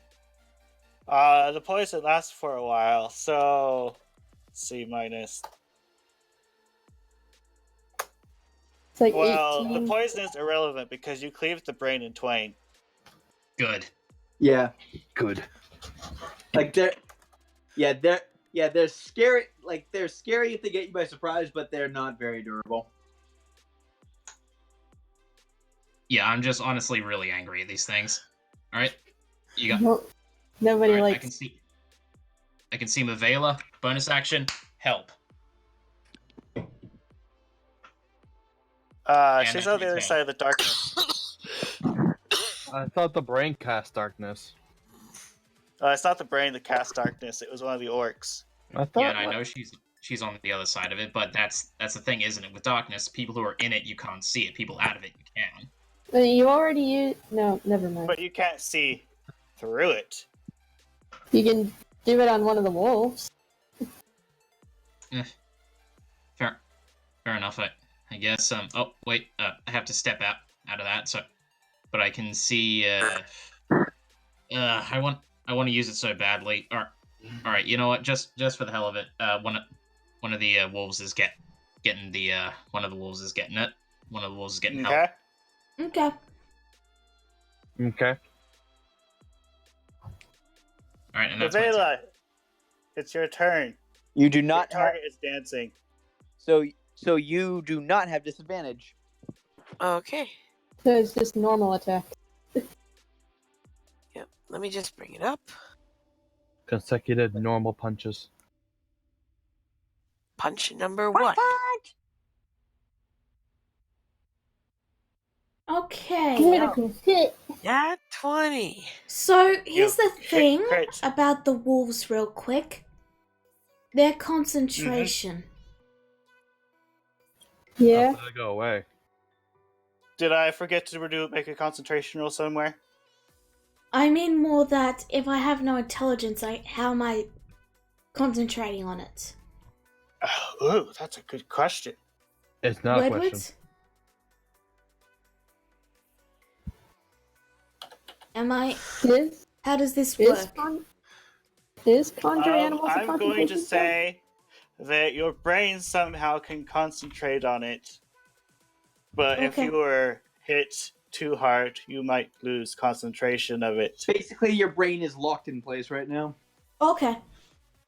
The poison lasts for a while, so C minus. it's like Well, 18. the poison is irrelevant because you cleave the brain in twain. Good. Yeah, Good. like they're scary. Like they're scary if they get you by surprise, but they're not very durable. Yeah, I'm just honestly really angry at these things. Alright. You got... No, nobody Alright, likes. I can see Mavela. Bonus action. Help. She's on the other side of the darkness. I thought the brain cast darkness. It's not the brain that cast darkness. It was one of the orcs. I thought. Yeah, and I know she's on the other side of it, but that's the thing, isn't it? With darkness, people who are in it, you can't see it. People out of it, you can. You already used. No, never mind. But you can't see through it. You can do it on one of the wolves. Fair enough. I guess. Oh wait. I have to step out of that. So, but I can see. I want to use it so badly. All right. You know what? Just for the hell of it, one of the wolves is getting the one of the wolves is getting it. One of the wolves is getting help. Okay. Okay. All right, and that's my turn. Avela, it's your turn. You do Your not have target is dancing. so you do not have disadvantage. Okay. So it's just normal attack. Yep. Let me just bring it up. Consecutive normal punches. Punch number 1. Okay. Critical hit. Yeah, 20. So here's the hit thing crit. about the wolves, real quick. Their concentration. Yeah. Let it go away. Did I forget to make a concentration roll somewhere? I mean more that if I have no intelligence, how am I concentrating on it? Oh, that's a good question. It's not a question. Wedwards? Am I? Is How does this is work? conjure animals a I'm going to concentration spell? say that your brain somehow can concentrate on it, but if Okay. you were hit too hard, you might lose concentration of it. Basically, your brain is locked in place right now. Okay,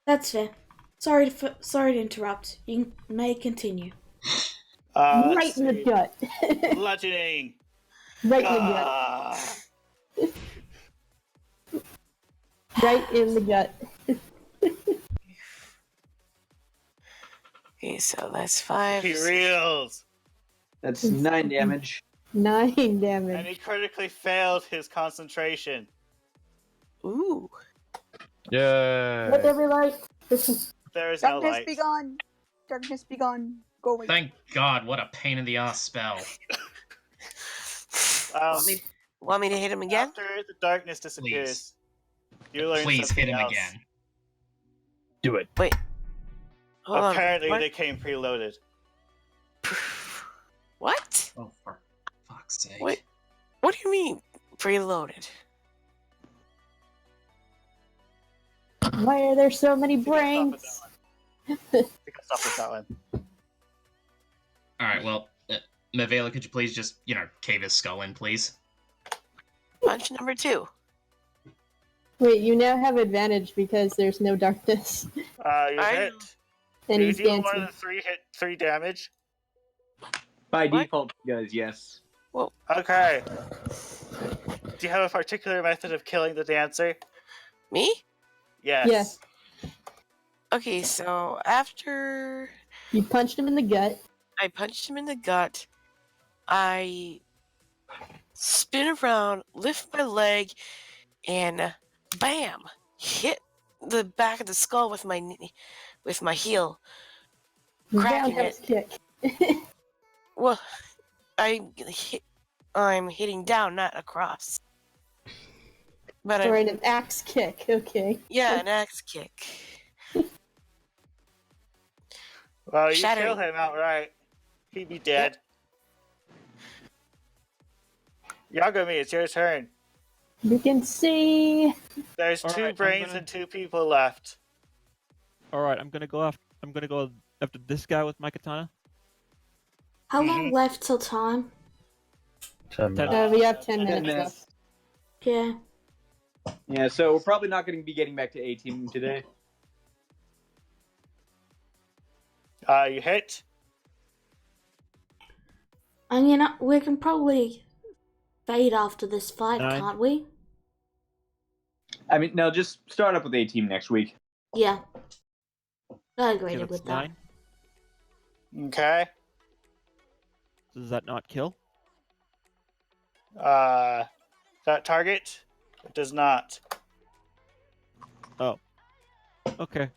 that's fair. Sorry to interrupt. You may continue. Right in the gut. Bludgeoning. Right in the gut. Ah. Right in the gut. Okay, so that's 5. He reels, That's 9 damage. 9 and damage. he critically failed his concentration. Ooh. Yay. Let there be light. There is no Darkness light. be gone. Darkness be gone. Go away. Thank God, what a pain in the ass spell. Want me to hit him again? After the darkness disappears, you learn Please something hit him else. again. Do it. Wait. Hold Apparently, on. they came preloaded. What? Oh, for fuck's sake. What? What do you mean preloaded? Why are there so many We can brains? stop with that one. Alright, well, Mavela, could you please just, cave his skull in, please? Punch number 2. Wait, you now have advantage because there's no darkness. You I hit. And You he's deal dancing. more than 3 damage. By What? default, he does, yes. Okay. Do you have a particular method of killing the dancer? Me? Yes. Yeah. Okay, so after You punched him in the gut. I punched him in the gut, I spin around, lift my leg, and bam! Hit the back of the skull with my heel, cracking Roundhouse it. kick. Well, I'm hitting down, not across. But Alright, an axe kick. Okay. yeah, an axe kick. Well, you Shattering. kill him outright. He'd be dead. Yagami, it's your turn. You can see. There's All 2 right, I'm brains gonna- and 2 people left. Alright, I'm gonna go after this guy with my katana. How long left till time? 10 Ten- minutes. We have 10 10 minutes minutes. left. Yeah. Yeah, so we're probably not going to be getting back to A team today. You hit. And we can probably fade after this fight, 9. can't we? I mean, no, just start up with A team next week. Yeah. I agree Okay, that's with that. 9. Okay. Does that not kill? That target? It does not. Oh. Okay.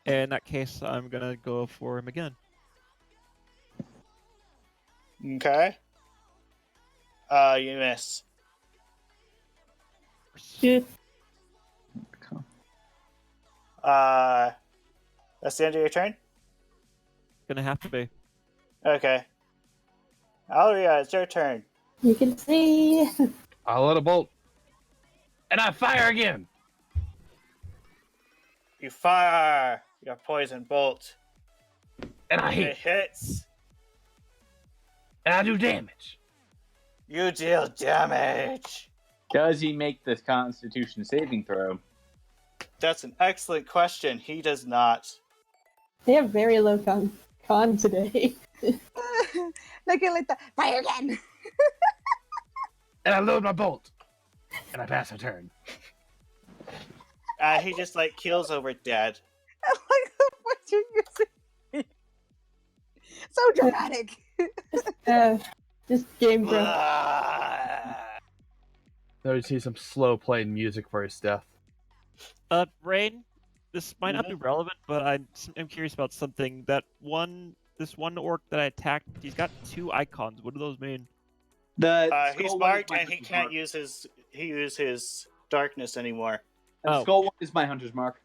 In that case, I'm gonna go for him again. Okay. You miss. Shoot. That's the end of your turn? Gonna have to be. Okay. Alia, it's your turn. You can see. I'll let a bolt. And I fire again. You fire your poison bolt. And I It hit. hits. And I do damage. You deal damage. Does he make the Constitution saving throw? That's an excellent question. He does not. They have very low con today. Look at like the fire again. And I load my bolt. And I pass a turn. He just like keels over dead. Like what you using? So dramatic. Just game growth. There you see some slow playing music for his death. Rain, this might not be relevant, but I'm curious about something. This one orc that I attacked, he's got 2 icons. What do those mean? He's marked and he can't use his darkness anymore. And the skull one is my hunter's mark.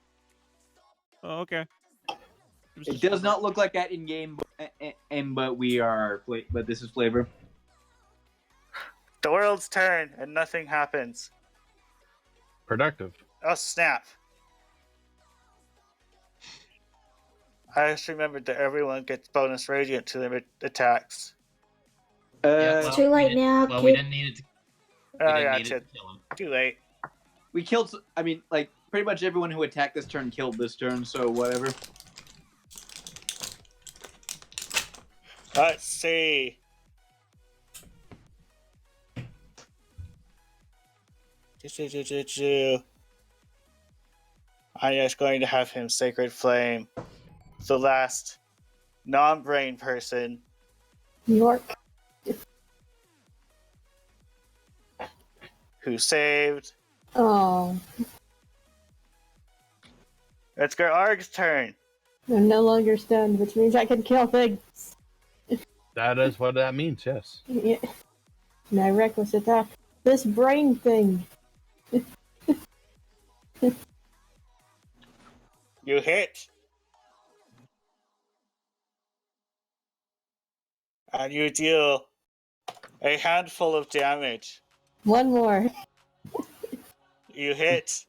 Oh, okay. It does not look like that in game, but but this is flavor. The world's turn and nothing happens. Productive. Oh snap! I just remembered that everyone gets bonus radiant to their attacks. It's too late now, Well, kid. we didn't need it to. Oh didn't yeah, need it to kill him. too late. We killed. I mean, like pretty much everyone who attacked this turn killed this turn. So whatever. Let's see. I'm just going to have him Sacred Flame. The last non-brain person. York. Who saved. Oh, It's Arg's turn. I'm no longer stunned, which means I can kill things. That is what that means, yes. Yeah. My reckless attack. This brain thing. You hit. And you deal a handful of damage. One more. You hit.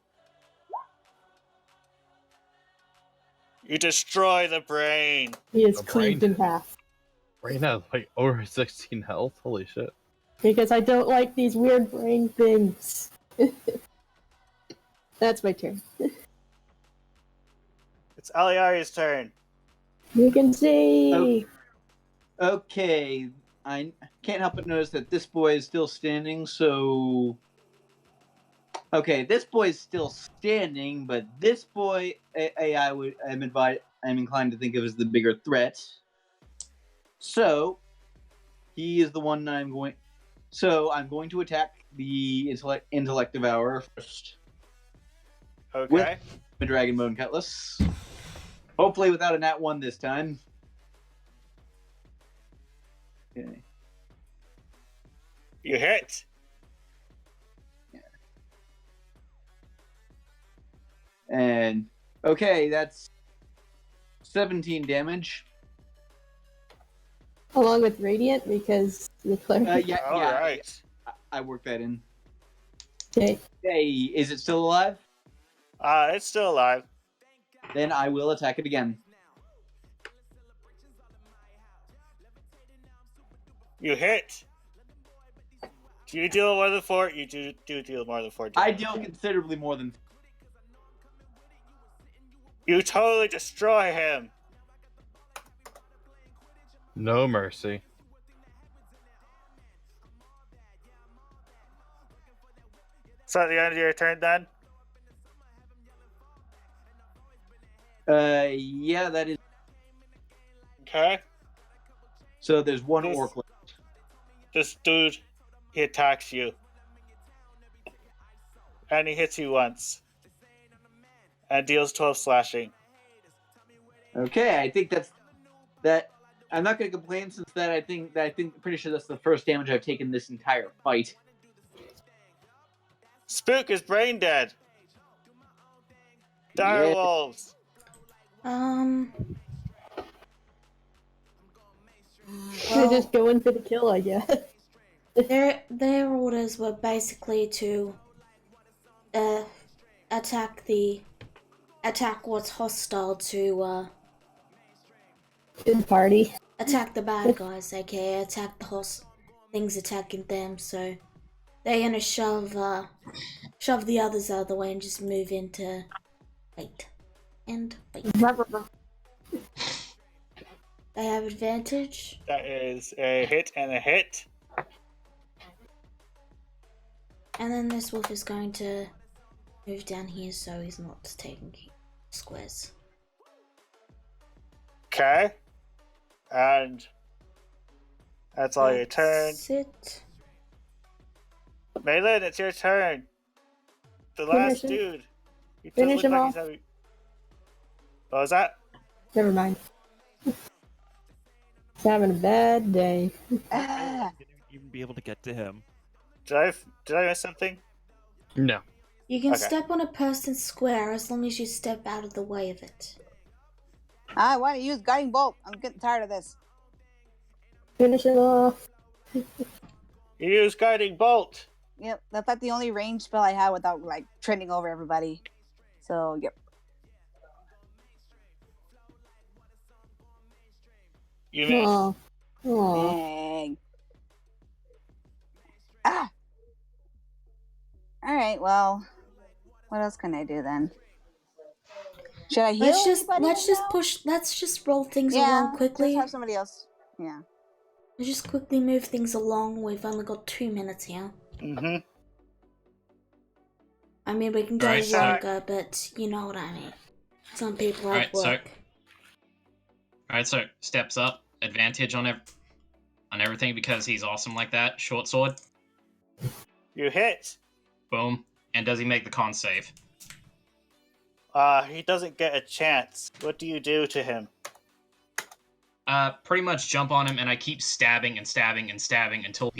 You destroy the brain. He is The cleaved brain. in half. Brain has like over 16 health. Holy shit. Because I don't like these weird brain things. That's my turn. It's Aliari's turn. You can see. Okay, I can't help but notice that this boy is still standing. So, okay, this boy is still standing, but this boy, I'm inclined to think of as the bigger threat. So, he is the one that I'm going. So I'm going to attack the intellect devourer first. Okay. With the dragon bone cutlass. Hopefully without a nat 1 this time. Okay. You hit. And okay, that's 17 damage. Along with Radiant, because the cleric. Alright. I worked that in. Okay. Hey, is it still alive? It's still alive. Then I will attack it again. You hit. Do you deal more than 4? You do deal more than 4 damage. I deal considerably more than. You totally destroy him. No mercy. So at the end of your turn then? Yeah, that is. Okay. So there's one orc left. This dude, he attacks you. And he hits you once. And deals 12 slashing. Okay, I think that. I'm not going to complain since I think pretty sure that's the first damage I've taken this entire fight. Spook is brain dead. Dire Yeah. wolves. I just go in for the kill, I guess. Their orders were basically to attack what's hostile to In party. attack the bad guys, aka attack the things attacking them. So they're gonna shove the others out of the way and just move into fight. And fight. They have advantage. That is a hit and a hit. And then this wolf is going to move down here so he's not taking squares. Okay. And that's all your turn. Sit. Maylin, it's your turn. The last Finish him. dude. He does Finish look him like off. he's having... What was that? Never mind. He's having a bad day. Ah, Didn't even be able to get to him. Did I miss something? No. You can Okay. step on a person's square as long as you step out of the way of it. I want to use Guiding Bolt. I'm getting tired of this. Finish him off. You use Guiding Bolt. Yep, that's like the only range spell I have without like trending over everybody. So yep. You miss. Aw. Aw. Dang. Ah. All right. Well, what else can I do then? Should I heal Let's just anybody? let's just roll things Yeah, along quickly. just have somebody else. Yeah. Let's just quickly move things along. We've only got 2 minutes here. Mm-hmm. I mean, we can go Alright, so- longer, but you know what I mean. Some people have Alright, so- work. Alright, so steps up, advantage on everything because he's awesome like that. Short sword, You hit. boom. And does he make the con save? He doesn't get a chance. What do you do to him? Pretty much jump on him, and I keep stabbing and stabbing and stabbing until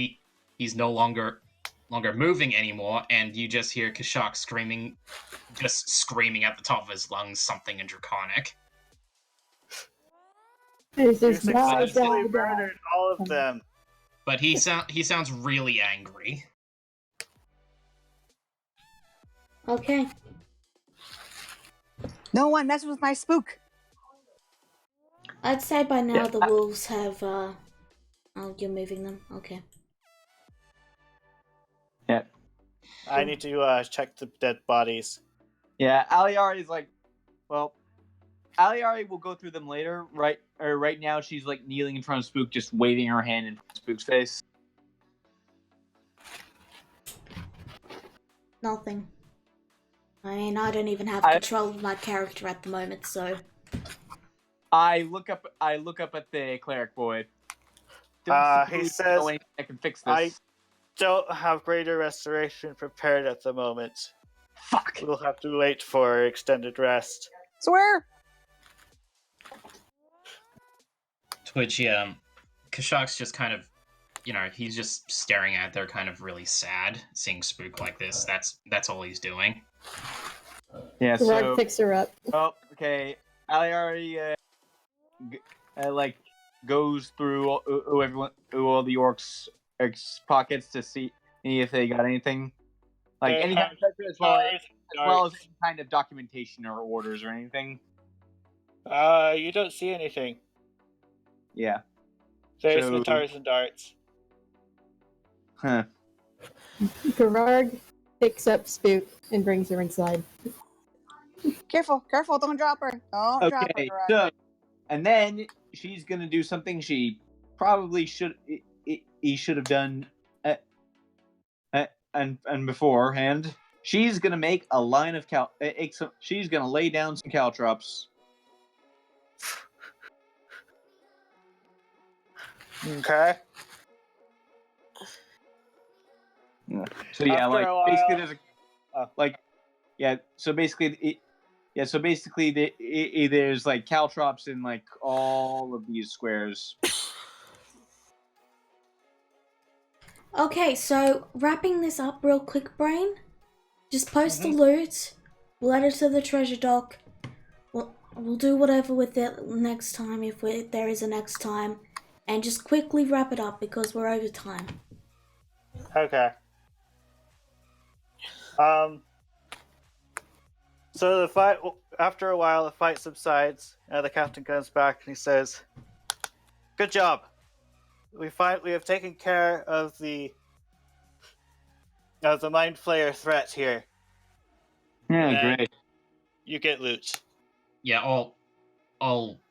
he's no longer moving anymore, and you just hear Kashak screaming at the top of his lungs something in Draconic. This You is die, successfully die, die. murdered all of them. But he sounds really angry. Okay. No one messes with my spook. I'd say by now the wolves have, Oh, you're moving them? Okay. Yeah. I need to check the dead bodies. Yeah, Aliari's like, well, Aliari will go through them later. Right now, she's like kneeling in front of Spook, just waving her hand in front of Spook's face. Nothing. I mean, I don't even have control of my character at the moment, so... I look up at the cleric boy. He suppose says, no way I can fix this. I don't have greater restoration prepared at the moment. Fuck. We'll have to wait for extended rest. Swear. To which, Kashak's just kind of, he's just staring at there, kind of really sad, seeing Spook like this. That's all he's doing. Yeah, The rug so picks her up. oh, okay. Aliari goes through all the orcs' pockets to see if they got anything, like They any have kind of treasure, as well as darts. any kind of documentation or orders or anything. You don't see anything. Yeah. There's So- guitars and darts. Huh. Gerard picks up Spook and brings her inside. Careful, don't drop her. Don't drop her. Okay. Right? So, and then she's gonna do something she probably should he should have done, and beforehand. She's gonna make a line of she's gonna lay down some caltrops. Okay. Yeah. So yeah, After a while- basically there's Oh. So basically there's like caltrops in like all of these squares. Okay, so wrapping this up real quick, Brain. Just post the loot. We'll add it to the treasure dock. We'll do whatever with it next time if there is a next time. And just quickly wrap it up because we're over time. Okay. So the fight, after a while, the fight subsides. The captain comes back and he says, "Good job. We have taken care of the Mind Flayer threat here." Yeah, And great. You get loot. Yeah, all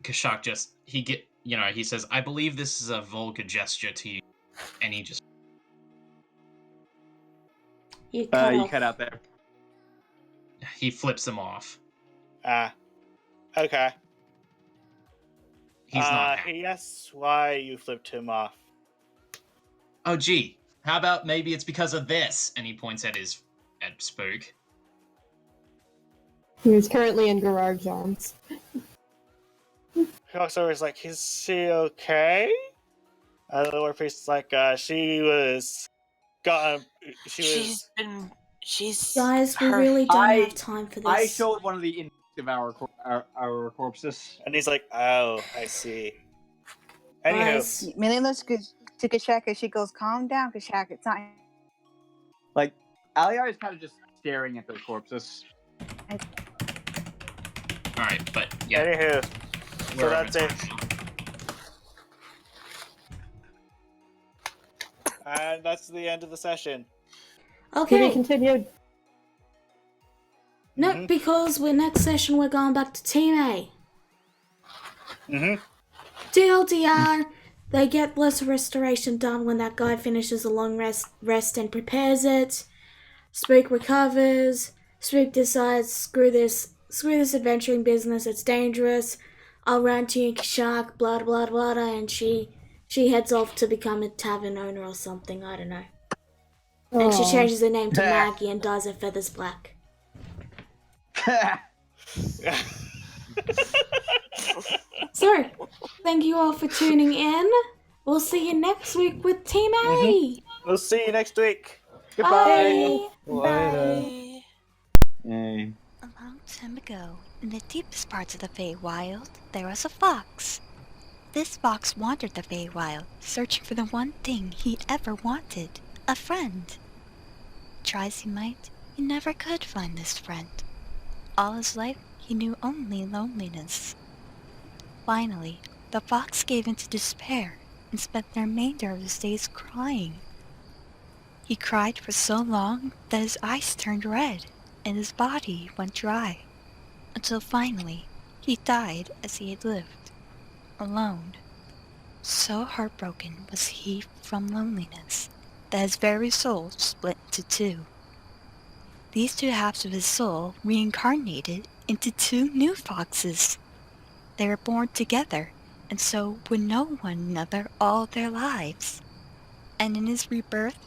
Kashak just he says, "I believe this is a vulgar gesture to you," and he just You cut You off. cut out there. he flips him off. Ah. Okay. He's not happy. He asks why you flipped him off. Oh, gee, how about maybe it's because of this? And he points at Spook. He is currently in garage arms. He walks over. He's like, "Is he okay?" The war priest's like, "She was got. She's Guys, we her. really don't I- have time for this. I showed one of the of our corpses. And he's like, "Oh, I see." Anywho, Guys, Millie looks good to Kashak and she goes, "Calm down, Kashak. It's not." Like, Aliar is kind of just staring at the corpses. All right, but yeah, anywho, so we're that's over it. time now. And that's the end of the session. To be okay. continued. No, Mhm. because next session we're going back to Team A. Mm-hmm. TLDR, they get less restoration done when that guy finishes a long rest and prepares it. Spook recovers. Spook decides, screw this adventuring business, it's dangerous. I'll run to you, Kashak, blah blah blah, and she heads off to become a tavern owner or something, I don't know. And she Aw. changes her name to Maggie and dyes her feathers black. So, thank you all for tuning in. We'll see you next week with Team A. We'll see you next week. Bye. Bye. Hey. A long time ago, in the deepest parts of the Feywild, there was a fox. This fox wandered the Feywild, searching for the one thing he'd ever wanted, a friend. Try as he might, he never could find this friend. All his life, he knew only loneliness. Finally, the fox gave in to despair and spent the remainder of his days crying. He cried for so long that his eyes turned red and his body went dry, until finally he died as he had lived, alone. So heartbroken was he from loneliness that his very soul split into two. These two halves of his soul reincarnated into two new foxes. They were born together, and so would know one another all their lives. And in his rebirth,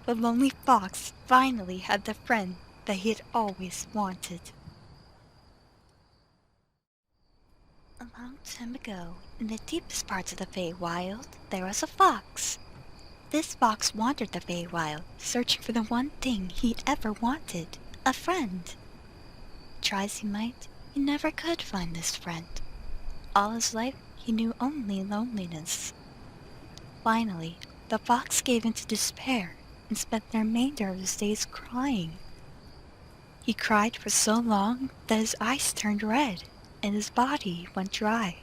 the lonely fox finally had the friend that he had always wanted. A long time ago, in the deepest parts of the Feywild, there was a fox. This fox wandered the Feywild, searching for the one thing he'd ever wanted, a friend. Try as he might, he never could find this friend. All his life, he knew only loneliness. Finally, the fox gave in to despair and spent the remainder of his days crying. He cried for so long that his eyes turned red and his body went dry,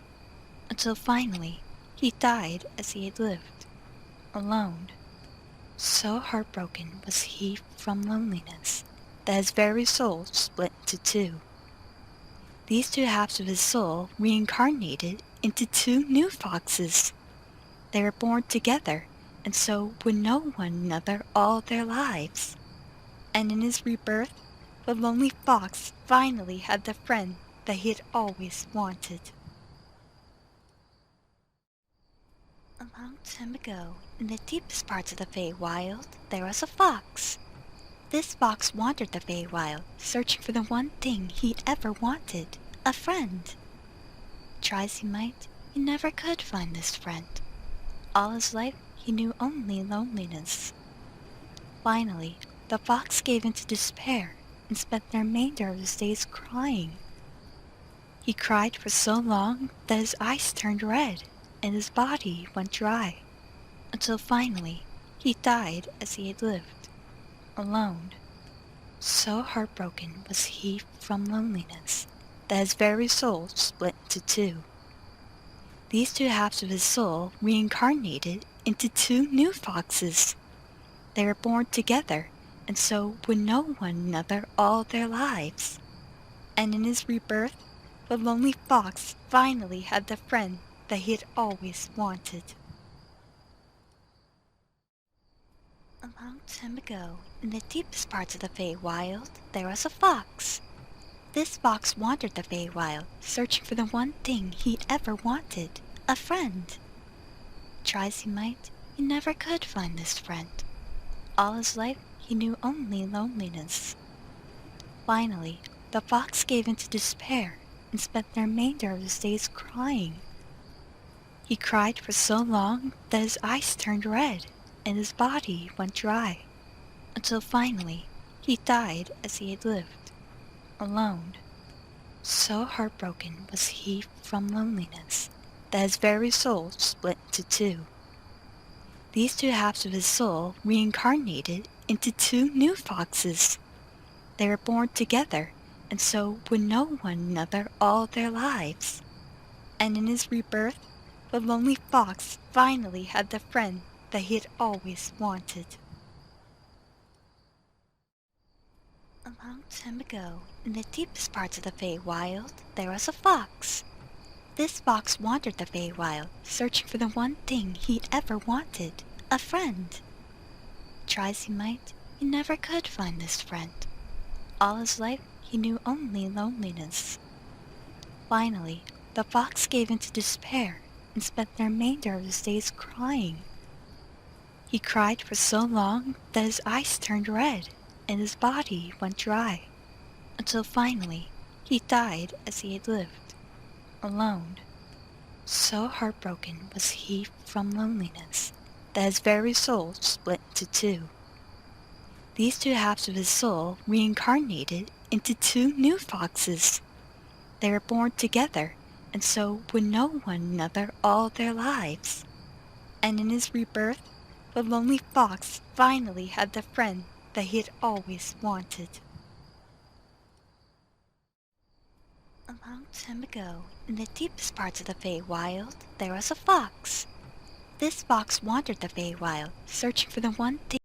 until finally he died as he had lived, alone. So heartbroken was he from loneliness that his very soul split into two. These two halves of his soul reincarnated into two new foxes. They were born together, and so would know one another all their lives. And in his rebirth, the lonely fox finally had the friend that he had always wanted. A long time ago, in the deepest parts of the Feywild, there was a fox. This fox wandered the Feywild, searching for the one thing he'd ever wanted, a friend. Try as he might, he never could find this friend. All his life, he knew only loneliness. Finally, the fox gave in to despair and spent the remainder of his days crying. He cried for so long that his eyes turned red and his body went dry, until finally he died as he had lived, alone. So heartbroken was he from loneliness that his very soul split into two. These two halves of his soul reincarnated into two new foxes. They were born together, and so would know one another all their lives. And in his rebirth, the lonely fox finally had the friend that he had always wanted. A long time ago, in the deepest parts of the Feywild, there was a fox. This fox wandered the Feywild, searching for the one thing he'd ever wanted, a friend. Try as he might, he never could find this friend. All his life, he knew only loneliness. Finally, the fox gave in to despair and spent the remainder of his days crying. He cried for so long that his eyes turned red and his body went dry, until finally he died as he had lived, alone. So heartbroken was he from loneliness that his very soul split into two. These two halves of his soul reincarnated into two new foxes. They were born together, and so would know one another all their lives. And in his rebirth, the lonely fox finally had the friend that he had always wanted. A long time ago, in the deepest parts of the Feywild, there was a fox. This fox wandered the Feywild, searching for the one thing he'd ever wanted, a friend. Try as he might, he never could find this friend. All his life, he knew only loneliness. Finally, the fox gave in to despair and spent the remainder of his days crying. He cried for so long that his eyes turned red and his body went dry, until finally he died as he had lived, alone. So heartbroken was he from loneliness that his very soul split into two. These two halves of his soul reincarnated into two new foxes. They were born together, and so would know one another all their lives. And in his rebirth, the lonely fox finally had the friend that he had always wanted. A long time ago, in the deepest parts of the Feywild, there was a fox. This fox wandered the Feywild, searching for the one thing